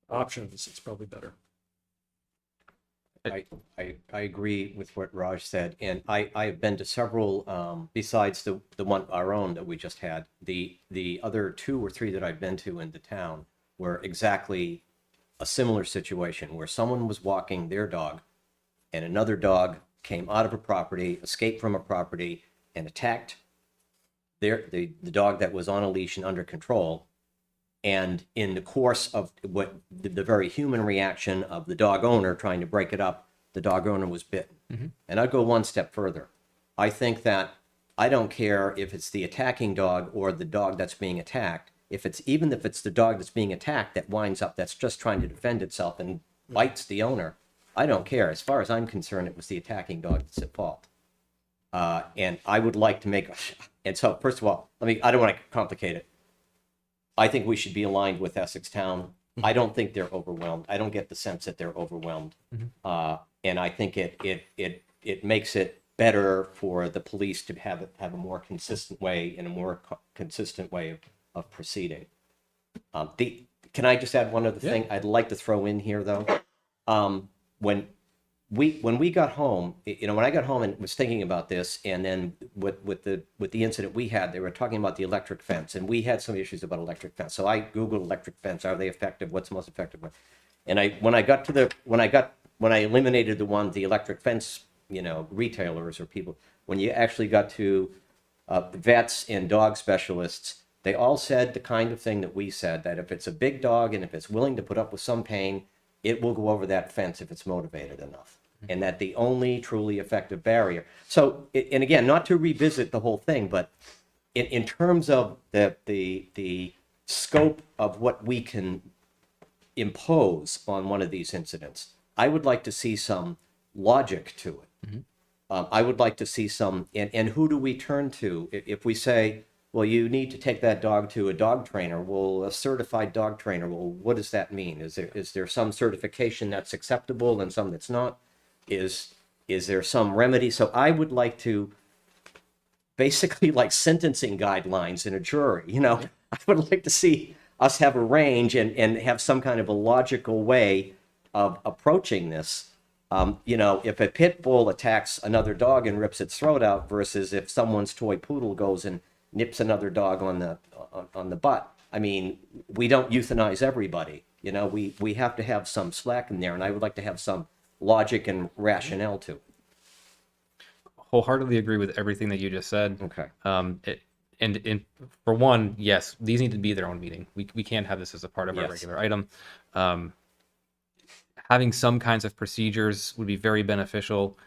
options, it's probably better. I agree with what Raj said, and I've been to several, besides the one, our own that we just had, the other 2 or 3 that I've been to in the town were exactly a similar situation where someone was walking their dog and another dog came out of a property, escaped from a property, and attacked the dog that was on a leash and under control. And in the course of what the very human reaction of the dog owner trying to break it up, the dog owner was bitten. Mm-hmm. And I'd go one step further. I think that I don't care if it's the attacking dog or the dog that's being attacked. Even if it's the dog that's being attacked that winds up, that's just trying to defend itself and bites the owner, I don't care. As far as I'm concerned, it was the attacking dog that's at fault. And I would like to make, and so first of all, I don't want to complicate it. I think we should be aligned with Essex Town. I don't think they're overwhelmed. I don't get the sense that they're overwhelmed. And I think it makes it better for the police to have a more consistent way and a more consistent way of proceeding. Can I just add one other thing I'd like to throw in here though? When we got home, when I got home and was thinking about this, and then with the incident we had, they were talking about the electric fence, and we had some issues about electric fence. So I Googled electric fence. Are they effective? What's the most effective one? And when I eliminated the electric fence, retailers or people, when you actually got to vets and dog specialists, they all said the kind of thing that we said, that if it's a big dog and if it's willing to put up with some pain, it will go over that fence if it's motivated enough. And that the only truly effective barrier. So, and again, not to revisit the whole thing, but in terms of the scope of what we can impose on one of these incidents, I would like to see some logic to it. I would like to see some, and who do we turn to if we say, well, you need to take that dog to a dog trainer. Well, a certified dog trainer. Well, what does that mean? Is there some certification that's acceptable and some that's not? Is there some remedy? So I would like to basically like sentencing guidelines in a jury. I would like to see us have a range and have some kind of a logical way of approaching this. If a pit bull attacks another dog and rips its throat out versus if someone's toy poodle goes and nips another dog on the butt. I mean, we don't euthanize everybody. We have to have some slack in there, and I would like to have some logic and rationale to it. Wholeheartedly agree with everything that you just said. Okay. And for one, yes, these need to be their own meeting. We can't have this as a part of our regular item. Having some kinds of procedures would be very beneficial,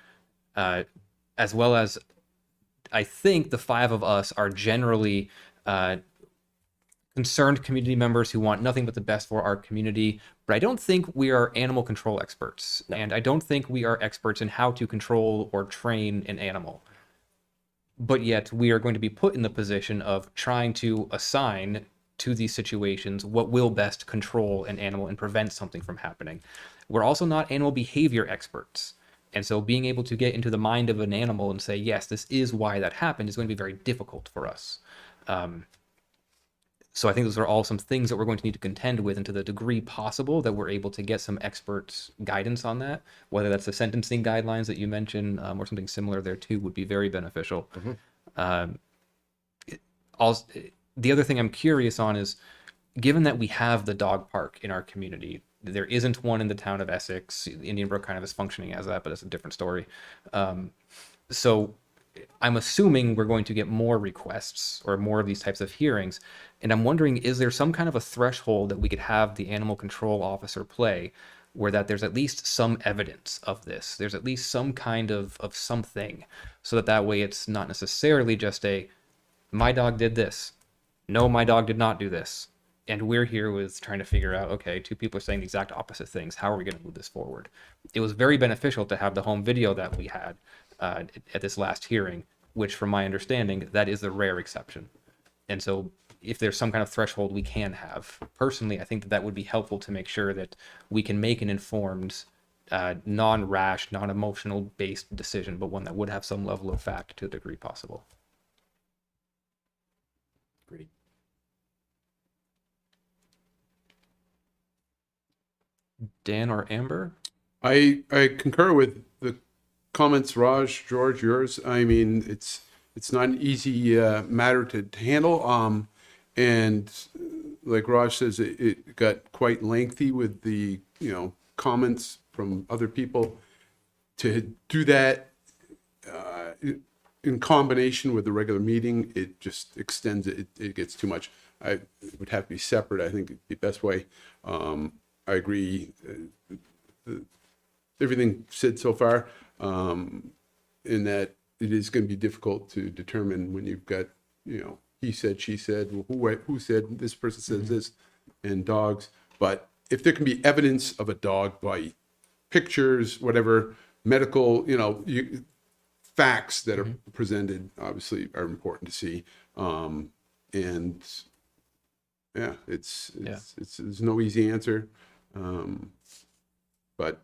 as well as I think the five of us are generally concerned community members who want nothing but the best for our community. But I don't think we are animal control experts. No. And I don't think we are experts in how to control or train an animal. But yet we are going to be put in the position of trying to assign to these situations what will best control an animal and prevent something from happening. We're also not animal behavior experts. And so being able to get into the mind of an animal and say, yes, this is why that happened is going to be very difficult for us. So I think those are all some things that we're going to need to contend with, and to the degree possible that we're able to get some expert guidance on that, whether that's the sentencing guidelines that you mentioned or something similar there too, would be very beneficial. Also, the other thing I'm curious on is, given that we have the dog park in our community, there isn't one in the town of Essex. Indian Brook kind of is functioning as that, but it's a different story. So I'm assuming we're going to get more requests or more of these types of hearings. And I'm wondering, is there some kind of a threshold that we could have the animal control officer play where that there's at least some evidence of this? There's at least some kind of something, so that way it's not necessarily just my dog did this. No, my dog did not do this. And we're here with trying to figure out, okay, two people are saying the exact opposite things. How are we going to move this forward? It was very beneficial to have the home video that we had at this last hearing, which from my understanding, that is the rare exception. And so if there's some kind of threshold we can have, personally, I think that would be helpful to make sure that we can make an informed, non-rash, non-emotional based decision, but one that would have some level of fact to the degree possible. Agreed. Dan or Amber? I concur with the comments, Raj, George, yours. I mean, it's not an easy matter to handle. And like Raj says, it got quite lengthy with the comments from other people. To do that in combination with the regular meeting, it just extends it. It gets too much. It would have to be separate. I think the best way. I agree. Everything said so far, in that it is going to be difficult to determine when you've got, you know, he said, she said, who said, this person says this, and dogs. But if there can be evidence of a dog bite, pictures, whatever, medical, you know, facts that are presented obviously are important to see. And yeah, it's there's no easy answer. But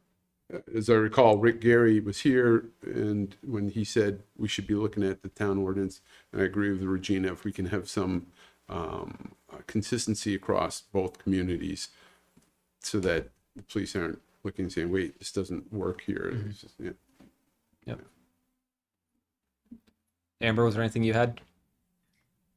as I recall, Rick Gary was here, and when he said we should be looking at the town ordinance, and I agree with Regina, if we can have some consistency across both communities so that the police aren't looking and saying, wait, this doesn't work here. It's just, yeah. Yep. Amber, was there anything you had?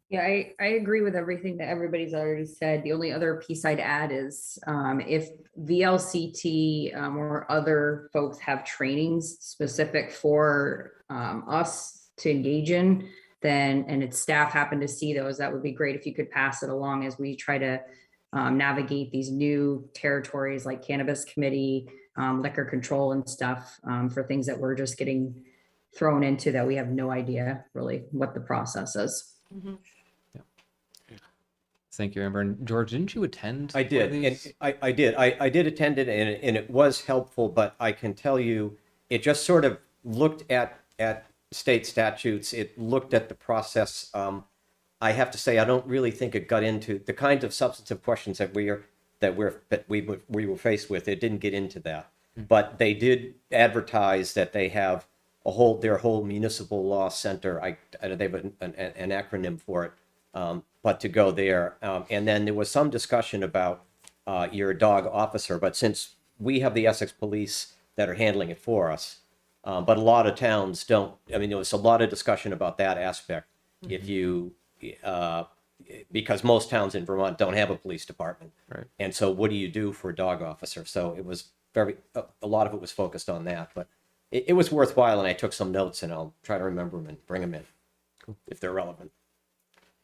Yeah, I agree with everything that everybody's already said. The only other piece I'd add is if VLCT or other folks have trainings specific for us to engage in, then, and its staff happen to see those, that would be great if you could pass it along as we try to navigate these new territories like cannabis committee, liquor control and stuff for things that we're just getting thrown into that we have no idea really what the process is. Mhm. Thank you, Amber. And George, didn't you attend? I did, and I did. I did attend it, and it was helpful. But I can tell you, it just sort of looked at state statutes. It looked at the process. I have to say, I don't really think it got into the kinds of substantive questions that we were faced with. It didn't get into that, but they did advertise that they have their whole municipal law center. They have an acronym for it. But to go there. And then there was some discussion about your dog officer, but since we have the Essex police that are handling it for us, but a lot of towns don't, I mean, there was a lot of discussion about that aspect. If you, because most towns in Vermont don't have a police department. Right. And so what do you do for a dog officer? So it was a lot of it was focused on that, but it was worthwhile, and I took some notes, and I'll try to remember them and bring them in if they're relevant.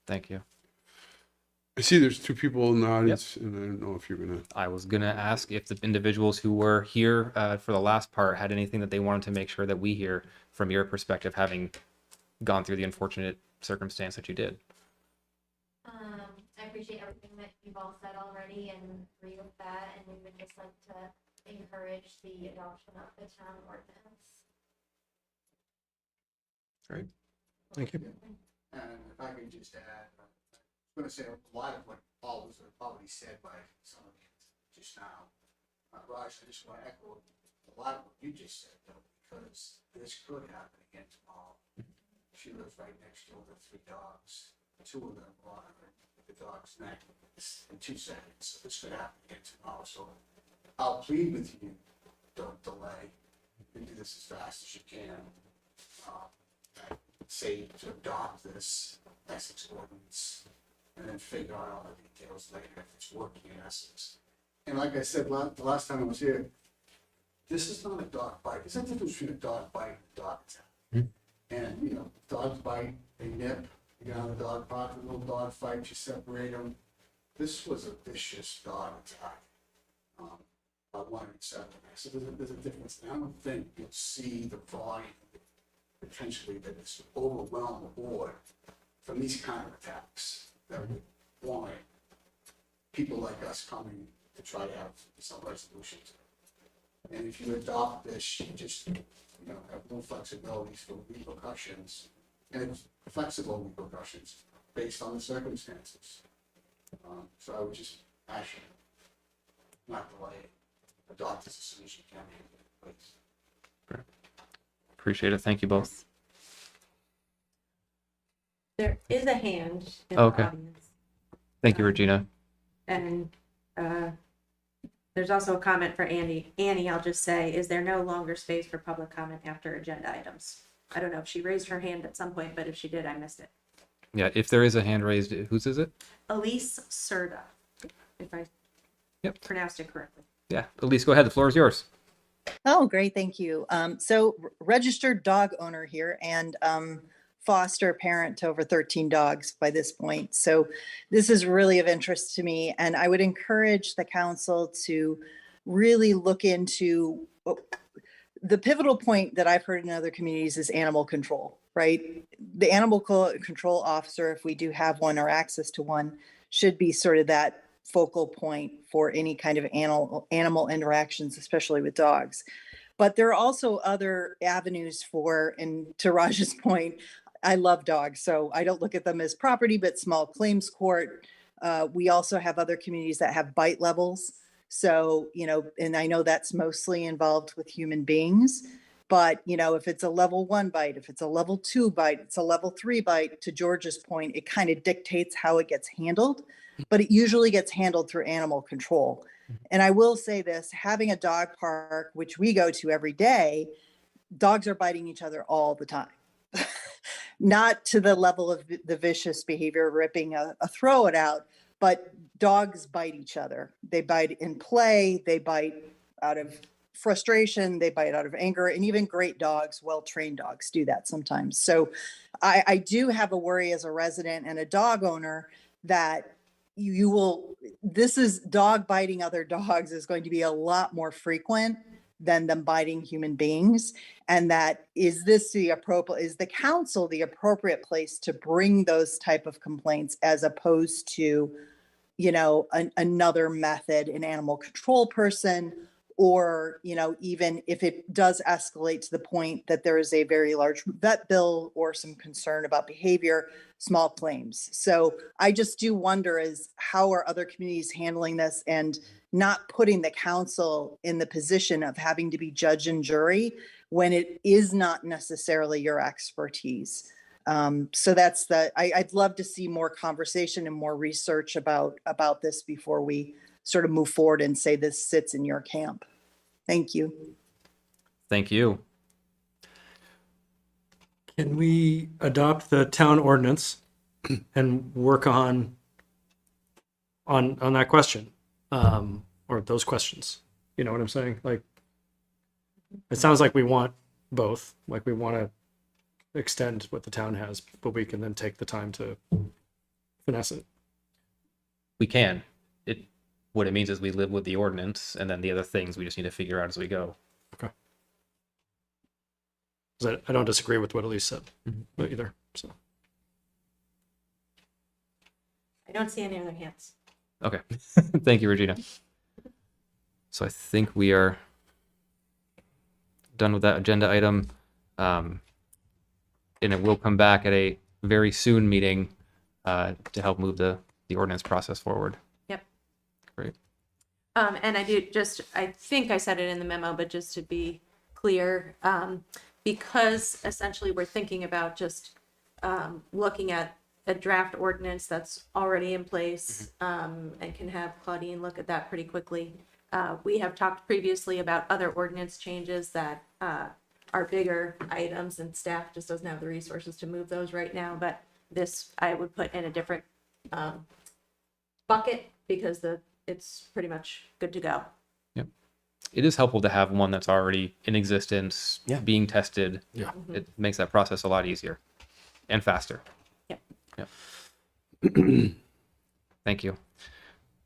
Thank you. I see there's two people in the audience, and I don't know if you're gonna. I was gonna ask if the individuals who were here for the last part had anything that they wanted to make sure that we hear from your perspective, having gone through the unfortunate circumstance that you did. I appreciate everything that you've all said already and agree with that, and we would just like to encourage the adoption of the town ordinance. Great. Thank you. And if I could just add, I was going to say a lot of what Paul was already said by some of you just now. Raj, I just want to echo a lot of what you just said, though, because this could happen again tomorrow. She lives right next door to 3 dogs. 2 of them are on the dog's neck in 2 seconds. So this could happen again tomorrow. So I'll plead with you, don't delay. You do this as fast as you can. Say to adopt this Essex ordinance and then figure out all the details later if it's working in Essex. And like I said, the last time I was here, this is not a dog bite. There's a difference between a dog bite and a dog attack. And, you know, dogs bite, they nip, you get on the dog park, a little dog fight, you separate them. This was a vicious dog attack. About 1 in 7. So there's a difference. And I don't think you'll see the volume potentially that it's overwhelmed the board from these kind of attacks that would warrant people like us coming to try to have some resolutions. And if you adopt this, you just, you know, have no flexibilities for repercussions, and it's flexible repercussions based on the circumstances. So I would just ask you not delay it. Adopt this as soon as you can, please. Great. Appreciate it. Thank you both. There is a hand in Oh, the okay. audience. Thank you, Regina. And there's also a comment for Annie. Annie, I'll just say, is there no longer space for public comment after agenda items? I don't know if she raised her hand at some point, but if she did, I missed it. Yeah, if there is a hand raised, whose is it? Elise Serda, if I pronounced it correctly. Yeah, Elise, go ahead. The floor is yours. Oh, great. Thank you. So registered dog owner here and foster parent to over 13 dogs by this point. So this is really of interest to me. And I would encourage the council to really look into the pivotal point that I've heard in other communities is animal control. right? The animal control officer, if we do have one or access to one, should be sort of that focal point for any kind of animal interactions, especially with dogs. But there are also other avenues for, and to Raj's point, I love dogs, so I don't look at them as property, but small claims court. We also have other communities that have bite levels. So, and I know that's mostly involved with human beings, but if it's a level 1 bite, if it's a level 2 bite, it's a level 3 bite, to George's point, it kind of dictates how it gets handled, but it usually gets handled through animal control. And I will say this, having a dog park, which we go to every day, dogs are biting each other all the time. Not to the level of the vicious behavior, ripping a throw it out, but dogs bite each other. They bite in play, they bite out of frustration, they bite out of anger, and even great dogs, well-trained dogs, do that sometimes. So I do have a worry as a resident and a dog owner that dog biting other dogs is going to be a lot more frequent than them biting human beings. And that is the council the appropriate place to bring those type of complaints, as opposed to, another method, an animal control person, or, even if it does escalate to the point that there is a very large vet bill or some concern about behavior, small claims. So I just do wonder how are other communities handling this, and not putting the council in the position of having to be judge and jury when it is not necessarily your expertise. So I'd love to see more conversation and more research about this before we sort of move forward and say this sits in your camp. Thank you. Thank you. Can we adopt the town ordinance and work on that question? Or those questions? You know what I'm saying? Like, it sounds like we want both, like we want to extend what the town has, but we can then take the time to finesse it. We can. What it means is we live with the ordinance, and then the other things we just need to figure out as we go. Okay. 'Cause I don't disagree with what Elise said either. So I don't see any other hands. Okay. Thank you, Regina. So I think we are done with that agenda item. And it will come back at a very soon meeting to help move the ordinance process forward. Yep. Great. And I think I said it in the memo, but just to be clear, because essentially we're thinking about just looking at a draft ordinance that's already in place, and can have Claudine look at that pretty quickly. We have talked previously about other ordinance changes that are bigger items, and staff just doesn't have the resources to move those right now. But this I would put in a different bucket, because it's pretty much good to go. Yep. It is helpful to have one that's already in existence, being tested. Yeah. It makes that process a lot easier and faster. Yep. Thank you.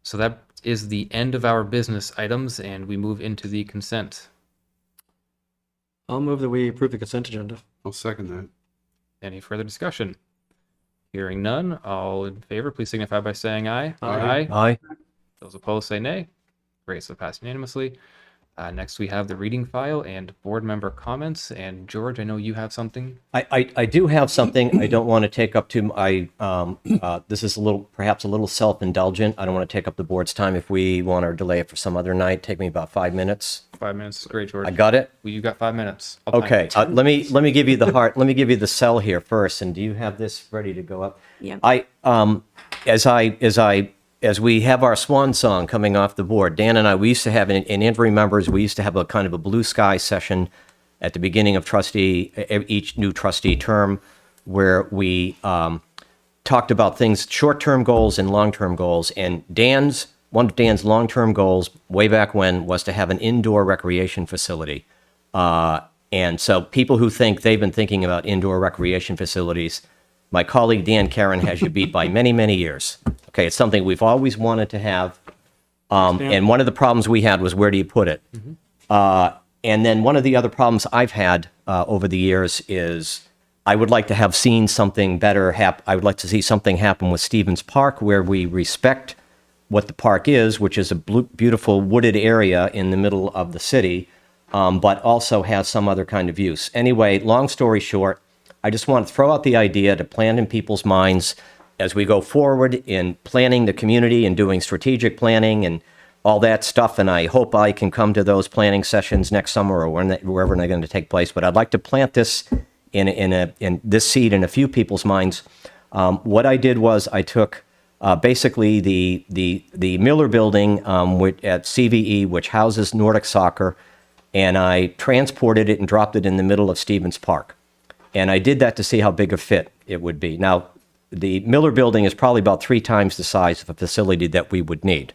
So that is the end of our business items, and we move into the consent. I'll move that we approve the consent agenda. I'll second that. Any further discussion? Hearing none, all in favor, please signify by saying aye. Aye. Aye. Those opposed say nay. Great, so passed unanimously. Next, we have the reading file and board member comments. And George, I know you have something. I do have something. I don't want to take up this is perhaps a little self-indulgent. I don't want to take up the board's time. If we want to delay it for some other night, take me about 5 minutes. 5 minutes is great, George. I got it. Well, you got 5 minutes. I'll time Okay, it. let me give you the heart. Let me give you the cell here first. And do you have this ready to go up? Yeah. As we have our swan song coming off the board, Dan and I, we used to have, and Anne remembers, we used to have a kind of a blue sky session at the beginning of each new trustee term, where we talked about things, short-term goals and long-term goals. And one of Dan's long-term goals way back when was to have an indoor recreation facility. And so people who think they've been thinking about indoor recreation facilities, my colleague Dan Karen has you beat by many, many years. Okay, it's something we've always wanted to have. And one of the problems we had was, where do you put it? And then one of the other problems I've had over the years is I would like to have seen something better I would like to see something happen with Stevens Park where we respect what the park is, which is a beautiful wooded area in the middle of the city, but also has some other kind of use. Anyway, long story short, I just want to throw out the idea to plant in people's minds as we go forward in planning the community and doing strategic planning and all that stuff. And I hope I can come to those planning sessions next summer or wherever they're going to take place. But I'd like to plant this in this seed in a few people's minds. What I did was I took basically the Miller Building at CVE, which houses Nordic soccer, and I transported it and dropped it in the middle of Stevens Park. And I did that to see how big a fit it would be. Now, the Miller Building is probably about 3 times the size of a facility that we would need.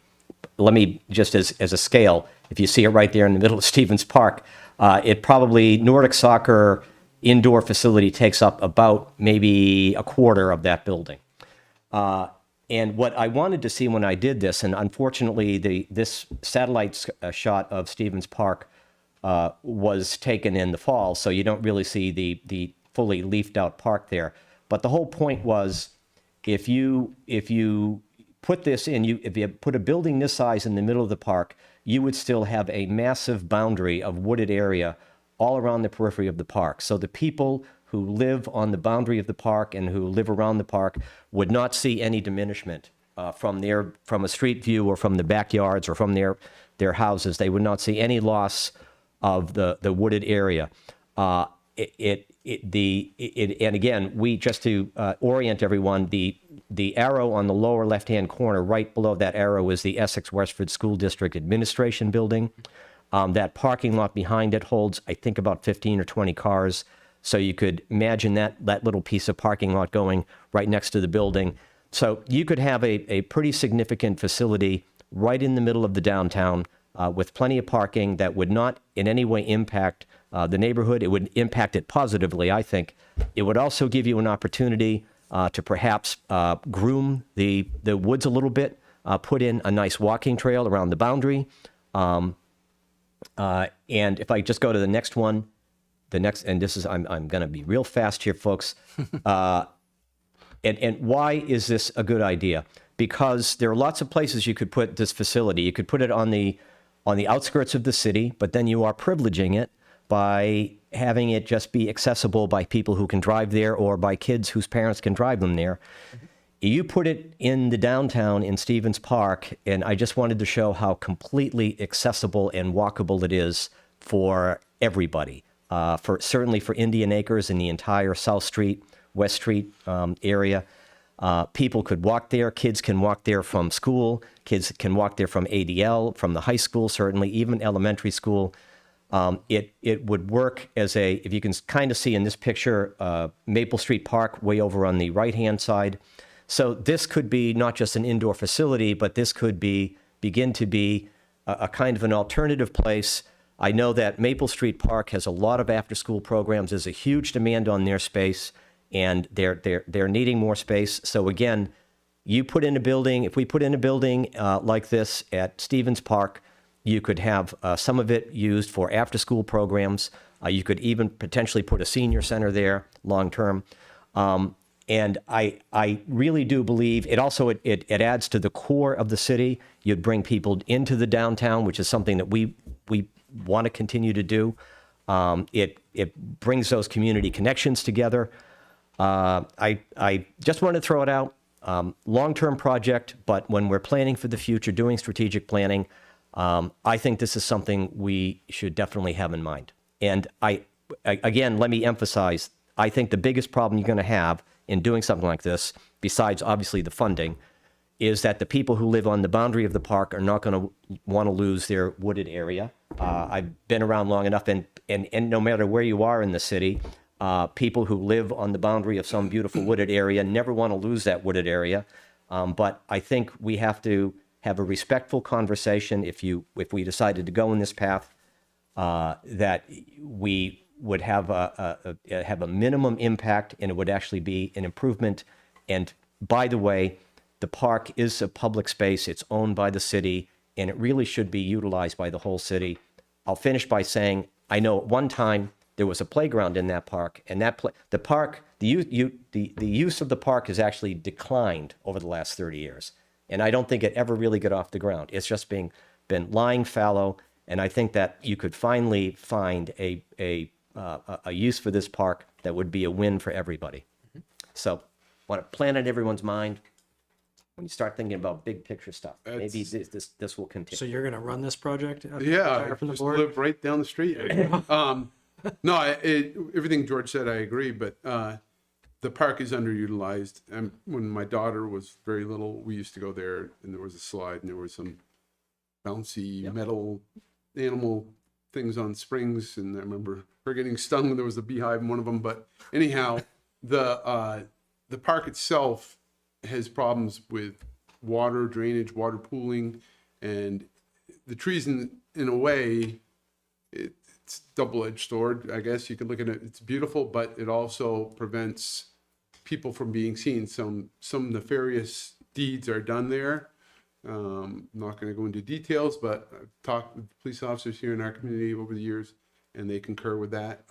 Let me, just as a scale, if you see it right there in the middle of Stevens Park, it probably, Nordic soccer indoor facility takes up about maybe a quarter of that building. And what I wanted to see when I did this, and unfortunately this satellite shot of Stevens Park was taken in the fall, so you don't really see the fully leafed out park there. But the whole point was, if you put this in, if you put a building this size in the middle of the park, you would still have a massive boundary of wooded area all around the periphery of the park. So the people who live on the boundary of the park and who live around the park would not see any diminishment from a street view or from the backyards or from their houses. They would not see any loss of the wooded area. And again, just to orient everyone, the arrow on the lower left-hand corner, right below that arrow, is the Essex Westford School District Administration Building. That parking lot behind it holds, I think, about 15 or 20 cars. So you could imagine that little piece of parking lot going right next to the building. So you could have a pretty significant facility right in the middle of the downtown with plenty of parking that would not in any way impact the neighborhood. It would impact it positively, I think. It would also give you an opportunity to perhaps groom the woods a little bit, put in a nice walking trail around the boundary. And if I just go to the next one, and this is, I'm going to be real fast here, folks. And why is this a good idea? Because there are lots of places you could put this facility. You could put it on the outskirts of the city, but then you are privileging it by having it just be accessible by people who can drive there or by kids whose parents can drive them there. You put it in the downtown in Stevens Park, and I just wanted to show how completely accessible and walkable it is for everybody. Certainly for Indian Acres and the entire South Street, West Street area. People could walk there. Kids can walk there from school. Kids can walk there from ADL, from the high school, certainly, even elementary school. It would work as if you can kind of see in this picture, Maple Street Park way over on the right-hand side. So this could be not just an indoor facility, but this could begin to be a kind of an alternative place. I know that Maple Street Park has a lot of after-school programs. There's a huge demand on their space, and they're needing more space. So again, you put in a building. If we put in a building like this at Stevens Park, you could have some of it used for after-school programs. You could even potentially put a senior center there long-term. And I really do believe it also, it adds to the core of the city. You'd bring people into the downtown, which is something that we want to continue to do. It brings those community connections together. I just wanted to throw it out. Long-term project, but when we're planning for the future, doing strategic planning, I think this is something we should definitely have in mind. And again, let me emphasize, I think the biggest problem you're going to have in doing something like this, besides obviously the funding, is that the people who live on the boundary of the park are not going to want to lose their wooded area. I've been around long enough, and no matter where you are in the city, people who live on the boundary of some beautiful wooded area never want to lose that wooded area. But I think we have to have a respectful conversation if we decided to go in this path, that we would have a minimum impact, and it would actually be an improvement. And by the way, the park is a public space. It's owned by the city, and it really should be utilized by the whole city. I'll finish by saying, I know at one time there was a playground in that park, and the use of the park has actually declined over the last 30 years. And I don't think it ever really got off the ground. It's just been lying fallow, and I think that you could finally find a use for this park that would be a win for everybody. So, want to plant it in everyone's mind. When you start thinking about big picture stuff, maybe this will continue. So you're gonna run this project? Yeah, Retire I from the just board? live right down the street. No, everything George said, I agree, but the park is underutilized. And when my daughter was very little, we used to go there, and there was a slide, and there was some bouncy metal animal things on springs, and I remember her getting stung when there was a beehive in one of them. But anyhow, the park itself has problems with water drainage, water pooling, and the trees in a way, it's double-edged sword, I guess you could look at it. It's beautiful, but it also prevents people from being seen. Some nefarious deeds are done there. I'm not going to go into details, but I've talked with police officers here in our community over the years, and they concur with that.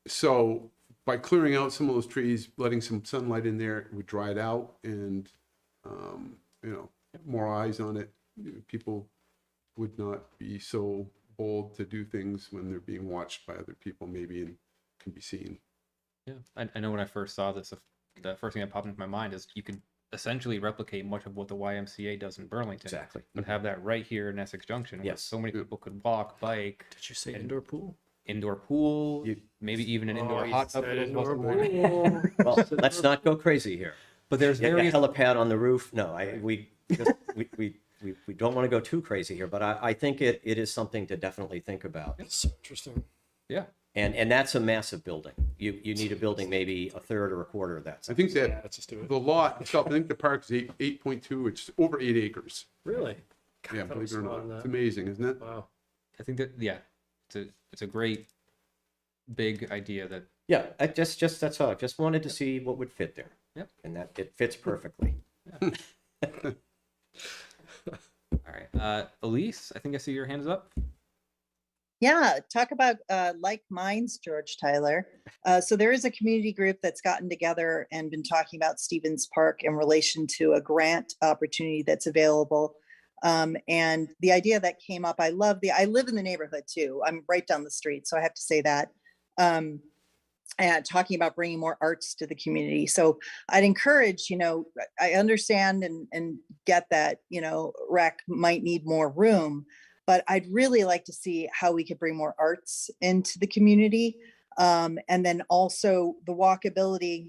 So by clearing out some of those trees, letting some sunlight in there, it would dry it out, and more eyes on it. People would not be so bold to do things when they're being watched by other people, maybe, and can be seen. Yeah, I know when I first saw this, the first thing that popped into my mind is you could essentially replicate much of what the YMCA does in Burlington. Exactly. But have that right here in Essex Junction, where Yes. so many people could walk, bike. Did you say indoor pool? Indoor pool, maybe even an indoor hot tub. said if it was indoor possible. Well, let's not go crazy here. But there's A various helipad on the roof. No, we don't want to go too crazy here, but I think it is something to definitely think about. It's so interesting. Yeah. And that's a massive building. You need a building maybe a third or a quarter of that size. I think that Let's just do it. the lot itself, I think the park's 8.2, it's over 8 acres. Really? Yeah, I thought it believe was it or smaller not. than It's that. amazing, isn't it? Wow. I think that it's a great big idea that Yeah, that's all. I just wanted to see what would fit there. Yep. And that it fits perfectly. all right. Elise, I think I see your hands up. Yeah, talk about like minds, George Tyler. So there is a community group that's gotten together and been talking about Stevens Park in relation to a grant opportunity that's available. And the idea that came up, I live in the neighborhood too. I'm right down the street, so I have to say that. And talking about bringing more arts to the community. So I'd encourage, I understand and get that, rec might need more room, but I'd really like to see how we could bring more arts into the community. And then also the walkability,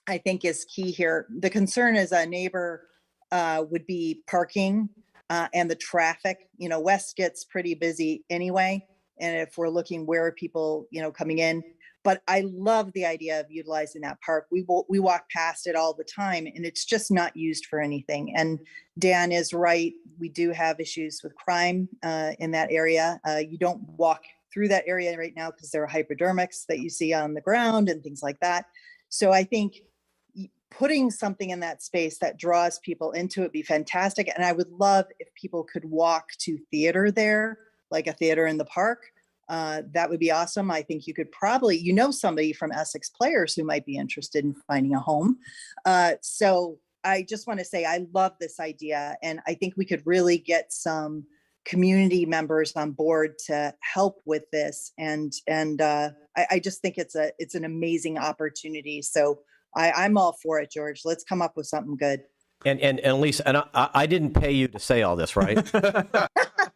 I think, is key here. The concern as a neighbor would be parking and the traffic. West gets pretty busy anyway. And if we're looking where are people, coming in, but I love the idea of utilizing that park. We walk past it all the time, and it's just not used for anything. And Dan is right. We do have issues with crime in that area. You don't walk through that area right now because there are hypodermics that you see on the ground and things like that. So I think putting something in that space that draws people into it would be fantastic. And I would love if people could walk to theater there, like a theater in the park. That would be awesome. I think you could probably, somebody from Essex Players who might be interested in finding a home. So I just want to say, I love this idea. And I think we could really get some community members on board to help with this. And I just think it's an amazing opportunity. So I'm all for it, George. Let's come up with something good. And Lisa, and I didn't pay you to say all this, right?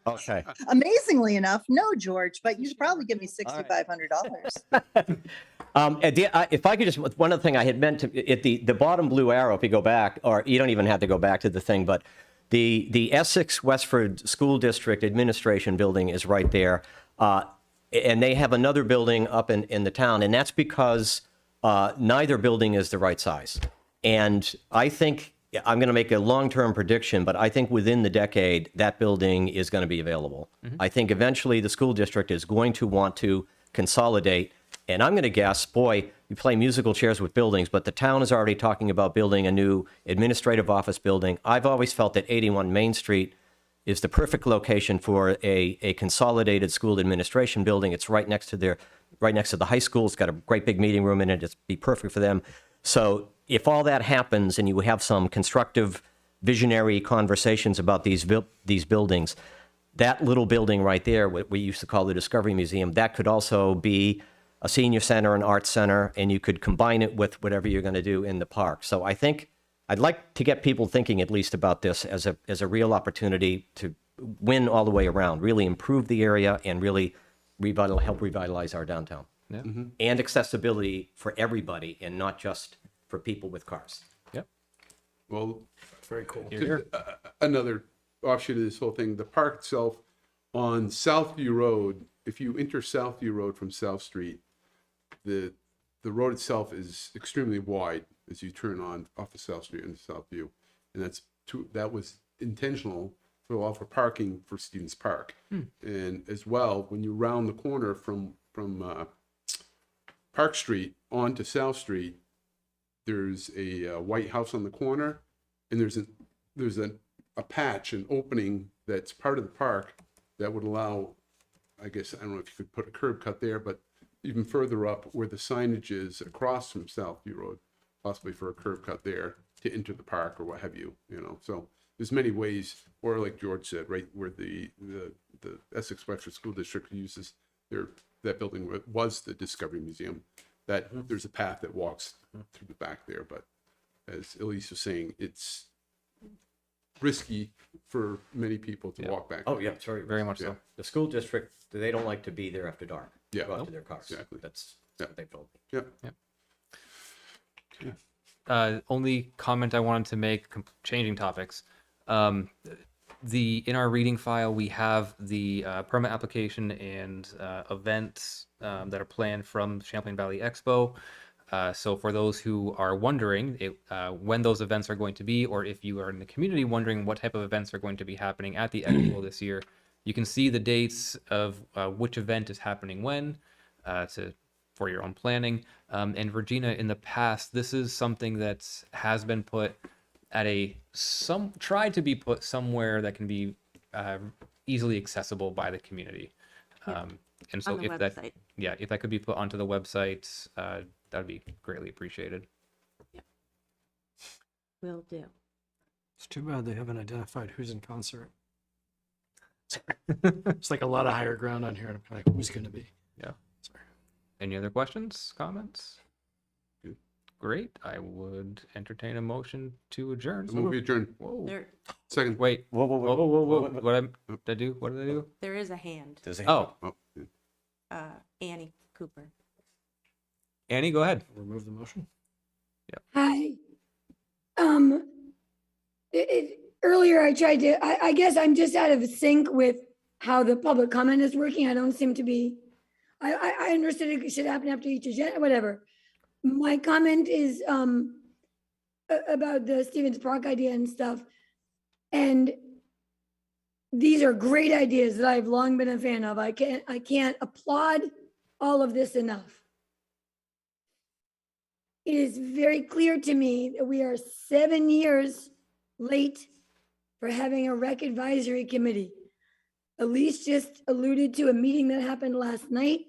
Okay. Amazingly enough, no, George, but you should probably give me $6,500. If I could just, one other thing I had meant to, at the bottom blue arrow, if you go back, or you don't even have to go back to the thing, but the Essex Westford School District Administration building is right there. And they have another building up in the town, and that's because neither building is the right size. And I think, I'm going to make a long-term prediction, but I think within the decade, that building is going to be available. Mm-hmm. I think eventually the school district is going to want to consolidate. And I'm going to guess, boy, we play musical chairs with buildings, but the town is already talking about building a new administrative office building. I've always felt that 81 Main Street is the perfect location for a consolidated school administration building. It's right next to the high school. It's got a great big meeting room in it. It'd be perfect for them. So if all that happens and you have some constructive, visionary conversations about these buildings, that little building right there, what we used to call the Discovery Museum, that could also be a senior center, an arts center, and you could combine it with whatever you're going to do in the park. So I think I'd like to get people thinking at least about this as a real opportunity to win all the way around, really improve the area and really help revitalize our downtown. Yeah. And accessibility for everybody and not just for people with cars. Yep. Well, Very cool. another offshoot of this whole thing, the park itself on Southview Road, if you enter Southview Road from South Street, the road itself is extremely wide as you turn on off of South Street into Southview. And that was intentional to allow for parking for Stevens Park. And as well, when you round the corner from Park Street onto South Street, there's a white house on the corner, and there's a patch, an opening that's part of the park that would allow, I guess, I don't know if you could put a curb cut there, but even further up where the signage is across from Southview Road, possibly for a curb cut there to enter the park or what have you, So there's many ways, or like George said, right where the Essex Wexford School District uses that building was the Discovery Museum, that there's a path that walks through the back there. But as Elise was saying, it's risky for many people to walk back. Oh, yeah, sorry. Very much so. The school district, they don't like to be there after dark. Yeah. Go out to their cars. Exactly. That's Yeah. what they've told me. Yeah. Only comment I wanted to make, changing topics. In our reading file, we have the permit application and events that are planned from Champlain Valley Expo. So for those who are wondering when those events are going to be, or if you are in the community wondering what type of events are going to be happening at the Expo this year, you can see the dates of which event is happening when for your own planning. And Regina, in the past, this is something that has been put at tried to be put somewhere that can be easily accessible by the community. And so On the if website. if that could be put onto the website, that'd be greatly appreciated. Will do. It's too bad they haven't identified who's in concert. It's like a lot of higher ground on here. And I'm kind of like, who's going to be? Yeah. Sorry. Any other questions, comments? Great. I would entertain a motion to adjourn. Move adjourn. Whoa. Second. Wait. Whoa. What did I do? What did I do? There is a hand. Oh, Annie Cooper. Annie, go ahead. Remove the motion. Hi. Earlier I tried to, I guess I'm just out of sync with how the public comment is working. I don't seem to be, I understood it should happen after each agenda, whatever. My comment is about the Stevens Park idea and stuff. And these are great ideas that I've long been a fan of. I can't applaud all of this enough. It is very clear to me that we are 7 years late for having a rec advisory committee. Elise just alluded to a meeting that happened last night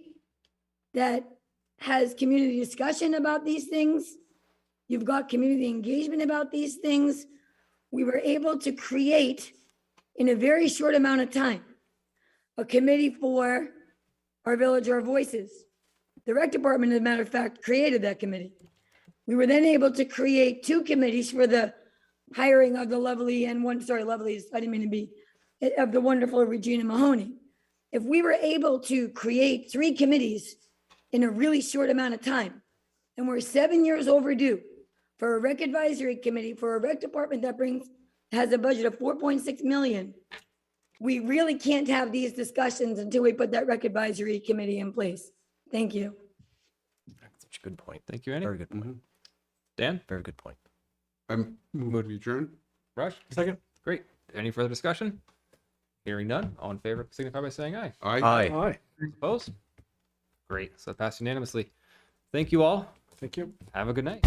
that has community discussion about these things. You've got community engagement about these things. We were able to create, in a very short amount of time, a committee for our village, our voices. The rec department, as a matter of fact, created that committee. We were then able to create 2 committees for the hiring of the lovely and lovely, I didn't mean to be, of the wonderful Regina Mahoney. If we were able to create 3 committees in a really short amount of time, and we're 7 years overdue for a rec advisory committee for a rec department that has a budget of 4.6 million, we really can't have these discussions until we put that rec advisory committee in place. Thank you. Such a good point. Thank you, Annie. Very good point. Dan? Very good point. I'm moving to adjourn. Rush? Second. Great. Any further discussion? Hearing none. All in favor, signify by saying aye. Aye. Opposed? Great. So that passed unanimously. Thank you all. Thank you. Have a good night.